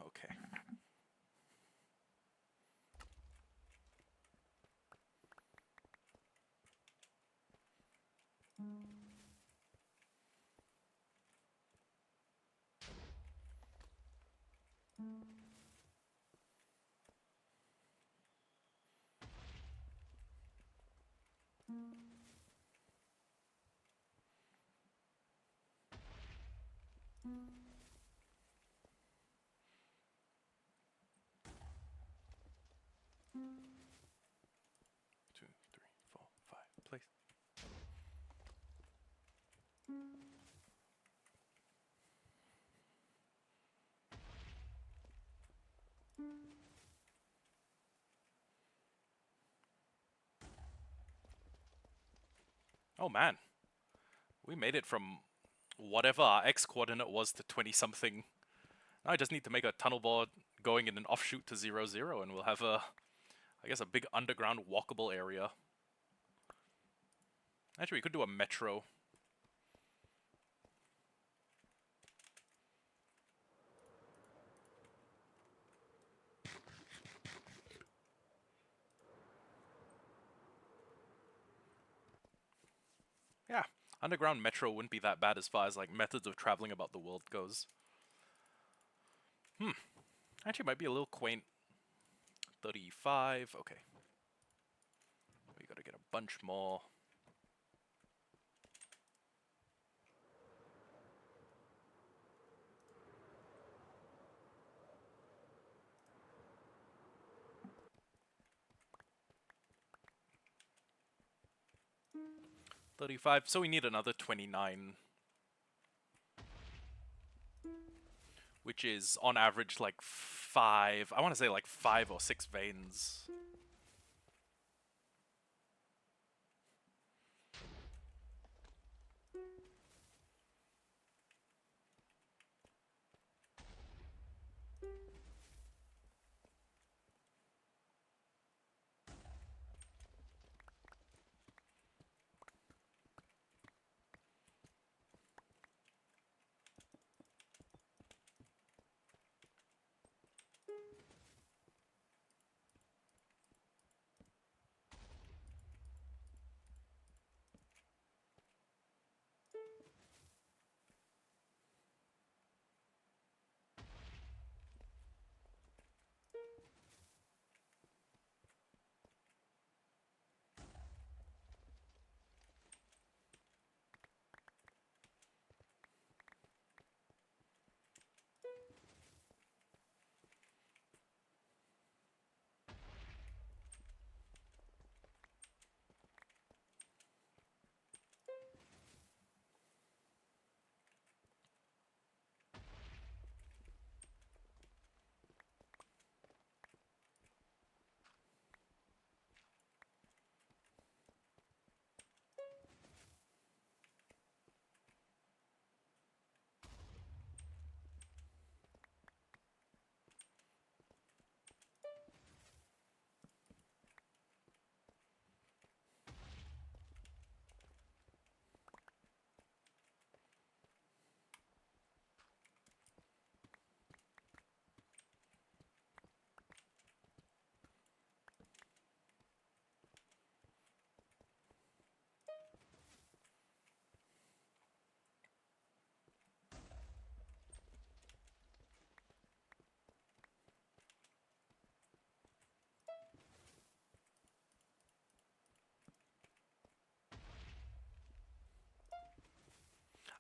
okay. Two, three, four, five. Place. Oh man, we made it from whatever our X coordinate was to 20 something. Now I just need to make a tunnel board going in an offshoot to 0, and we'll have I guess a big underground walkable area. Actually, we could do a metro. Yeah, underground metro wouldn't be that bad as far as like methods of traveling about the world goes. Actually, might be a little quaint. 35. Okay. We gotta get a bunch more. 35, so we need another 29, which is on average like 5, I want to say like 5 or 6 veins.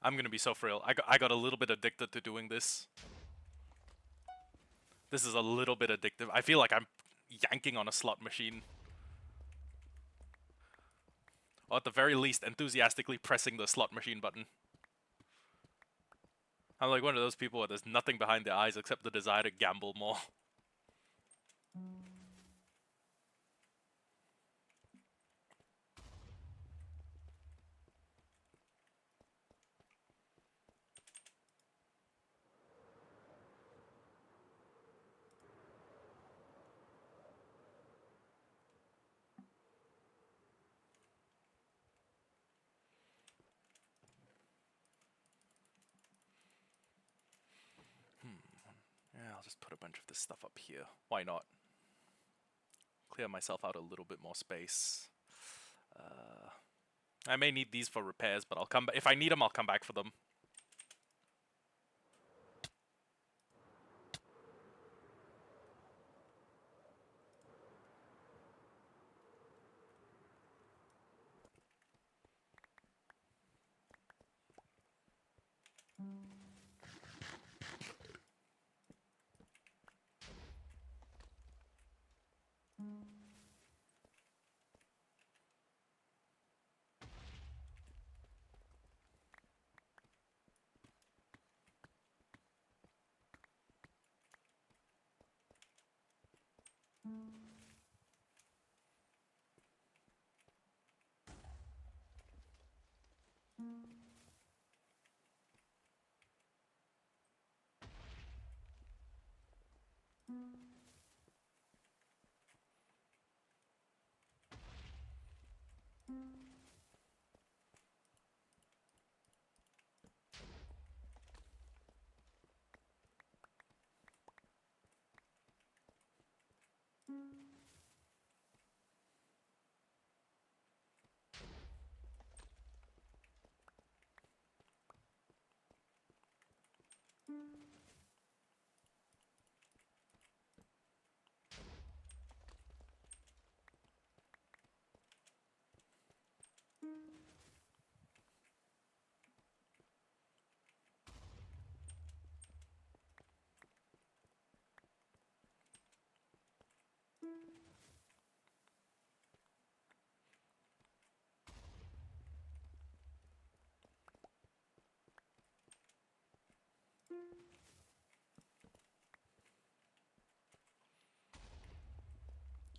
I'm gonna be so frail. I got a little bit addicted to doing this. This is a little bit addictive. I feel like I'm yanking on a slot machine. Or at the very least, enthusiastically pressing the slot machine button. I'm like one of those people where there's nothing behind their eyes except the desire to gamble more. Yeah, I'll just put a bunch of this stuff up here. Why not? Clear myself out a little bit more space. I may need these for repairs, but I'll come if I need them, I'll come back for them.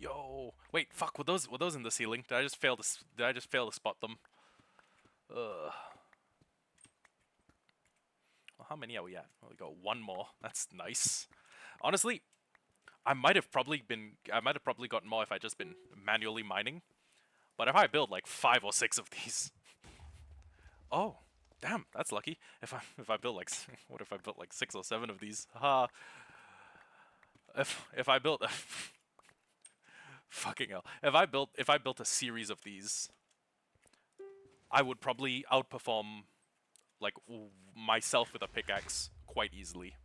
Yo, wait, fuck. Were those in the ceiling? Did I just fail to spot them? Ugh. Well, how many are we at? Well, we got one more. That's nice. Honestly, I might have probably gotten more if I just been manually mining. But if I build like 5 or 6 of these, oh, damn, that's lucky. If I build like what if I built like 6 or 7 of these? If I built fucking hell. If I built a series of these, I would probably outperform like myself with a pickaxe quite easily.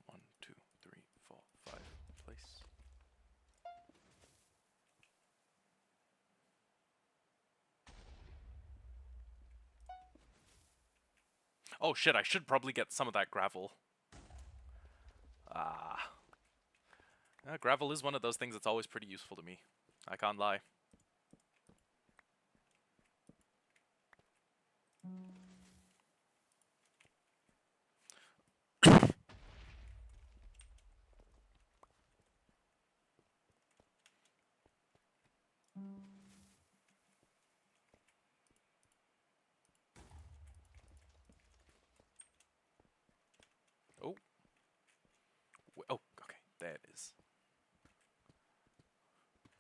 One, two, three, four, five. Place. Oh shit! I should probably get some of that gravel. Ah, gravel is one of those things that's always pretty useful to me. I can't lie. Oh, oh, okay, there it is.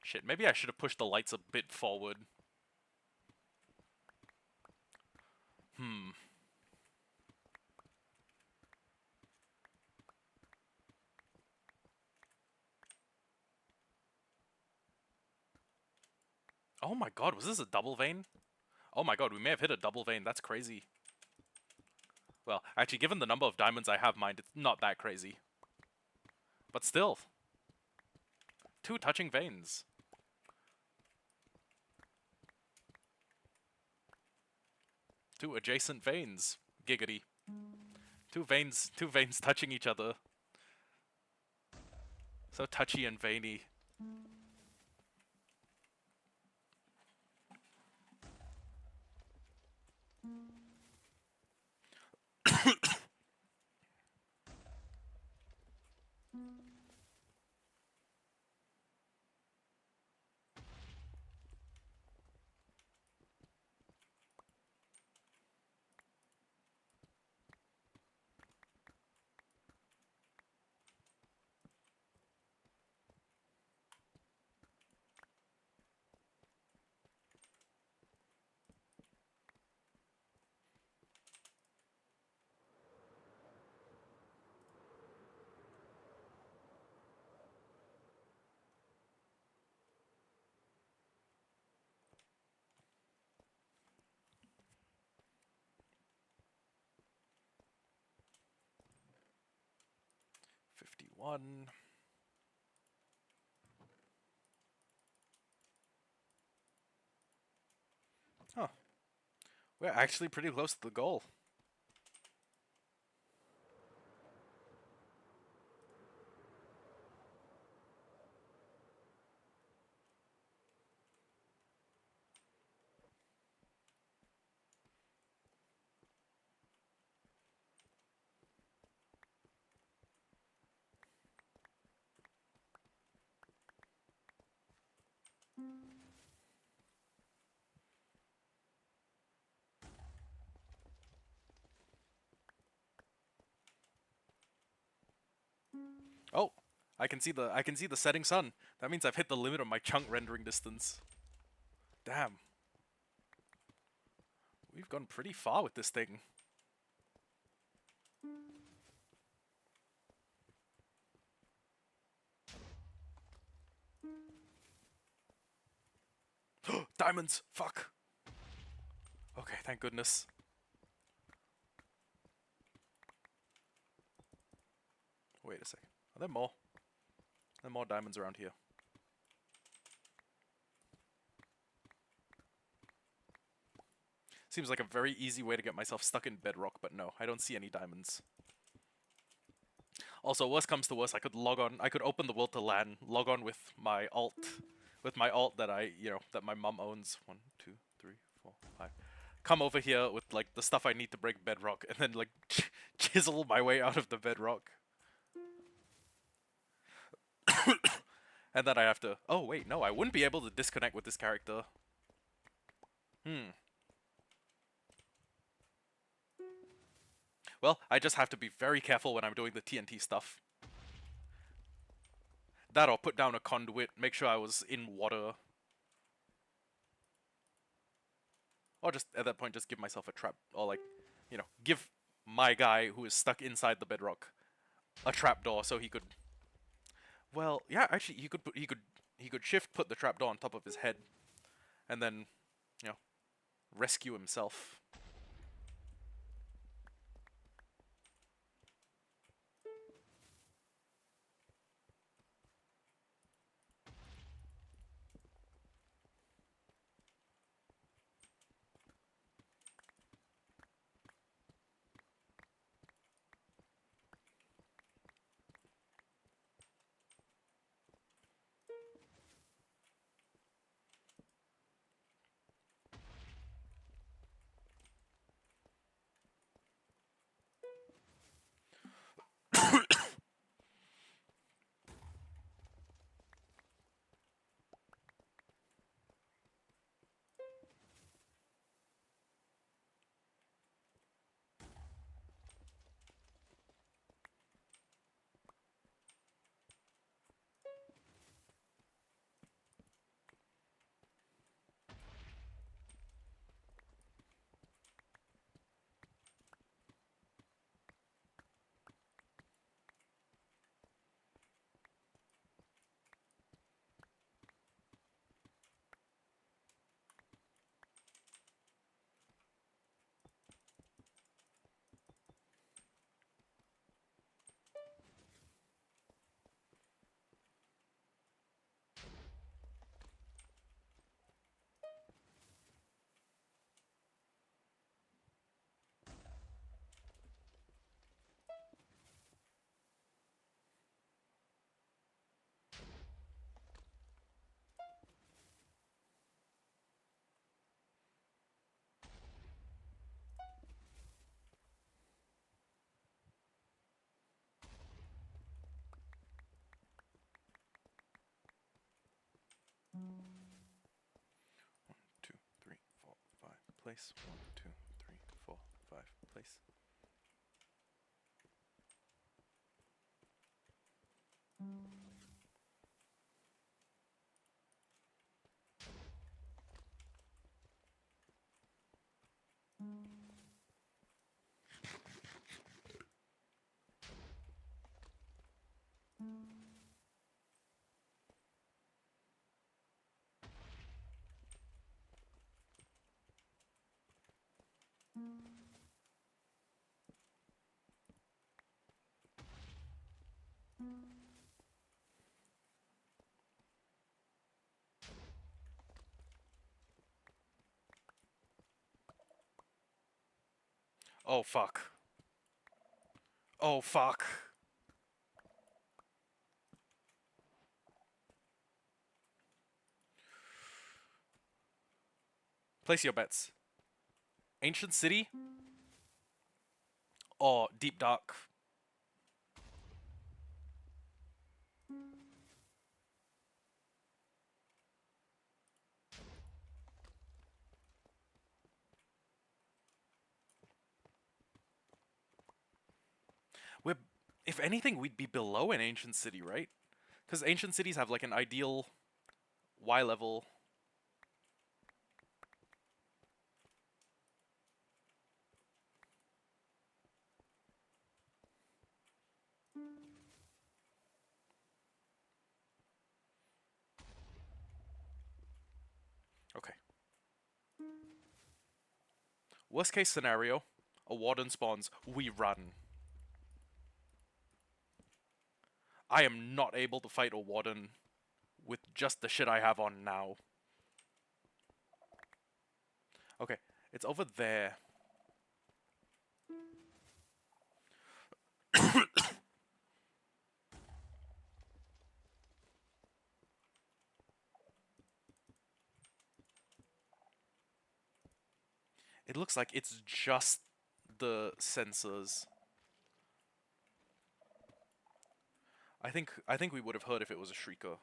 Shit, maybe I should have pushed the lights a bit forward. Hmm. Oh my god, was this a double vein? Oh my god, we may have hit a double vein. That's crazy. Well, actually, given the number of diamonds I have mined, it's not that crazy. But still, 2 touching veins. Two adjacent veins. Giggity. Two veins touching each other. So touchy and veiny. $51. Huh. We're actually pretty close to the goal. Oh, I can see the setting sun. That means I've hit the limit of my chunk rendering distance. Damn. We've gone pretty far with this thing. Diamonds! Fuck! Okay, thank goodness. Wait a second. Are there more? Are there more diamonds around here? Seems like a very easy way to get myself stuck in bedrock, but no, I don't see any diamonds. Also, worst comes to worst, I could log on. I could open the Will to LAN, log on with my alt that that my mom owns. 1, 2, 3, 4, 5. Come over here with like the stuff I need to break bedrock, and then like chisel my way out of the bedrock. And then I have to. Oh wait, no, I wouldn't be able to disconnect with this character. Well, I just have to be very careful when I'm doing the TNT stuff. That or put down a conduit, make sure I was in water. Or just, at that point, just give myself a trap. Or like, give my guy who is stuck inside the bedrock a trapdoor so he could... Well, yeah, actually, he could shift put the trapdoor on top of his head. And then, rescue himself. Two, three, four, five. Place. 1, 2, 3, 4, 5. Place. Oh fuck. Oh fuck. Place your bets. Ancient City or Deep Dark? We're If anything, we'd be below an ancient city, right? Because ancient cities have like an ideal Y level. Okay. Worst case scenario, a warden spawns, we run. I am not able to fight a warden with just the shit I have on now. Okay, it's over there. It looks like it's just the sensors. I think we would have heard if it was a shrieker.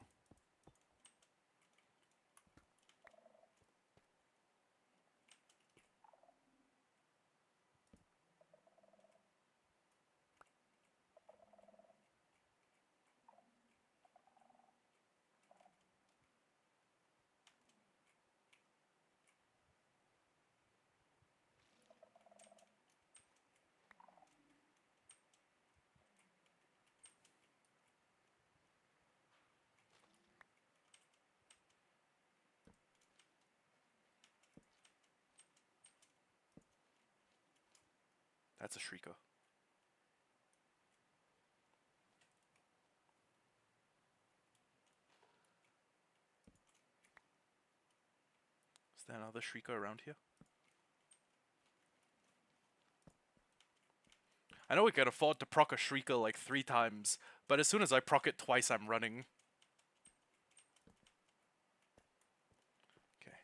That's a shrieker. Is there another shrieker around here? I know we can afford to proc a shrieker like 3 times, but as soon as I proc it twice, I'm running. Okay.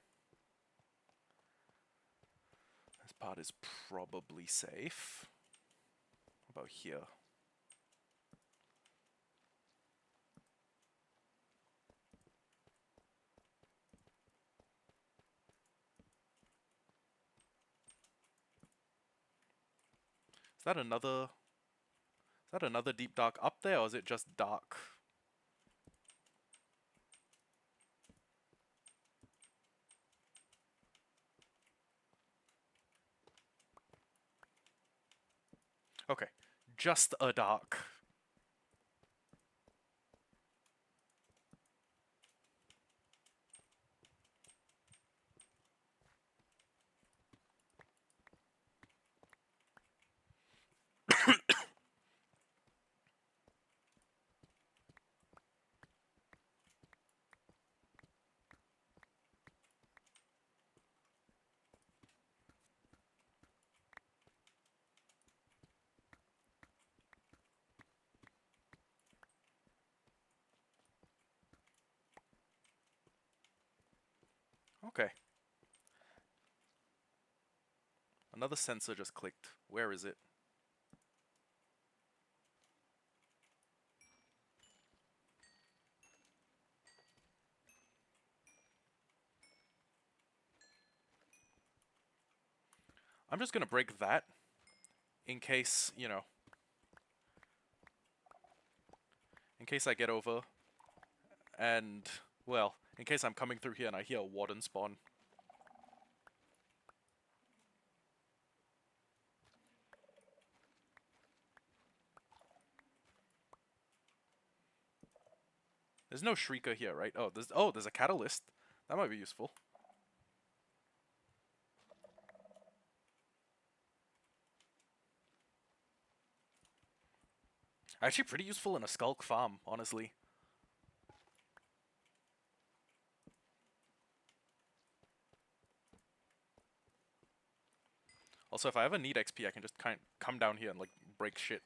This part is probably safe. What about here? Is that another... Is that another deep dark up there, or is it just dark? Okay. Just a dark. Okay. Another sensor just clicked. Where is it? I'm just gonna break that in case, you know, in case I get over and, well, in case I'm coming through here and I hear a warden spawn. There's no shrieker here, right? Oh, there's a catalyst. That might be useful. Actually pretty useful in a skulk farm, honestly. Also, if I ever need XP, I can just kind of come down here and like break shit.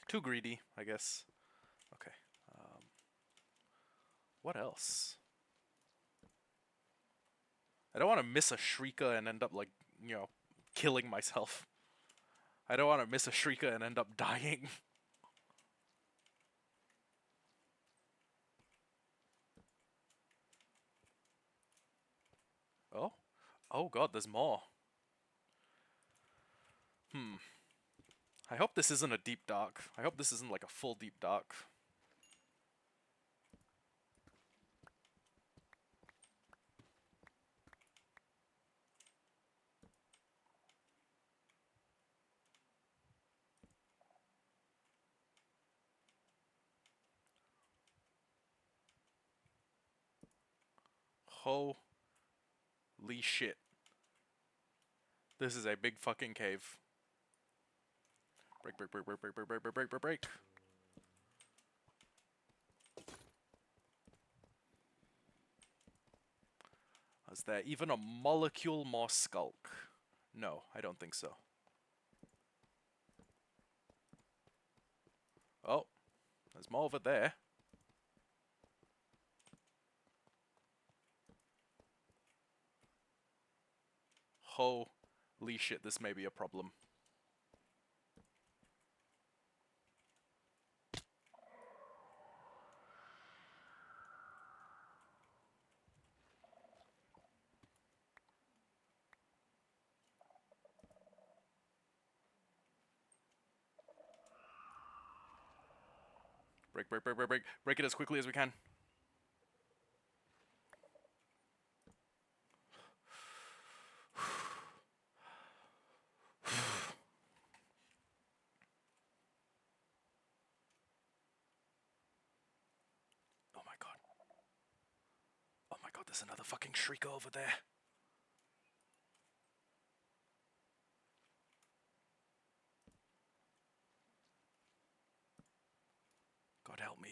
Too greedy, I guess. Okay. What else? I don't want to miss a Shrieker and end up, like, killing myself. I don't want to miss a Shrieker and end up dying. Oh? Oh god, there's more. I hope this isn't a deep dark. I hope this isn't like a full deep dark. Holy shit. This is a big fucking cave. Break, break, break, break, break, break, break, break, break, break, break. Is there even a molecule more skulk? No, I don't think so. Oh, there's more over there. Holy shit, this may be a problem. Break, break, break, break, break. Break it as quickly as we can. Oh my god. Oh my god, there's another fucking Shrieker over there. God help me.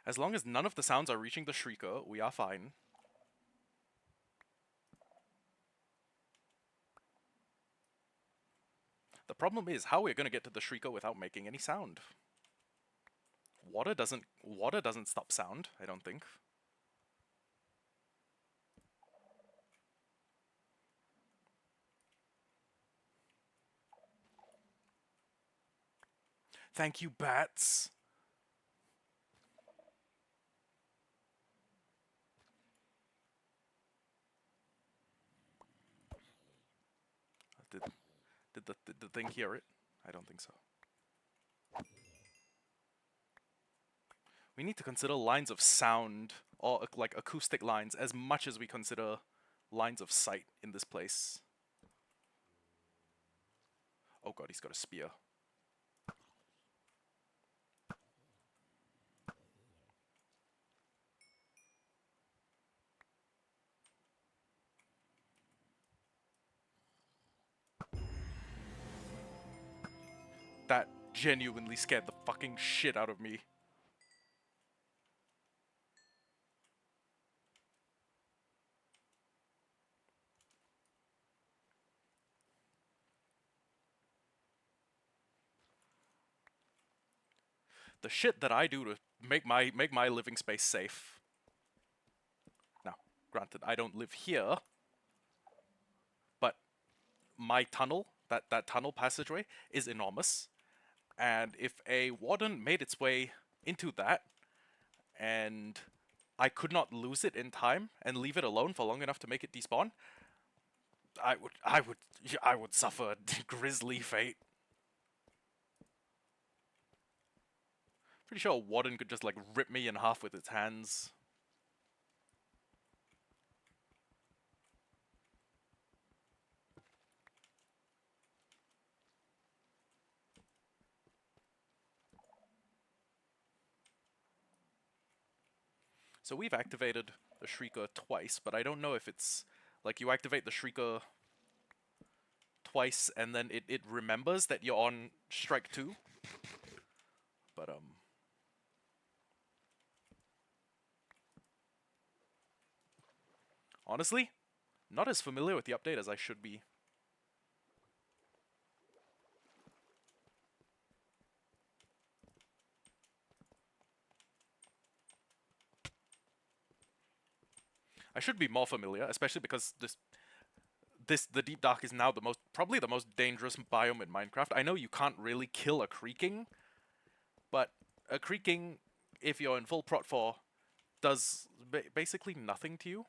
As long as none of the sounds are reaching the Shrieker, we are fine. The problem is how we're gonna get to the Shrieker without making any sound. Water doesn't stop sound, I don't think. Thank you, bats. Did did the thing hear it? I don't think so. We need to consider lines of sound or like acoustic lines as much as we consider lines of sight in this place. Oh god, he's got a spear. That genuinely scared the fucking shit out of me. The shit that I do to make my living space safe. Now, granted, I don't live here, but my tunnel, that tunnel passageway, is enormous. And if a warden made its way into that, and I could not lose it in time and leave it alone for long enough to make it despawn, I would suffer a grisly fate. Pretty sure a warden could just like rip me in half with its hands. So we've activated the Shrieker twice, but I don't know if it's like you activate the Shrieker twice and then it remembers that you're on strike 2. But honestly, not as familiar with the update as I should be. I should be more familiar, especially because the Deep Dark is now probably the most dangerous biome in Minecraft. I know you can't really kill a creaking, but a creaking, if you're in full prot 4, does basically nothing to you.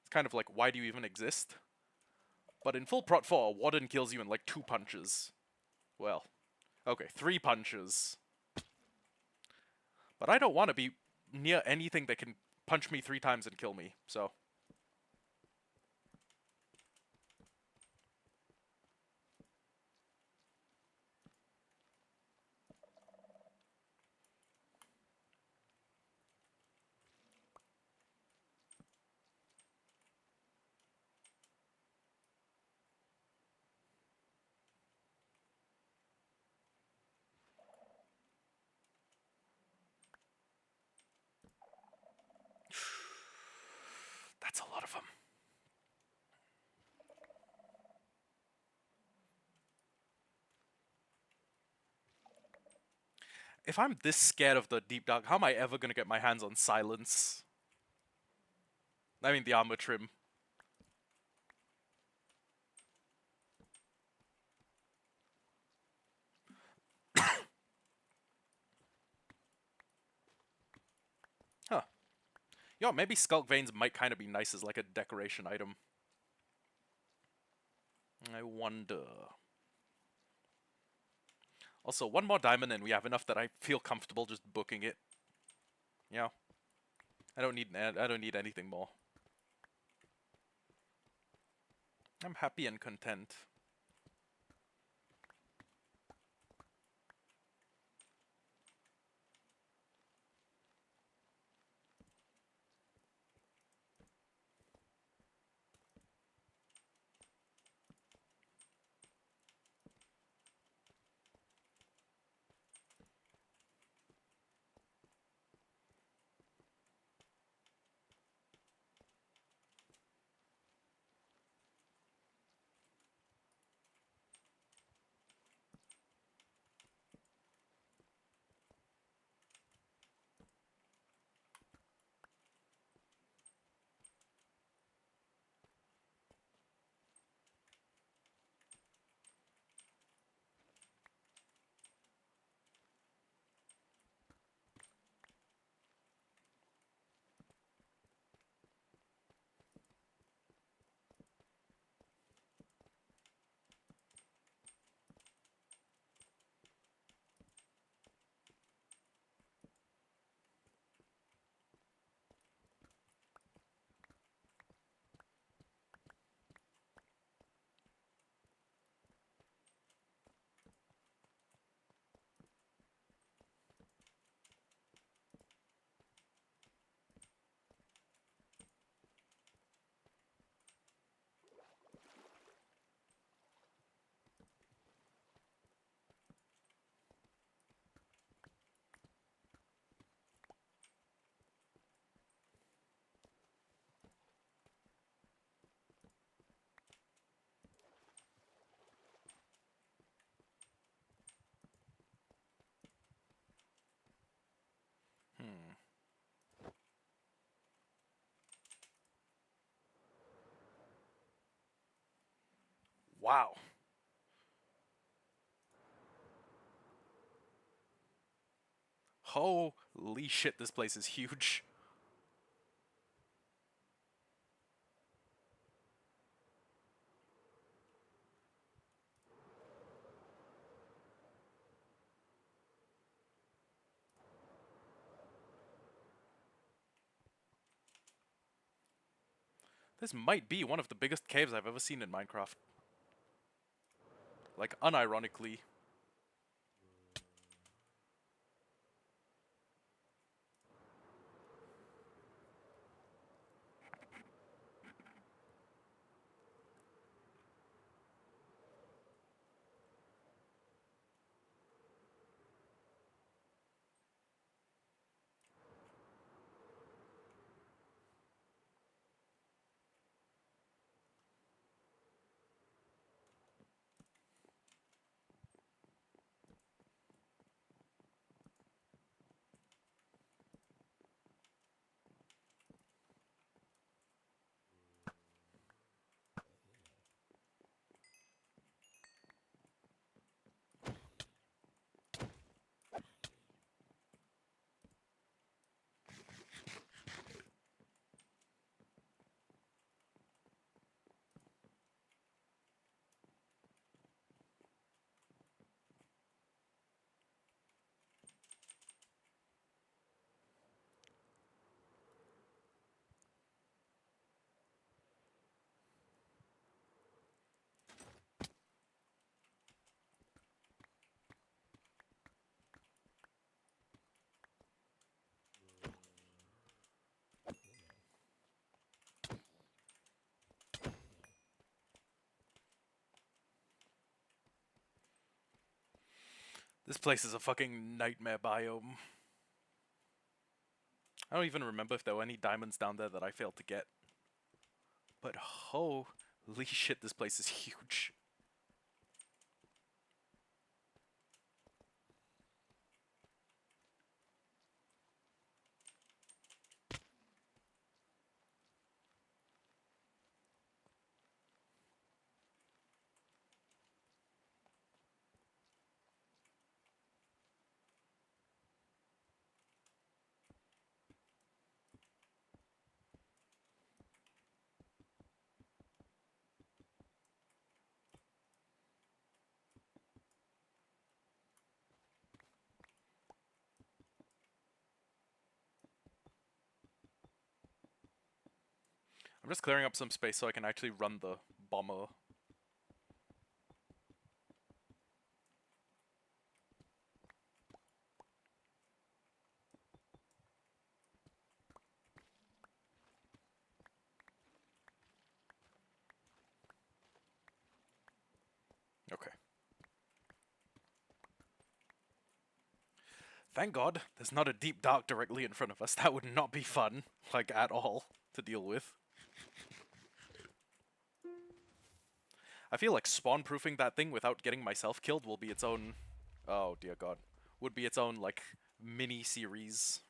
It's kind of like, why do you even exist? But in full prot 4, a Warden kills you in like 2 punches. Well, okay, 3 punches. But I don't want to be near anything that can punch me 3 times and kill me, so... That's a lot of them. If I'm this scared of the Deep Dark, how am I ever gonna get my hands on Silence? I mean, the armor trim. Huh. Yo, maybe Skulk Veins might kind of be nice as like a decoration item. I wonder. Also, one more diamond and we have enough that I feel comfortable just booking it. Yeah. I don't need anything more. I'm happy and content. Hmm. Wow. Holy shit, this place is huge. This might be one of the biggest caves I've ever seen in Minecraft. Like, unironically. This place is a fucking nightmare biome. I don't even remember if there were any diamonds down there that I failed to get. But holy shit, this place is huge. I'm just clearing up some space so I can actually run the bomber. Okay. Thank God there's not a deep dark directly in front of us. That would not be fun, like, at all, to deal with. I feel like spawn-proofing that thing without getting myself killed will be its own... Oh, dear God. Would be its own, like, mini-series.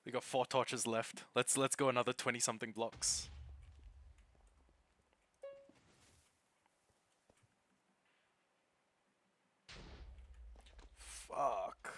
We got 4 torches left. Let's go another 20 something blocks. Fuck.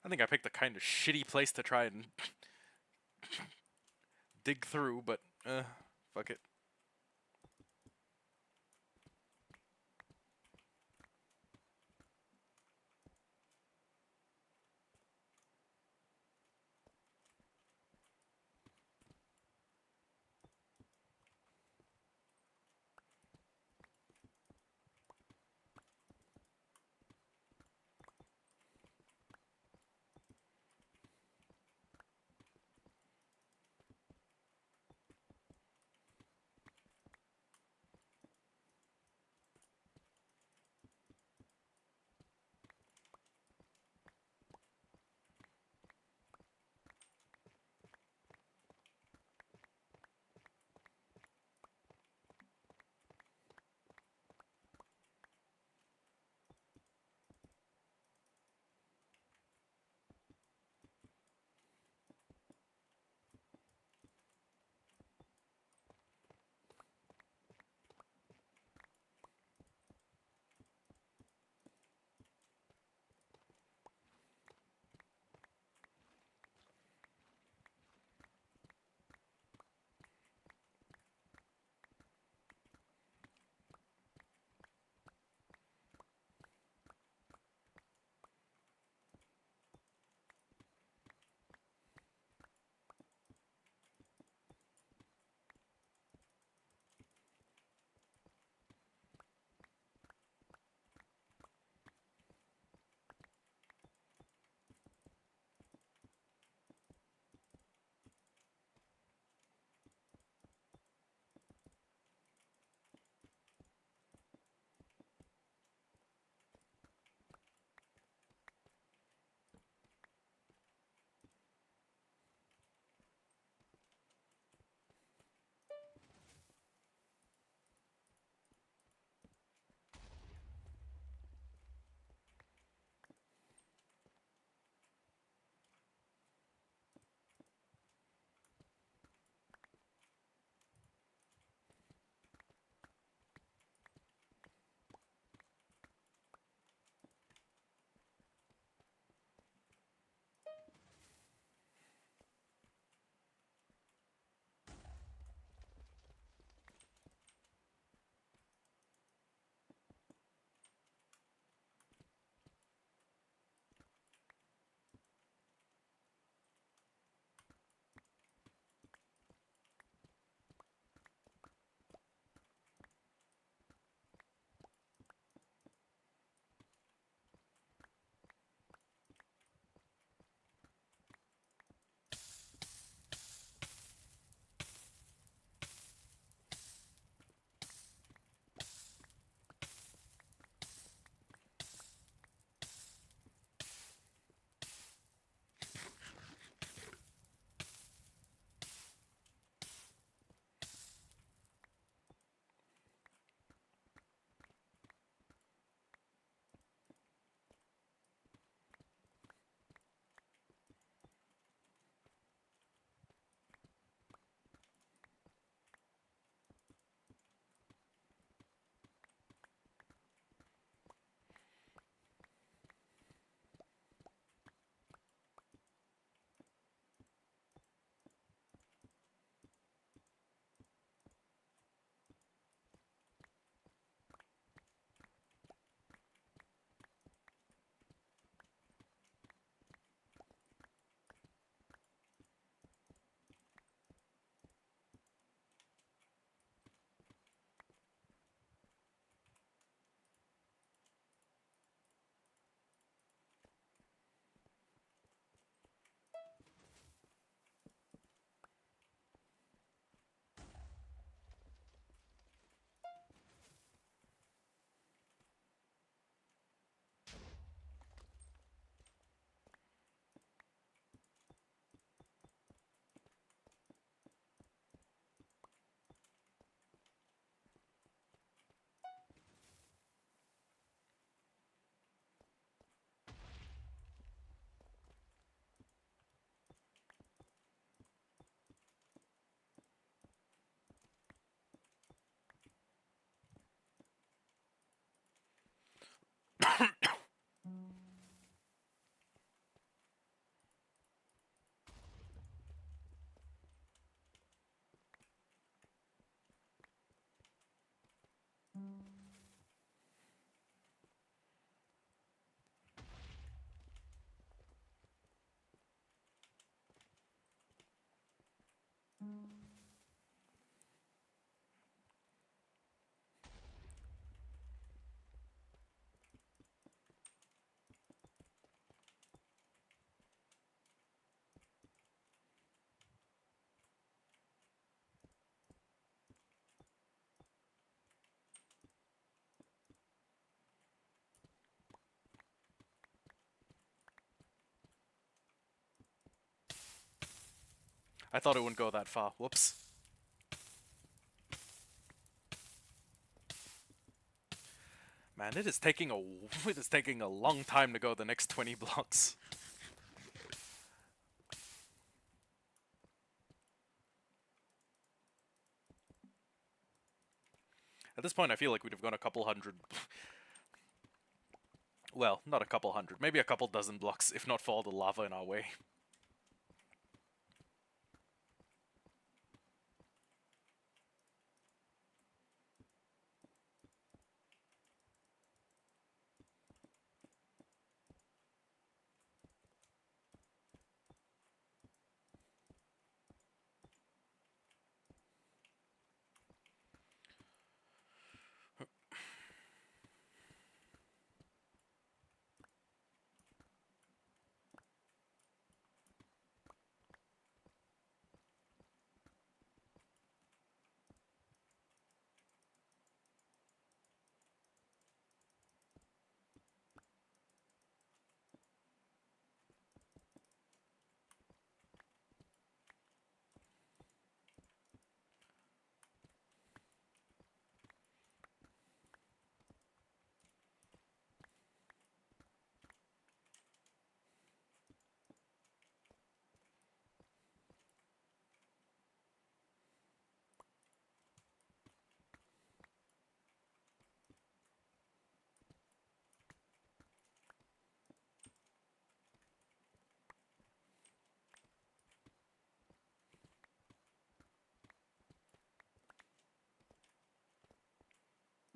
I think I picked a kind of shitty place to try and dig through, but fuck it. I thought it wouldn't go that far. Whoops. Man, it is taking a it is taking a long time to go the next 20 blocks. At this point, I feel like we'd have gone a couple hundred. Well, not a couple hundred, maybe a couple dozen blocks, if not for all the lava in our way.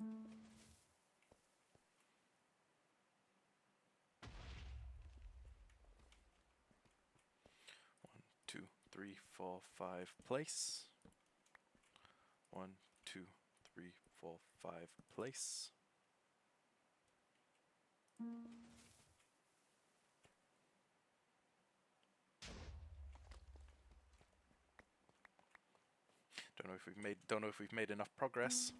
One, two, three, four, five, place. 1, 2, 3, 4, 5, place. Don't know if we've made enough progress.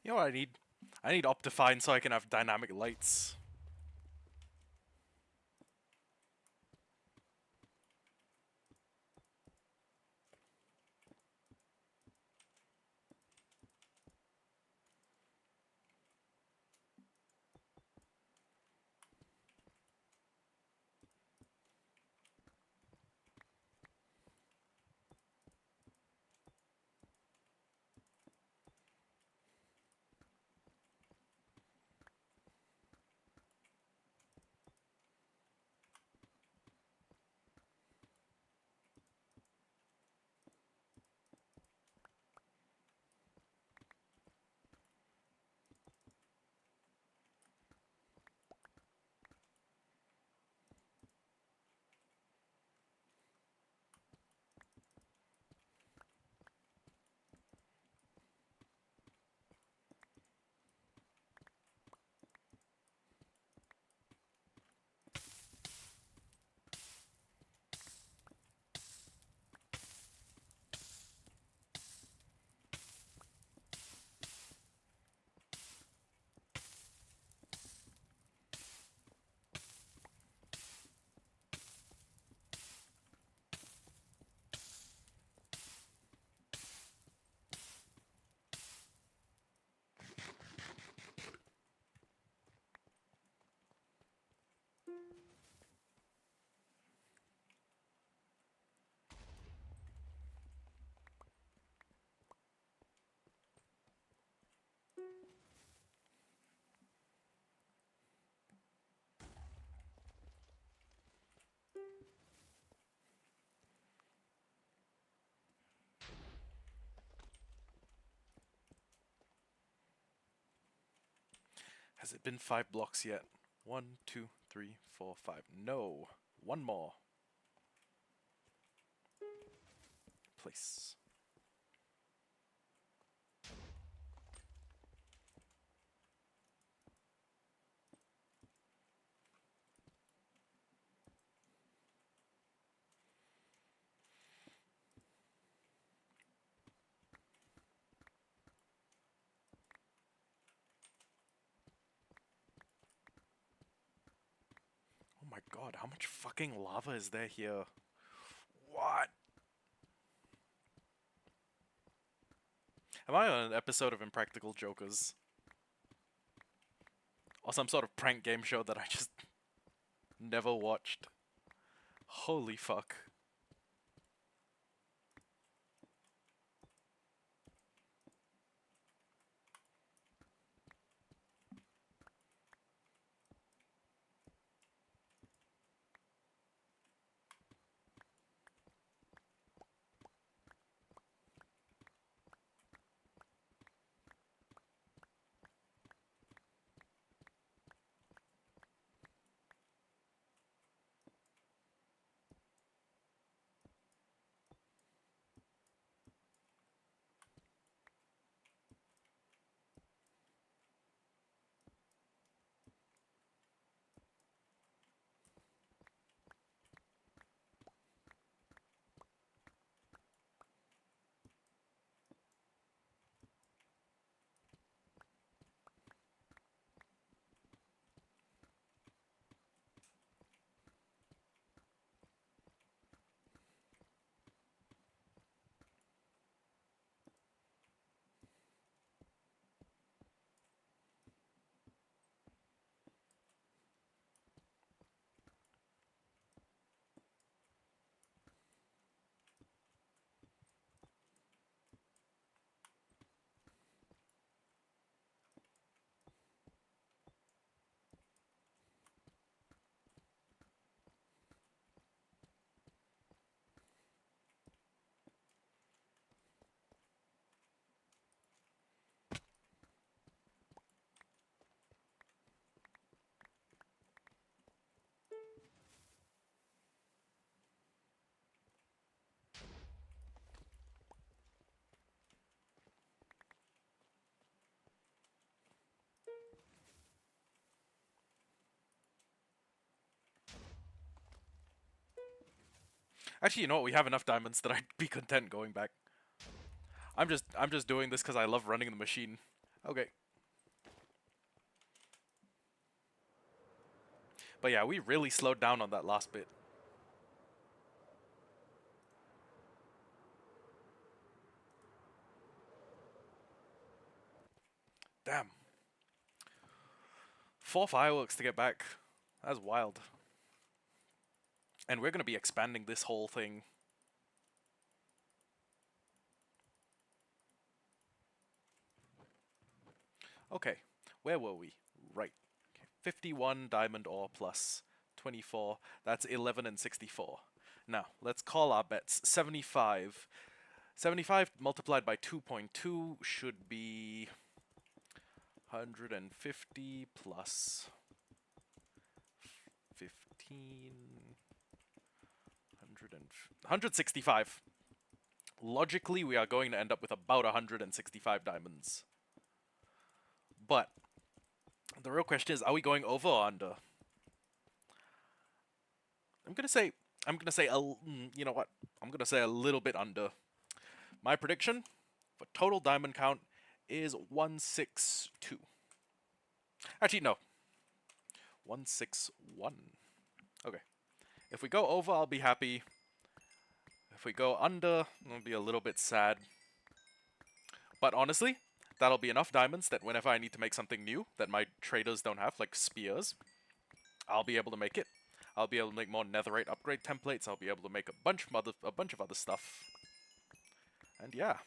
You know what I need? I need Optifine so I can have dynamic lights. Has it been 5 blocks yet? 1, 2, 3, 4, 5. No. One more. Place. Oh my god, how much fucking lava is there here? What? Am I on an episode of Impractical Jokers? Or some sort of prank game show that I just never watched? Holy fuck. Actually, you know what? We have enough diamonds that I'd be content going back. I'm just doing this because I love running the machine. Okay. But yeah, we really slowed down on that last bit. Damn. 4 fireworks to get back. That's wild. And we're gonna be expanding this whole thing. Okay, where were we? Right. Okay. 51 diamond ore plus 24. That's 11 and 64. Now, let's call our bets. 75. 75 multiplied by 2.2 should be 150 plus 15. 165. Logically, we are going to end up with about 165 diamonds. But the real question is, are we going over or under? I'm gonna say, you know what? I'm gonna say a little bit under. My prediction for total diamond count is 162. Actually, no, 161. Okay. If we go over, I'll be happy. If we go under, I'll be a little bit sad. But honestly, that'll be enough diamonds that whenever I need to make something new that my traders don't have, like spears, I'll be able to make it. I'll be able to make more netherite upgrade templates. I'll be able to make a bunch of other stuff. And yeah.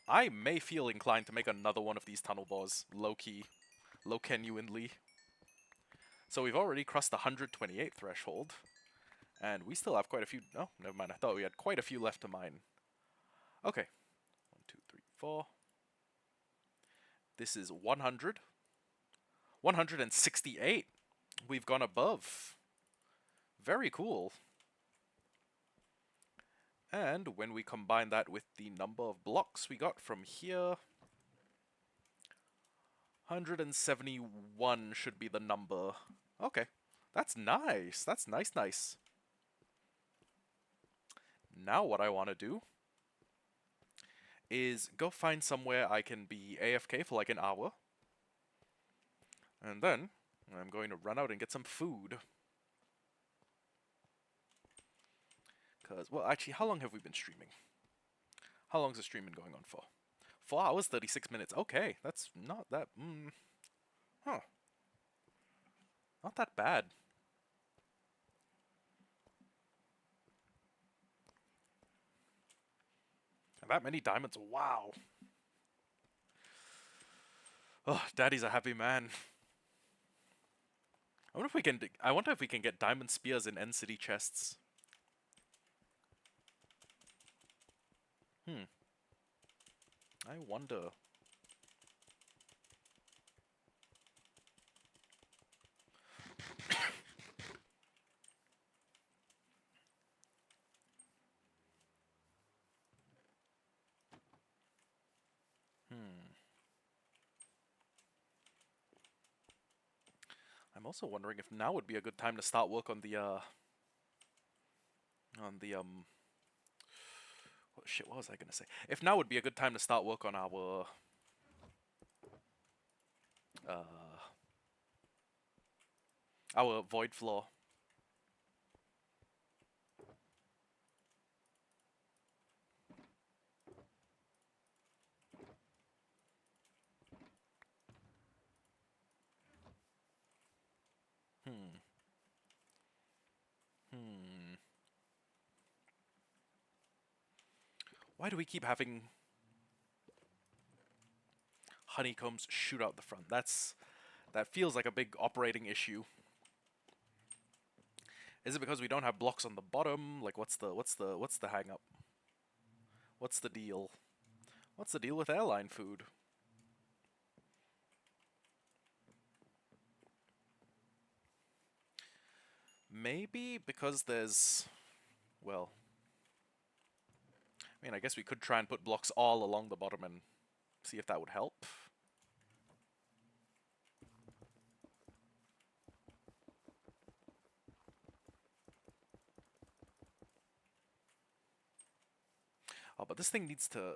I may feel inclined to make another one of these tunnel bores, low-key, low-genuinely. So we've already crossed the 128 threshold, and we still have quite a few. Oh, never mind. I thought we had quite a few left to mine. Okay, 1, 2, 3, 4. This is 100. 168. We've gone above. Very cool. And when we combine that with the number of blocks we got from here, 171 should be the number. Okay, that's nice. That's nice. Now what I want to do is go find somewhere I can be AFK for like an hour. And then I'm going to run out and get some food. Because, well, actually, how long have we been streaming? How long's the stream been going on for? 4 hours, 36 minutes. Okay, that's not that... Huh. Not that bad. And that many diamonds, wow. Oh, Daddy's a happy man. I wonder if we can get diamond spears in End City chests. I wonder. I'm also wondering if now would be a good time to start work on the what was I gonna say? If now would be a good time to start work on our void floor. Why do we keep having honeycombs shoot out the front? That feels like a big operating issue. Is it because we don't have blocks on the bottom? Like, what's the hang up? What's the deal? What's the deal with airline food? Maybe because there's, well, I mean, I guess we could try and put blocks all along the bottom and see if that would help. Oh, but this thing needs to.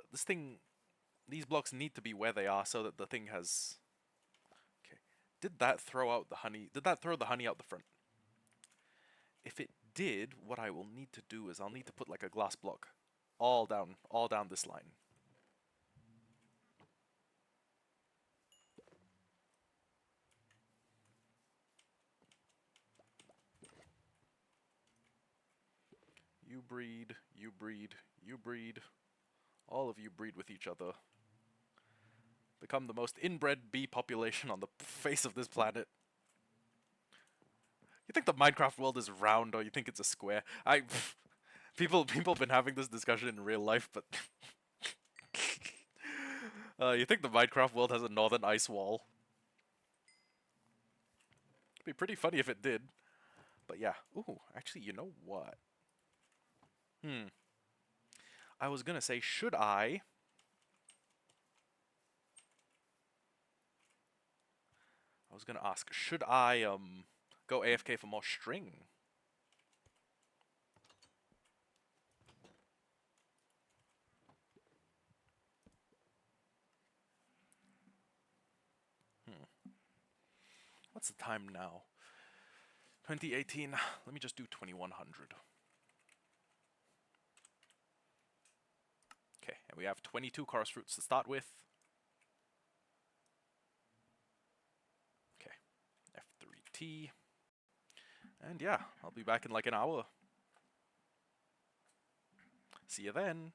These blocks need to be where they are so that the thing has. Okay. Did that throw out the honey? Did that throw the honey out the front? If it did, what I will need to do is I'll need to put like a glass block all down this line. You breed, you breed, you breed. All of you breed with each other. Become the most inbred bee population on the face of this planet. You think the Minecraft world is round or you think it's a square? People have been having this discussion in real life, but you think the Minecraft world has a northern ice wall? It'd be pretty funny if it did. But yeah. Ooh, actually, you know what? Hmm. I was gonna say, should I was gonna ask, should I go AFK for more string? Hmm. What's the time now? 2018. Let me just do 2100. Okay, and we have 22 chorus fruits to start with. Okay, F3T. And yeah, I'll be back in like an hour. See you then.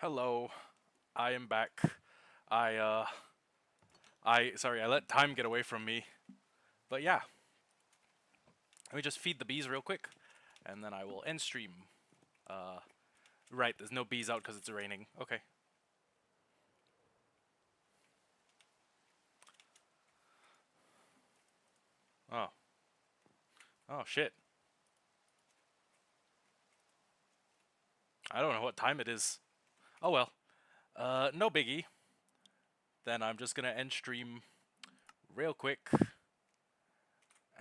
Hello, I am back. I sorry, I let time get away from me. But yeah, let me just feed the bees real quick, and then I will end stream. Right, there's no bees out because it's raining. Okay. Oh. Oh shit. I don't know what time it is. Oh well. No biggie. Then I'm just gonna end stream real quick.